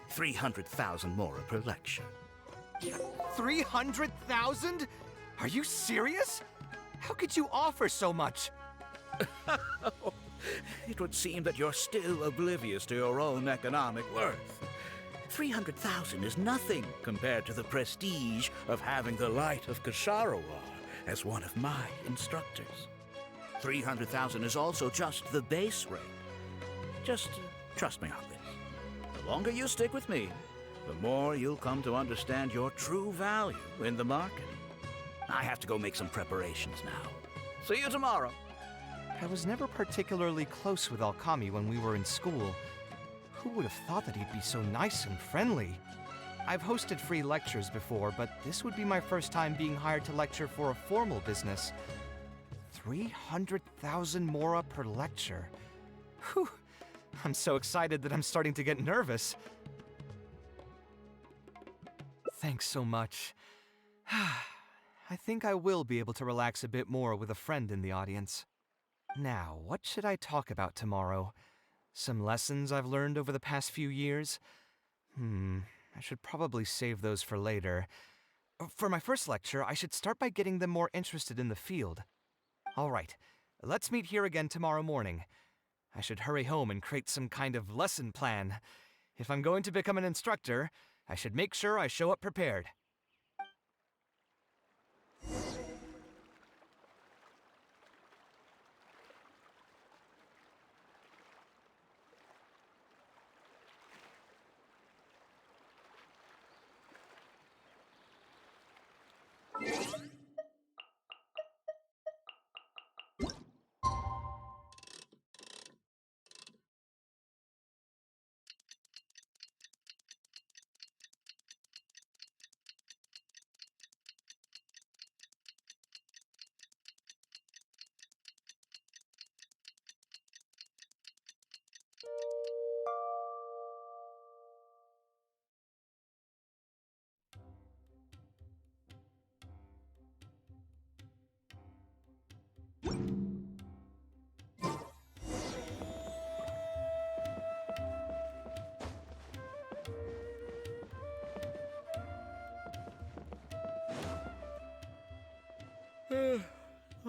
300,000 Mora per lecture? 300,000? Are you serious? How could you offer so much? It would seem that you're still oblivious to your own economic worth. 300,000 is nothing compared to the prestige of having the Light of Kasharawar as one of my instructors. 300,000 is also just the base rate. Just trust me on this. The longer you stick with me, the more you'll come to understand your true value in the market. I have to go make some preparations now. See you tomorrow. I was never particularly close with Alkami when we were in school. Who would have thought that he'd be so nice and friendly? I've hosted free lectures before, but this would be my first time being hired to lecture for a formal business. 300,000 mora per lecture. Whew. I'm so excited that I'm starting to get nervous. Thanks so much. I think I will be able to relax a bit more with a friend in the audience. Now, what should I talk about tomorrow? Some lessons I've learned over the past few years? I should probably save those for later. For my first lecture, I should start by getting them more interested in the field. All right, let's meet here again tomorrow morning. I should hurry home and create some kind of lesson plan. If I'm going to become an instructor, I should make sure I show up prepared.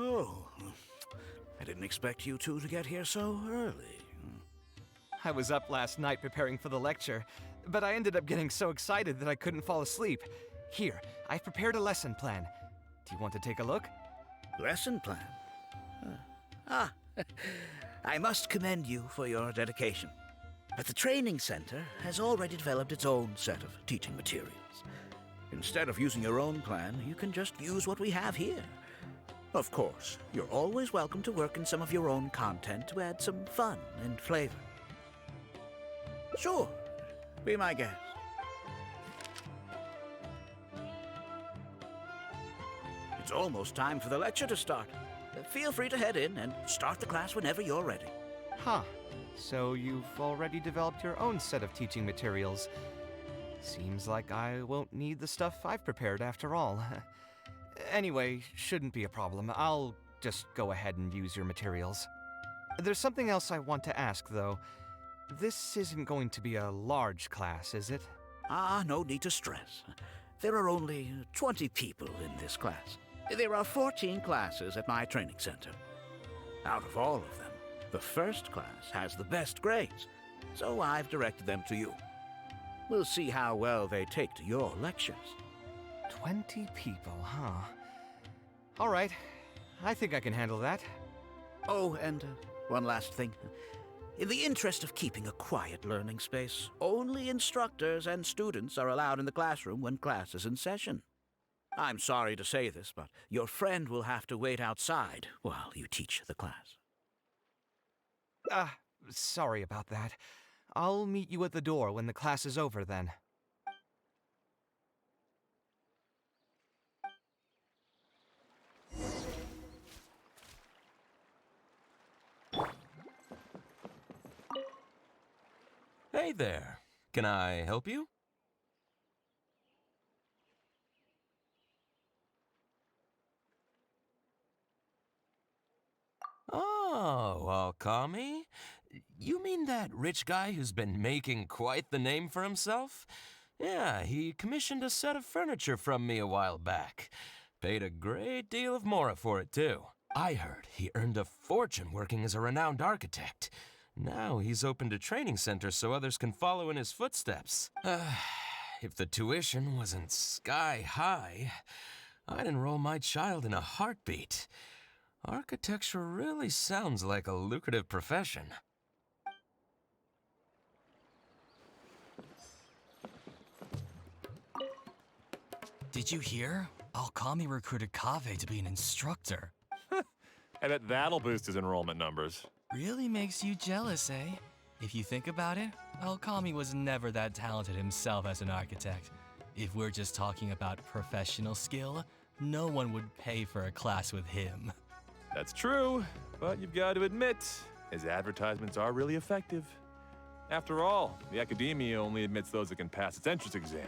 Oh, I didn't expect you two to get here so early. I was up last night preparing for the lecture, but I ended up getting so excited that I couldn't fall asleep. Here, I've prepared a lesson plan. Do you want to take a look? Lesson plan? I must commend you for your dedication. But the training center has already developed its own set of teaching materials. Instead of using your own plan, you can just use what we have here. Of course, you're always welcome to work in some of your own content to add some fun and flavor. Sure, be my guest. It's almost time for the lecture to start. Feel free to head in and start the class whenever you're ready. Huh. So you've already developed your own set of teaching materials. Seems like I won't need the stuff I've prepared after all. Anyway, shouldn't be a problem. I'll just go ahead and use your materials. There's something else I want to ask, though. This isn't going to be a large class, is it? No need to stress. There are only 20 people in this class. There are 14 classes at my training center. Out of all of them, the first class has the best grades, so I've directed them to you. We'll see how well they take to your lectures. 20 people, huh? All right. I think I can handle that. Oh, and one last thing. In the interest of keeping a quiet learning space, only instructors and students are allowed in the classroom when class is in session. I'm sorry to say this, but your friend will have to wait outside while you teach the class. Sorry about that. I'll meet you at the door when the class is over, then. Hey there. Can I help you? Oh, Kami? You mean that rich guy who's been making quite the name for himself? Yeah, he commissioned a set of furniture from me a while back. Paid a great deal of mora for it, too. I heard he earned a fortune working as a renowned architect. Now he's opened a training center so others can follow in his footsteps. If the tuition wasn't sky high, I'd enroll my child in a heartbeat. Architecture really sounds like a lucrative profession. Did you hear? Alkami recruited Kaveh to be an instructor. I bet that'll boost his enrollment numbers. Really makes you jealous, eh? If you think about it, Alkami was never that talented himself as an architect. If we're just talking about professional skill, no one would pay for a class with him. That's true, but you've got to admit, his advertisements are really effective. After all, the Academia only admits those that can pass its entrance exam,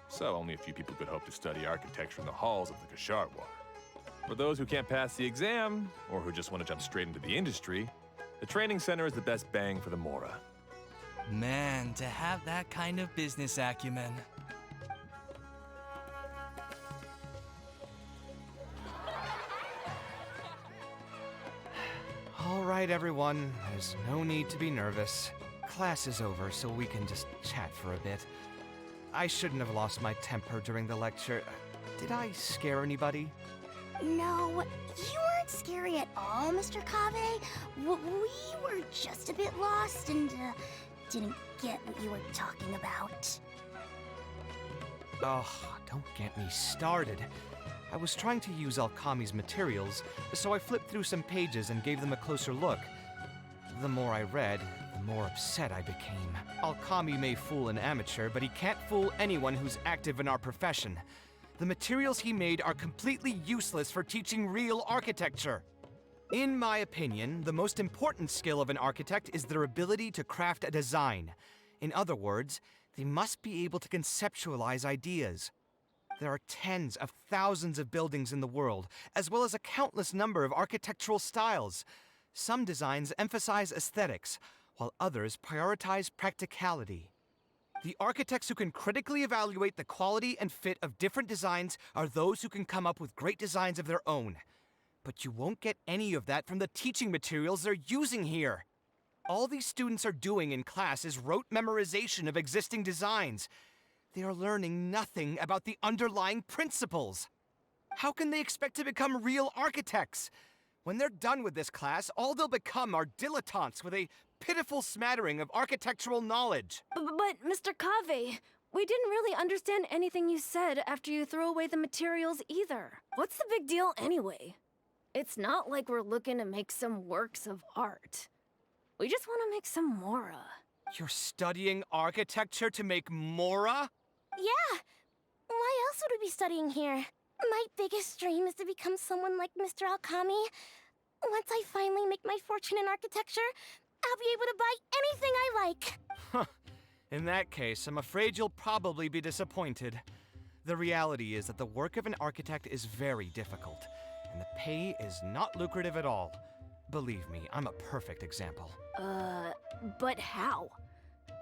so only a few people could hope to study architecture in the halls of the Kasharwar. For those who can't pass the exam, or who just want to jump straight into the industry, the training center is the best bang for the Mora. Man, to have that kind of business acumen. All right, everyone. There's no need to be nervous. Class is over, so we can just chat for a bit. I shouldn't have lost my temper during the lecture. Did I scare anybody? No, you weren't scary at all, Mr. Kaveh. We were just a bit lost and didn't get what you were talking about. Oh, don't get me started. I was trying to use Alkami's materials, so I flipped through some pages and gave them a closer look. The more I read, the more upset I became. Alkami may fool an amateur, but he can't fool anyone who's active in our profession. The materials he made are completely useless for teaching real architecture. In my opinion, the most important skill of an architect is their ability to craft a design. In other words, they must be able to conceptualize ideas. There are tens of thousands of buildings in the world, as well as a countless number of architectural styles. Some designs emphasize aesthetics, while others prioritize practicality. The architects who can critically evaluate the quality and fit of different designs are those who can come up with great designs of their own. But you won't get any of that from the teaching materials they're using here. All these students are doing in class is rote memorization of existing designs. They are learning nothing about the underlying principles. How can they expect to become real architects? When they're done with this class, all they'll become are dilettantes with a pitiful smattering of architectural knowledge. But Mr. Kaveh, we didn't really understand anything you said after you threw away the materials either. What's the big deal anyway? It's not like we're looking to make some works of art. We just want to make some Mora. You're studying architecture to make Mora? Yeah. Why else would we be studying here? My biggest dream is to become someone like Mr. Alkami. Once I finally make my fortune in architecture, I'll be able to buy anything I like. Huh. In that case, I'm afraid you'll probably be disappointed. The reality is that the work of an architect is very difficult, and the pay is not lucrative at all. Believe me, I'm a perfect example. But how?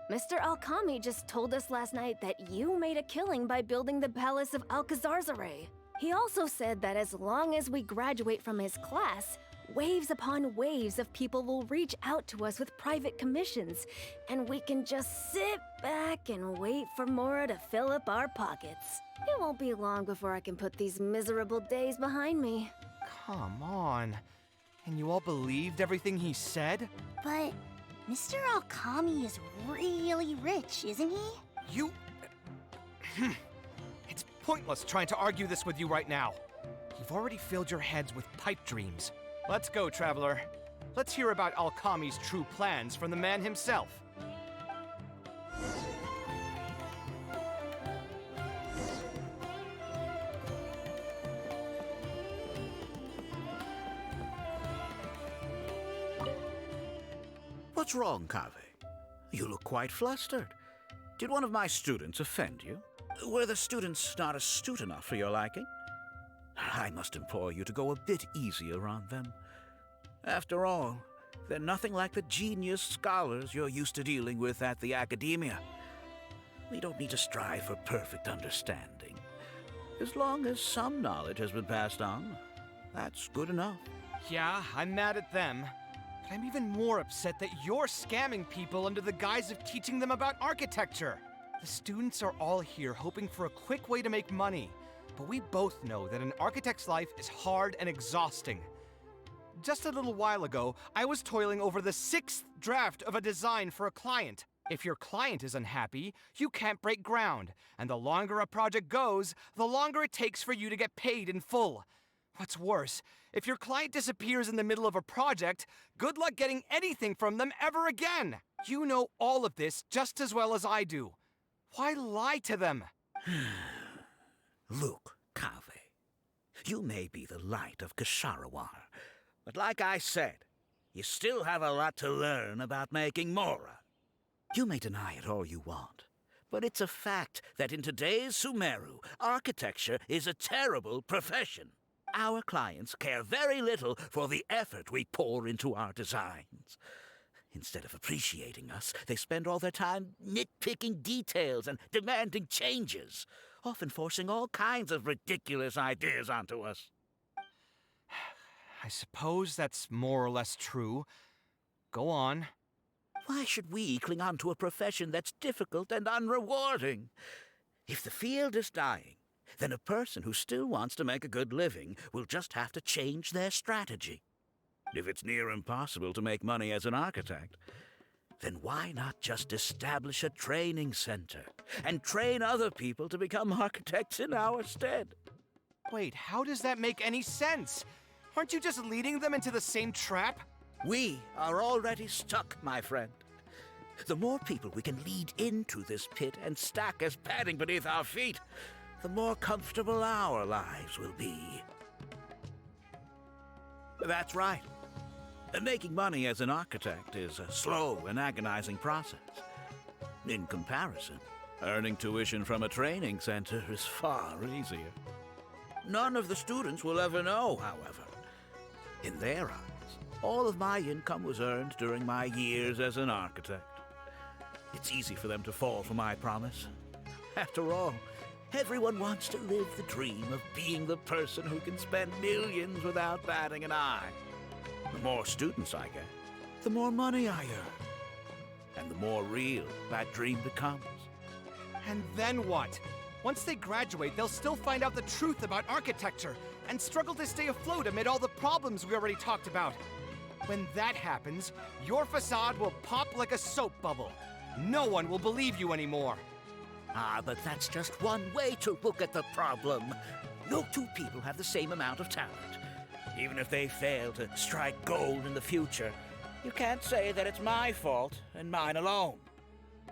Mr. Alkami just told us last night that you made a killing by building the Palace of Alcazarzare. He also said that as long as we graduate from his class, waves upon waves of people will reach out to us with private commissions, and we can just sit back and wait for Mora to fill up our pockets. It won't be long before I can put these miserable days behind me. Come on. And you all believed everything he said? But Mr. Alkami is really rich, isn't he? You... It's pointless trying to argue this with you right now. You've already filled your heads with pipe dreams. Let's go, Traveler. Let's hear about Alkami's true plans from the man himself. What's wrong, Kaveh? You look quite flustered. Did one of my students offend you? Were the students not astute enough for your liking? I must implore you to go a bit easier on them. After all, they're nothing like the genius scholars you're used to dealing with at the Academia. We don't need to strive for perfect understanding. As long as some knowledge has been passed on, that's good enough. Yeah, I'm mad at them. But I'm even more upset that you're scamming people under the guise of teaching them about architecture. The students are all here hoping for a quick way to make money, but we both know that an architect's life is hard and exhausting. Just a little while ago, I was toiling over the 6th draft of a design for a client. If your client is unhappy, you can't break ground, and the longer a project goes, the longer it takes for you to get paid in full. What's worse, if your client disappears in the middle of a project, good luck getting anything from them ever again. You know all of this just as well as I do. Why lie to them? Look, Kaveh, you may be the light of Kasharawar, But like I said, you still have a lot to learn about making Mora. You may deny it all you want, but it's a fact that in today's Sumeru, architecture is a terrible profession. Our clients care very little for the effort we pour into our designs. Instead of appreciating us, they spend all their time nitpicking details and demanding changes, often forcing all kinds of ridiculous ideas onto us. I suppose that's more or less true. Go on. Why should we cling on to a profession that's difficult and unrewarding? If the field is dying, then a person who still wants to make a good living will just have to change their strategy. If it's near impossible to make money as an architect, then why not just establish a training center and train other people to become architects in our stead? Wait, how does that make any sense? Aren't you just leading them into the same trap? We are already stuck, my friend. The more people we can lead into this pit and stack as padding beneath our feet, the more comfortable our lives will be. That's right. Making money as an architect is a slow and agonizing process. In comparison, earning tuition from a training center is far easier. None of the students will ever know, however. In their eyes, all of my income was earned during my years as an architect. It's easy for them to fall for my promise. After all, everyone wants to live the dream of being the person who can spend millions without batting an eye. The more students I get, the more money I earn. And the more real that dream becomes. And then what? Once they graduate, they'll still find out the truth about architecture and struggle to stay afloat amid all the problems we already talked about. When that happens, your facade will pop like a soap bubble. No one will believe you anymore. Ah, but that's just one way to look at the problem. No two people have the same amount of talent. Even if they fail to strike gold in the future, you can't say that it's my fault and mine alone.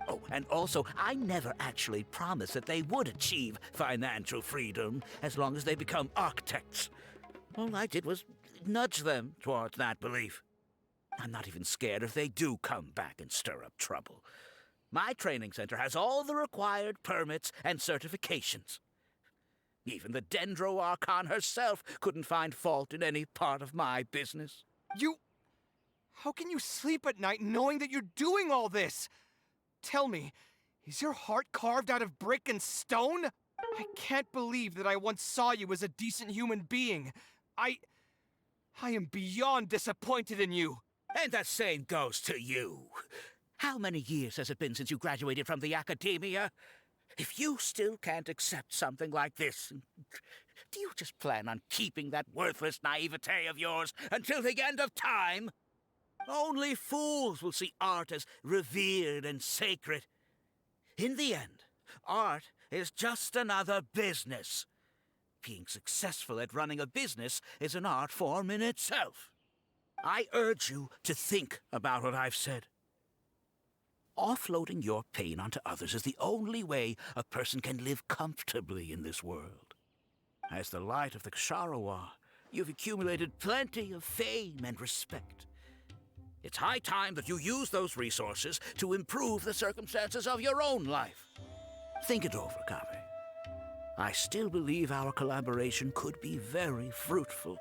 Oh, and also, I never actually promised that they would achieve financial freedom as long as they become architects. All I did was nudge them towards that belief. I'm not even scared if they do come back and stir up trouble. My training center has all the required permits and certifications. Even the Dendro Archon herself couldn't find fault in any part of my business. How can you sleep at night knowing that you're doing all this? Tell me, is your heart carved out of brick and stone? I can't believe that I once saw you as a decent human being. I am beyond disappointed in you. And the same goes to you. How many years has it been since you graduated from the academia? If you still can't accept something like this, do you just plan on keeping that worthless naivete of yours until the end of time? Only fools will see art as revered and sacred. In the end, art is just another business. Being successful at running a business is an art form in itself. I urge you to think about what I've said. Offloading your pain onto others is the only way a person can live comfortably in this world. As the light of the Ksharowa, you've accumulated plenty of fame and respect. It's high time that you use those resources to improve the circumstances of your own life. Think it over, Kaveh. I still believe our collaboration could be very fruitful.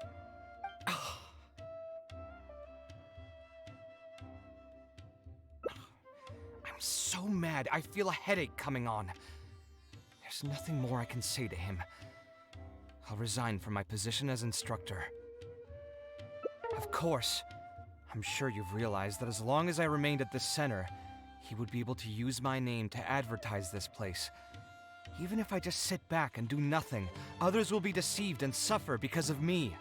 I'm so mad, I feel a headache coming on. There's nothing more I can say to him. I'll resign from my position as instructor. Of course, I'm sure you've realized that as long as I remained at this center, he would be able to use my name to advertise this place. Even if I just sit back and do nothing, others will be deceived and suffer because of me.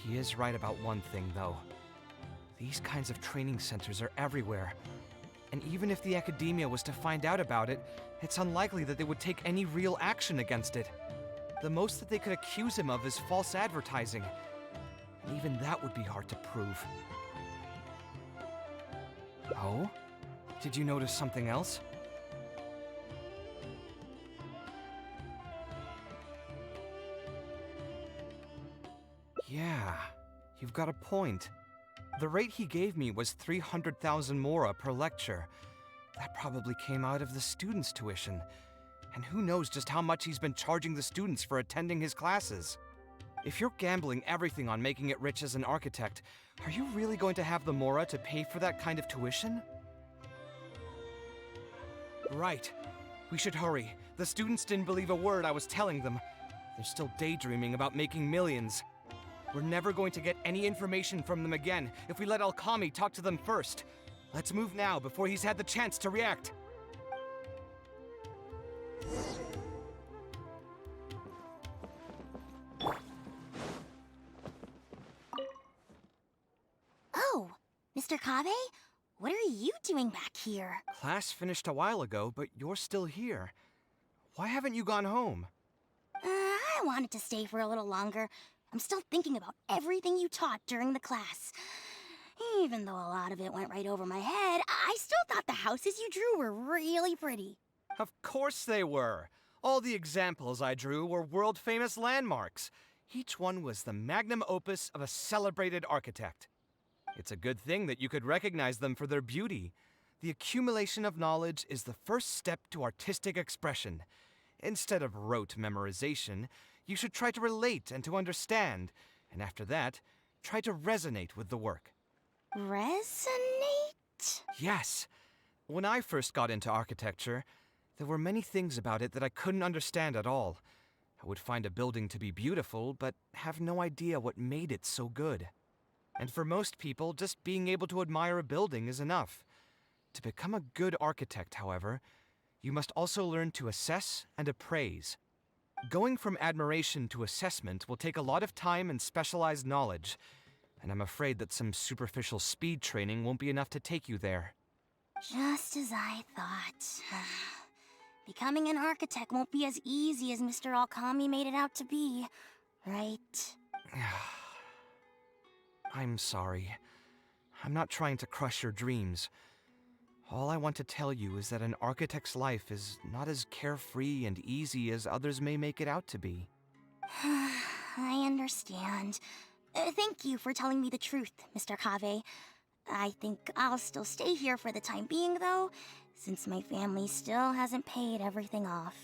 He is right about one thing, though. These kinds of training centers are everywhere. And even if the academia was to find out about it, it's unlikely that they would take any real action against it. The most that they could accuse him of is false advertising. And even that would be hard to prove. Oh? Did you notice something else? Yeah, You've got a point. The rate he gave me was 300,000 mora per lecture. That probably came out of the students' tuition. And who knows just how much he's been charging the students for attending his classes. If you're gambling everything on making it rich as an architect, are you really going to have the mora to pay for that kind of tuition? Right. We should hurry. The students didn't believe a word I was telling them. They're still daydreaming about making millions. We're never going to get any information from them again if we let Alkami talk to them first. Let's move now before he's had the chance to react. Oh, Mr. Kaveh? What are you doing back here? Class finished a while ago, but you're still here. Why haven't you gone home? I wanted to stay for a little longer. I'm still thinking about everything you taught during the class. Even though a lot of it went right over my head, I still thought the houses you drew were really pretty. Of course they were. All the examples I drew were world-famous landmarks. Each one was the magnum opus of a celebrated architect. It's a good thing that you could recognize them for their beauty. The accumulation of knowledge is the first step to artistic expression. Instead of rote memorization, you should try to relate and to understand, and after that, try to resonate with the work. Resonate? Yes. When I first got into architecture, there were many things about it that I couldn't understand at all. I would find a building to be beautiful, but have no idea what made it so good. And for most people, just being able to admire a building is enough. To become a good architect, however, you must also learn to assess and appraise. Going from admiration to assessment will take a lot of time and specialized knowledge, and I'm afraid that some superficial speed training won't be enough to take you there. Just as I thought. Becoming an architect won't be as easy as Mr. Alkami made it out to be, right? I'm sorry. I'm not trying to crush your dreams. All I want to tell you is that an architect's life is not as carefree and easy as others may make it out to be. I understand. Thank you for telling me the truth, Mr. Kaveh. I think I'll still stay here for the time being, though, since my family still hasn't paid everything off.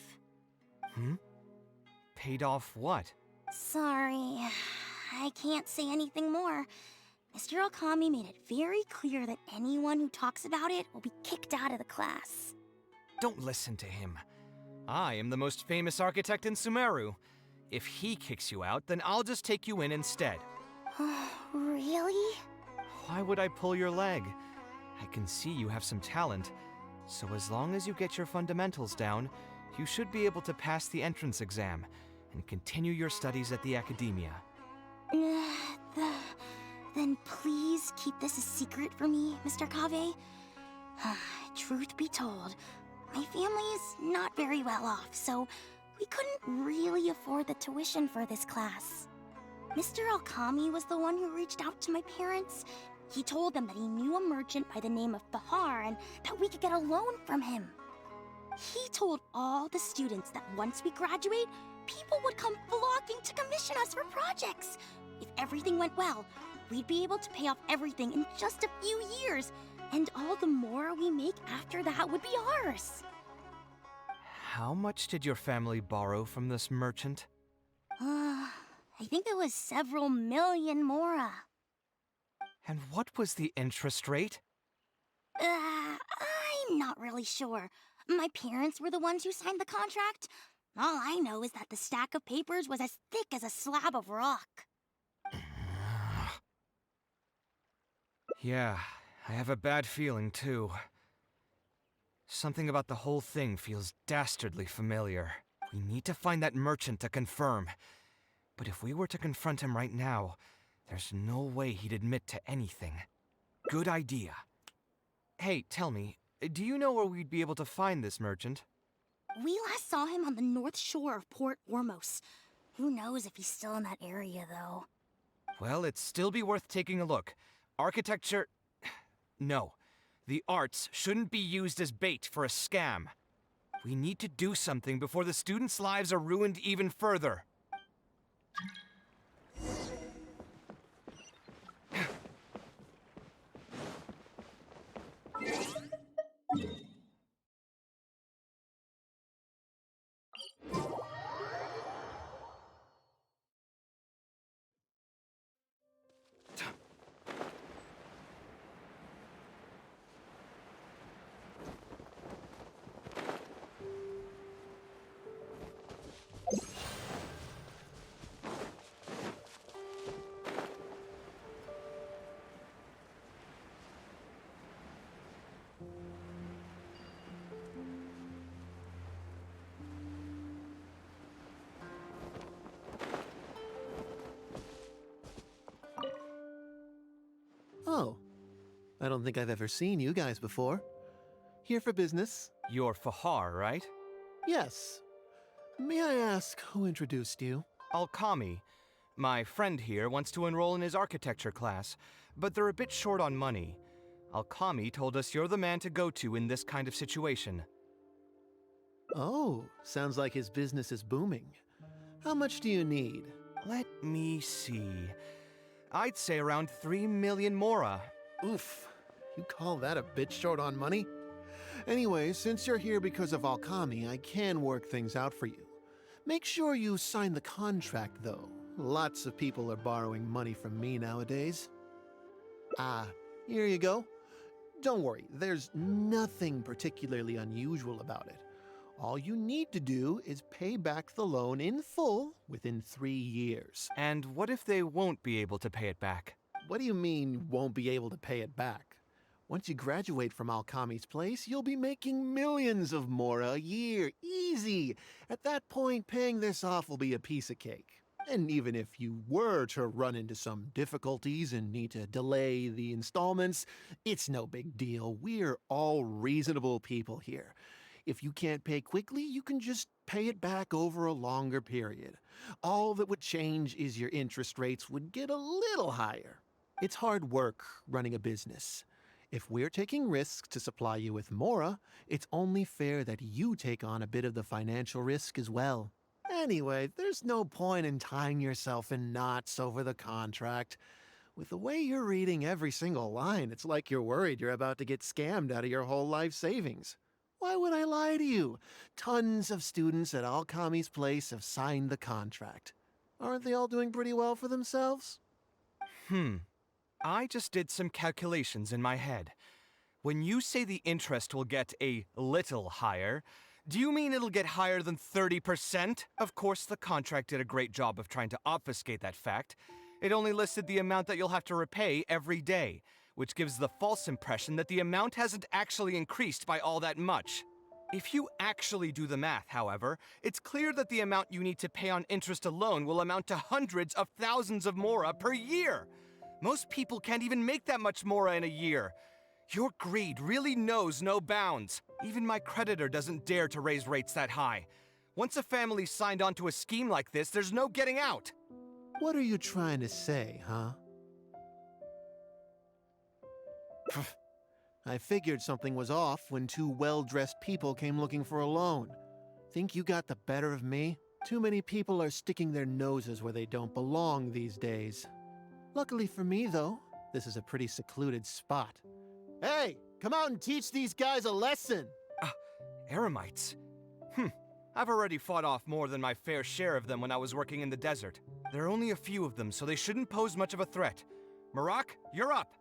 Paid off what? Sorry, I can't say anything more. Mr. Alkami made it very clear that anyone who talks about it will be kicked out of the class. Don't listen to him. I am the most famous architect in Sumeru. If he kicks you out, then I'll just take you in instead. Really? Why would I pull your leg? I can see you have some talent, so as long as you get your fundamentals down, you should be able to pass the entrance exam and continue your studies at the academia. Then please keep this a secret for me, Mr. Kaveh. Truth be told, my family is not very well off, so we couldn't really afford the tuition for this class. Mr. Alkami was the one who reached out to my parents. He told them that he knew a merchant by the name of Bahar and that we could get a loan from him. He told all the students that once we graduate, people would come flocking to commission us for projects. If everything went well, we'd be able to pay off everything in just a few years, and all the more we make after that would be ours. How much did your family borrow from this merchant? I think it was several million mora. And what was the interest rate? I'm not really sure. My parents were the ones who signed the contract. All I know is that the stack of papers was as thick as a slab of rock. Yeah, I have a bad feeling, too. Something about the whole thing feels dastardly familiar. We need to find that merchant to confirm. But if we were to confront him right now, there's no way he'd admit to anything. Good idea. Hey, tell me, do you know where we'd be able to find this merchant? We last saw him on the north shore of Port Ormos. Who knows if he's still in that area, though. Well, it'd still be worth taking a look. Architecture... No. The arts shouldn't be used as bait for a scam. We need to do something before the students' lives are ruined even further. I don't think I've ever seen you guys before. Here for business? You're Fahar, right? Yes. May I ask who introduced you? Alkami. My friend here wants to enroll in his architecture class, but they're a bit short on money. Alkami told us you're the man to go to in this kind of situation. Oh, sounds like his business is booming. How much do you need? Let me see. I'd say around 3 million mora. Oof. You call that a bit short on money? Anyway, since you're here because of Alkami, I can work things out for you. Make sure you sign the contract, though. Lots of people are borrowing money from me nowadays. Ah, here you go. Don't worry, there's nothing particularly unusual about it. All you need to do is pay back the loan in full within 3 years. And what if they won't be able to pay it back? What do you mean, won't be able to pay it back? Once you graduate from Alkami's place, you'll be making millions of mora a year. Easy! At that point, paying this off will be a piece of cake. And even if you were to run into some difficulties and need to delay the installments, it's no big deal. We're all reasonable people here. If you can't pay quickly, you can just pay it back over a longer period. All that would change is your interest rates would get a little higher. It's hard work running a business. If we're taking risks to supply you with mora, it's only fair that you take on a bit of the financial risk as well. Anyway, there's no point in tying yourself in knots over the contract. With the way you're reading every single line, it's like you're worried you're about to get scammed out of your whole life savings. Why would I lie to you? Tons of students at Alkami's place have signed the contract. Aren't they all doing pretty well for themselves? I just did some calculations in my head. When you say the interest will get a little higher, do you mean it'll get higher than 30%? Of course, the contract did a great job of trying to obfuscate that fact. It only listed the amount that you'll have to repay every day, which gives the false impression that the amount hasn't actually increased by all that much. If you actually do the math, however, it's clear that the amount you need to pay on interest alone will amount to hundreds of thousands of mora per year. Most people can't even make that much mora in a year. Your greed really knows no bounds. Even my creditor doesn't dare to raise rates that high. Once a family's signed on to a scheme like this, there's no getting out. What are you trying to say, huh? I figured something was off when two well-dressed people came looking for a loan. Think you got the better of me? Too many people are sticking their noses where they don't belong these days. Luckily for me, though, this is a pretty secluded spot. Hey, come out and teach these guys a lesson! Eremites? I've already fought off more than my fair share of them when I was working in the desert. There are only a few of them, so they shouldn't pose much of a threat. Marak, you're up!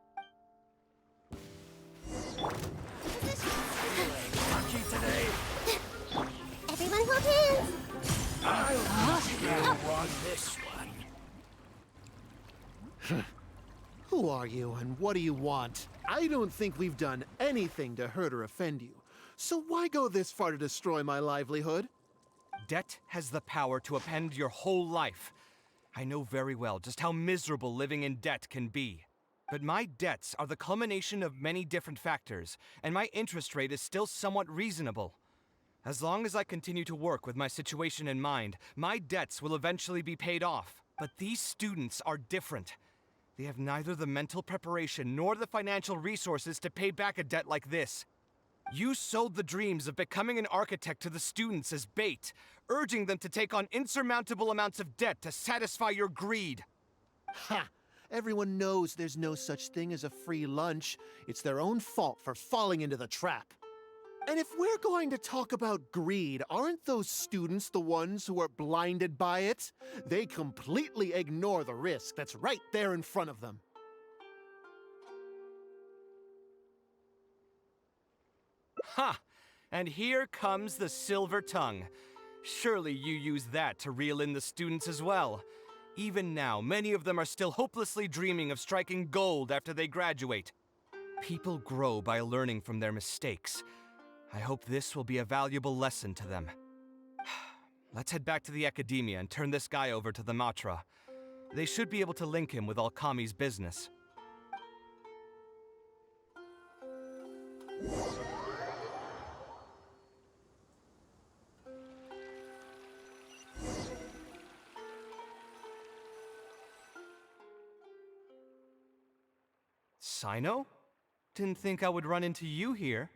Lucky today. Everyone hold hands! I'll run this one. Who are you and what do you want? I don't think we've done anything to hurt or offend you. So why go this far to destroy my livelihood? Debt has the power to upend your whole life. I know very well just how miserable living in debt can be. But my debts are the culmination of many different factors, and my interest rate is still somewhat reasonable. As long as I continue to work with my situation in mind, my debts will eventually be paid off. But these students are different. They have neither the mental preparation nor the financial resources to pay back a debt like this. You sold the dreams of becoming an architect to the students as bait, urging them to take on insurmountable amounts of debt to satisfy your greed. Ha! Everyone knows there's no such thing as a free lunch. It's their own fault for falling into the trap. And if we're going to talk about greed, aren't those students the ones who are blinded by it? They completely ignore the risk that's right there in front of them. Ha! And here comes the silver tongue. Surely you use that to reel in the students as well. Even now, many of them are still hopelessly dreaming of striking gold after they graduate. People grow by learning from their mistakes. I hope this will be a valuable lesson to them. Let's head back to the academia and turn this guy over to the Matra. They should be able to link him with Alkami's business. Sino? Didn't think I would run into you here.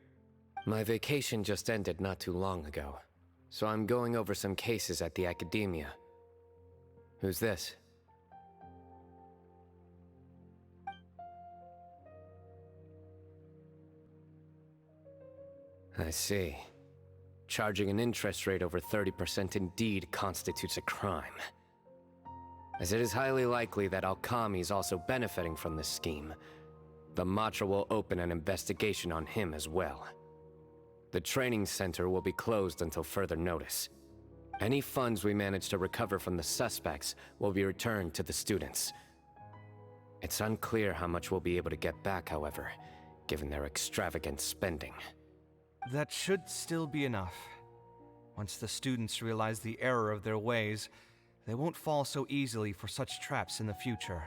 My vacation just ended not too long ago, so I'm going over some cases at the academia. Who's this? I see. Charging an interest rate over 30% indeed constitutes a crime. As it is highly likely that Alkami is also benefiting from this scheme, the Matra will open an investigation on him as well. The training center will be closed until further notice. Any funds we manage to recover from the suspects will be returned to the students. It's unclear how much we'll be able to get back, however, given their extravagant spending. That should still be enough. Once the students realize the error of their ways, they won't fall so easily for such traps in the future.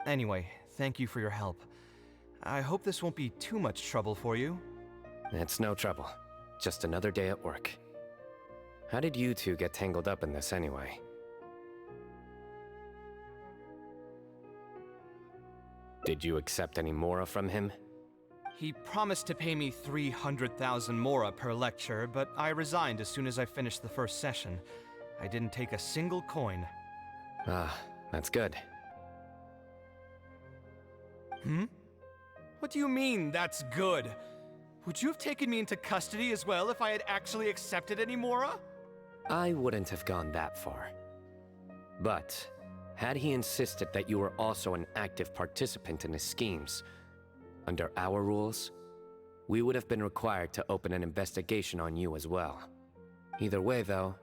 Anyway, thank you for your help. I hope this won't be too much trouble for you. It's no trouble. Just another day at work. How did you two get tangled up in this anyway? Did you accept any Mora from him? He promised to pay me 300,000 Mora per lecture, but I resigned as soon as I finished the first session. I didn't take a single coin. Ah, that's good. What do you mean, that's good? Would you have taken me into custody as well if I had actually accepted any Mora? I wouldn't have gone that far. But, had he insisted that you were also an active participant in his schemes, under our rules, we would have been required to open an investigation on you as well. Either way, though,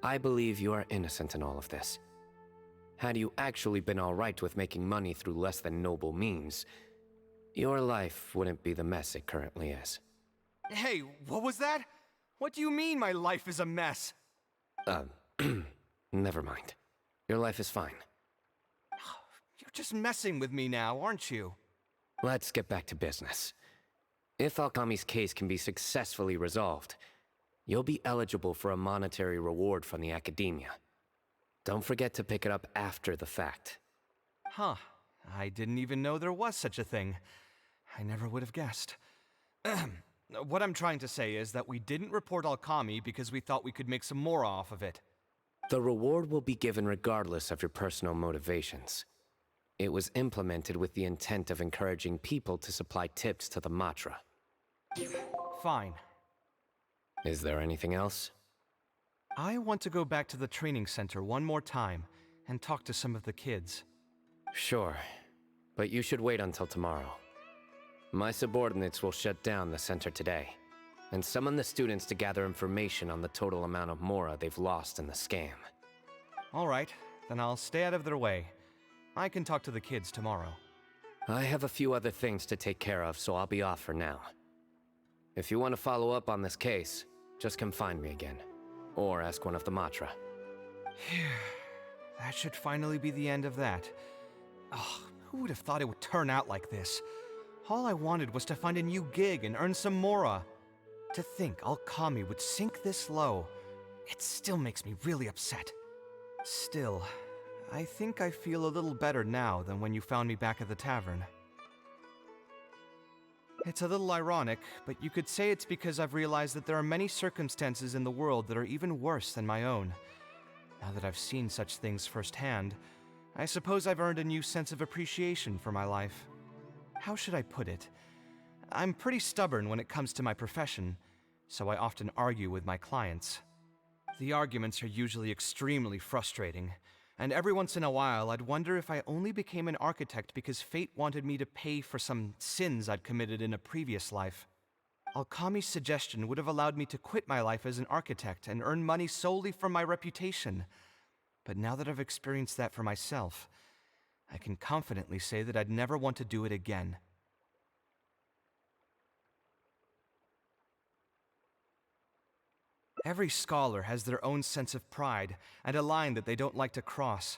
I believe you are innocent in all of this. Had you actually been alright with making money through less than noble means, your life wouldn't be the mess it currently is. Hey, what was that? What do you mean my life is a mess? Never mind. Your life is fine. You're just messing with me now, aren't you? Let's get back to business. If Alkami's case can be successfully resolved, you'll be eligible for a monetary reward from the academia. Don't forget to pick it up after the fact. Huh. I didn't even know there was such a thing. I never would have guessed. What I'm trying to say is that we didn't report Alkami because we thought we could make some more off of it. The reward will be given regardless of your personal motivations. It was implemented with the intent of encouraging people to supply tips to the Matra. Fine. Is there anything else? I want to go back to the training center one more time and talk to some of the kids. Sure, but you should wait until tomorrow. My subordinates will shut down the center today, and summon the students to gather information on the total amount of Mora they've lost in the scam. Alright, then I'll stay out of their way. I can talk to the kids tomorrow. I have a few other things to take care of, so I'll be off for now. If you want to follow up on this case, just come find me again. Or ask one of the Matra. That should finally be the end of that. Oh, who would have thought it would turn out like this? All I wanted was to find a new gig and earn some Mora. To think Alkami would sink this low, it still makes me really upset. Still, I think I feel a little better now than when you found me back at the tavern. It's a little ironic, but you could say it's because I've realized that there are many circumstances in the world that are even worse than my own. Now that I've seen such things firsthand, I suppose I've earned a new sense of appreciation for my life. How should I put it? I'm pretty stubborn when it comes to my profession, so I often argue with my clients. The arguments are usually extremely frustrating, and every once in a while I'd wonder if I only became an architect because fate wanted me to pay for some sins I'd committed in a previous life. Alkami's suggestion would have allowed me to quit my life as an architect and earn money solely from my reputation. But now that I've experienced that for myself, I can confidently say that I'd never want to do it again. Every scholar has their own sense of pride and a line that they don't like to cross.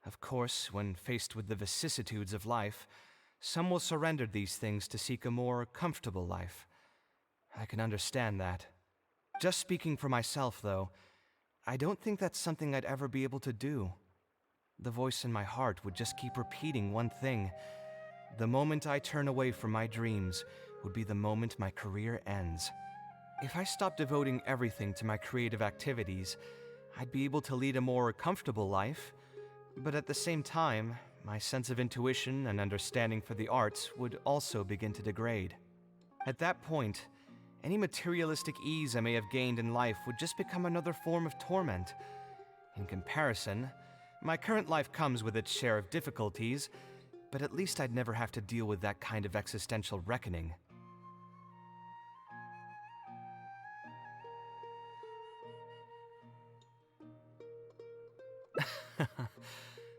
Of course, when faced with the vicissitudes of life, Some will surrender these things to seek a more comfortable life. I can understand that. Just speaking for myself, though, I don't think that's something I'd ever be able to do. The voice in my heart would just keep repeating one thing. The moment I turn away from my dreams would be the moment my career ends. If I stopped devoting everything to my creative activities, I'd be able to lead a more comfortable life, but at the same time, my sense of intuition and understanding for the arts would also begin to degrade. At that point, any materialistic ease I may have gained in life would just become another form of torment. In comparison, my current life comes with its share of difficulties, but at least I'd never have to deal with that kind of existential reckoning.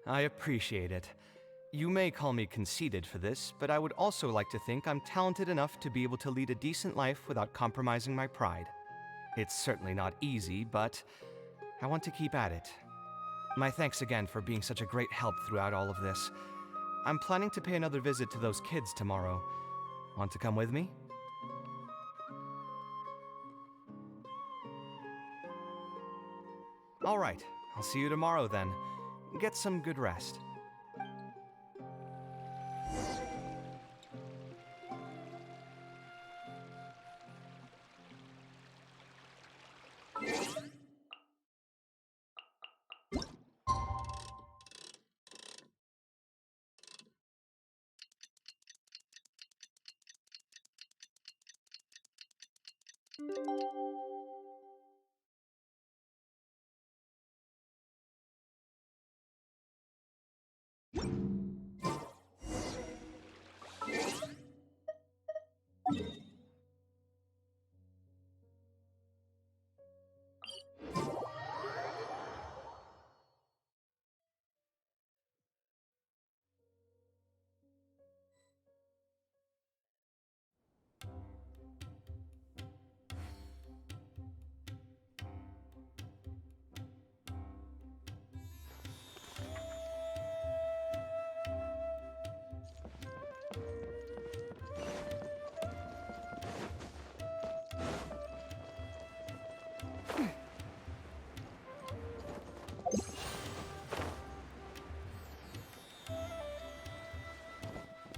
I appreciate it. You may call me conceited for this, but I would also like to think I'm talented enough to be able to lead a decent life without compromising my pride. It's certainly not easy, but I want to keep at it. My thanks again for being such a great help throughout all of this. I'm planning to pay another visit to those kids tomorrow. Want to come with me? All right, I'll see you tomorrow then. Get some good rest.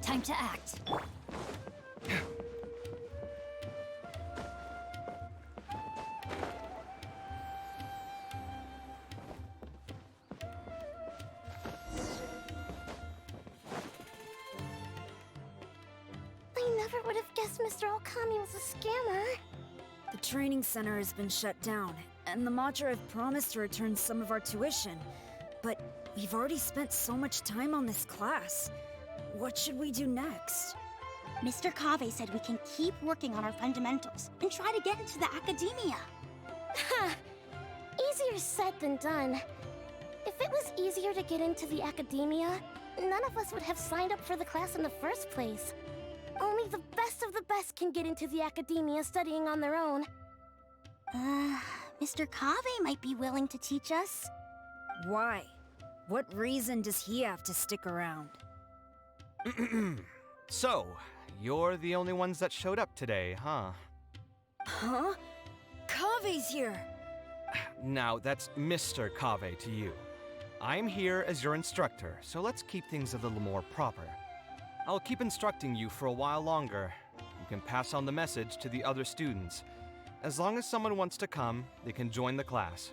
Time to act. I never would have guessed Mr. Okami was a scammer. The training center has been shut down, and the Matra have promised to return some of our tuition. But we've already spent so much time on this class. What should we do next? Mr. Kaveh said we can keep working on our fundamentals and try to get into the academia. Ha! Easier said than done. If it was easier to get into the academia, none of us would have signed up for the class in the first place. Only the best of the best can get into the academia studying on their own. Mr. Kaveh might be willing to teach us. Why? What reason does he have to stick around? So, you're the only ones that showed up today, huh? Huh? Kaveh's here! Now, that's Mr. Kaveh to you. I'm here as your instructor, so let's keep things a little more proper. I'll keep instructing you for a while longer. You can pass on the message to the other students. As long as someone wants to come, they can join the class.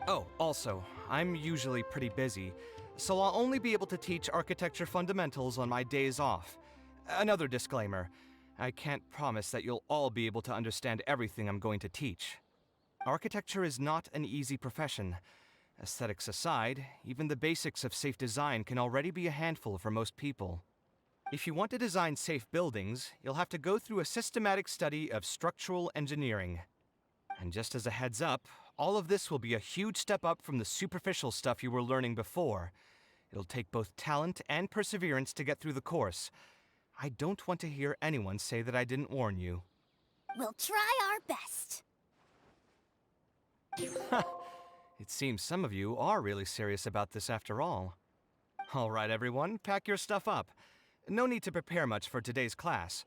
Oh, also, I'm usually pretty busy, so I'll only be able to teach architecture fundamentals on my days off. Another disclaimer, I can't promise that you'll all be able to understand everything I'm going to teach. Architecture is not an easy profession. Aesthetics aside, even the basics of safe design can already be a handful for most people. If you want to design safe buildings, you'll have to go through a systematic study of structural engineering. And just as a heads up, all of this will be a huge step up from the superficial stuff you were learning before. It'll take both talent and perseverance to get through the course. I don't want to hear anyone say that I didn't warn you. We'll try our best. It seems some of you are really serious about this after all. All right, everyone, pack your stuff up. No need to prepare much for today's class.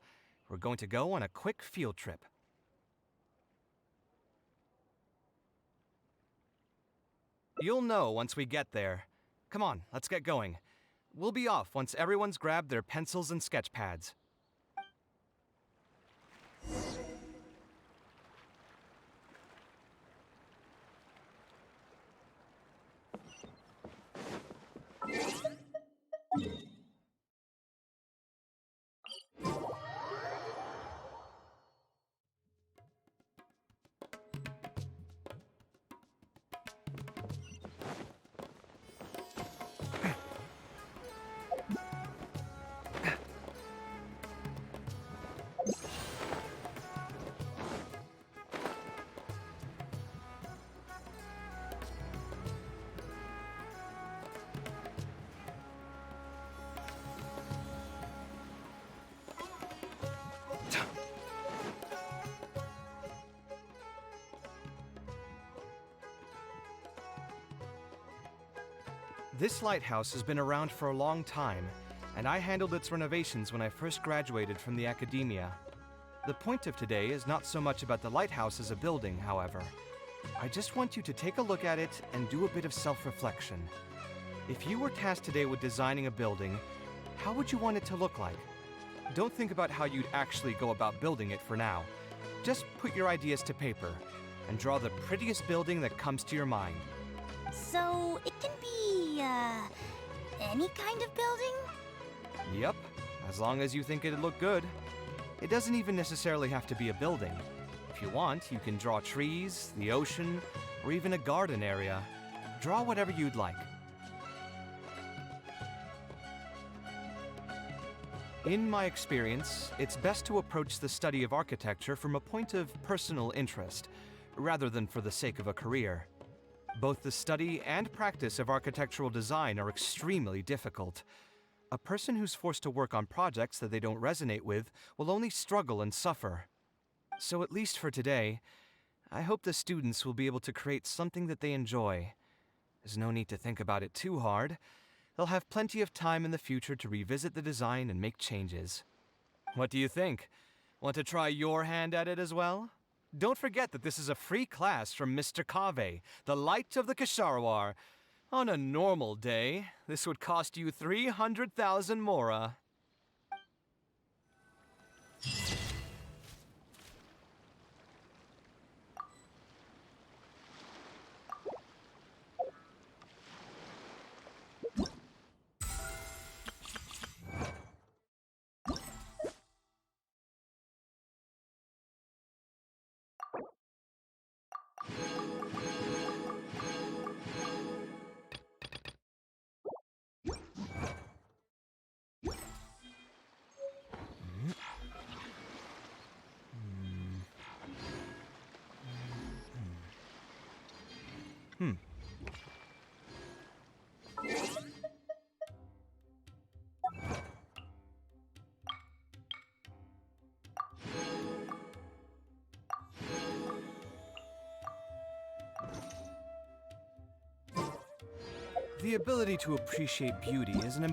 We're going to go on a quick field trip. You'll know once we get there. Come on, let's get going. We'll be off once everyone's grabbed their pencils and sketch pads. This lighthouse has been around for a long time, and I handled its renovations when I first graduated from the academia. The point of today is not so much about the lighthouse as a building, however. I just want you to take a look at it and do a bit of self-reflection. If you were tasked today with designing a building, how would you want it to look like? Don't think about how you'd actually go about building it for now. Just put your ideas to paper and draw the prettiest building that comes to your mind. So, it can be, any kind of building? Yep, as long as you think it'd look good. It doesn't even necessarily have to be a building. If you want, you can draw trees, the ocean, or even a garden area. Draw whatever you'd like. In my experience, it's best to approach the study of architecture from a point of personal interest, rather than for the sake of a career. Both the study and practice of architectural design are extremely difficult. A person who's forced to work on projects that they don't resonate with will only struggle and suffer. So at least for today, I hope the students will be able to create something that they enjoy. There's no need to think about it too hard. They'll have plenty of time in the future to revisit the design and make changes. What do you think? Want to try your hand at it as well? Don't forget that this is a free class from Mr. Kaveh, the Light of the Kasharwar. On a normal day, this would cost you 300,000 mora. The ability to appreciate beauty is an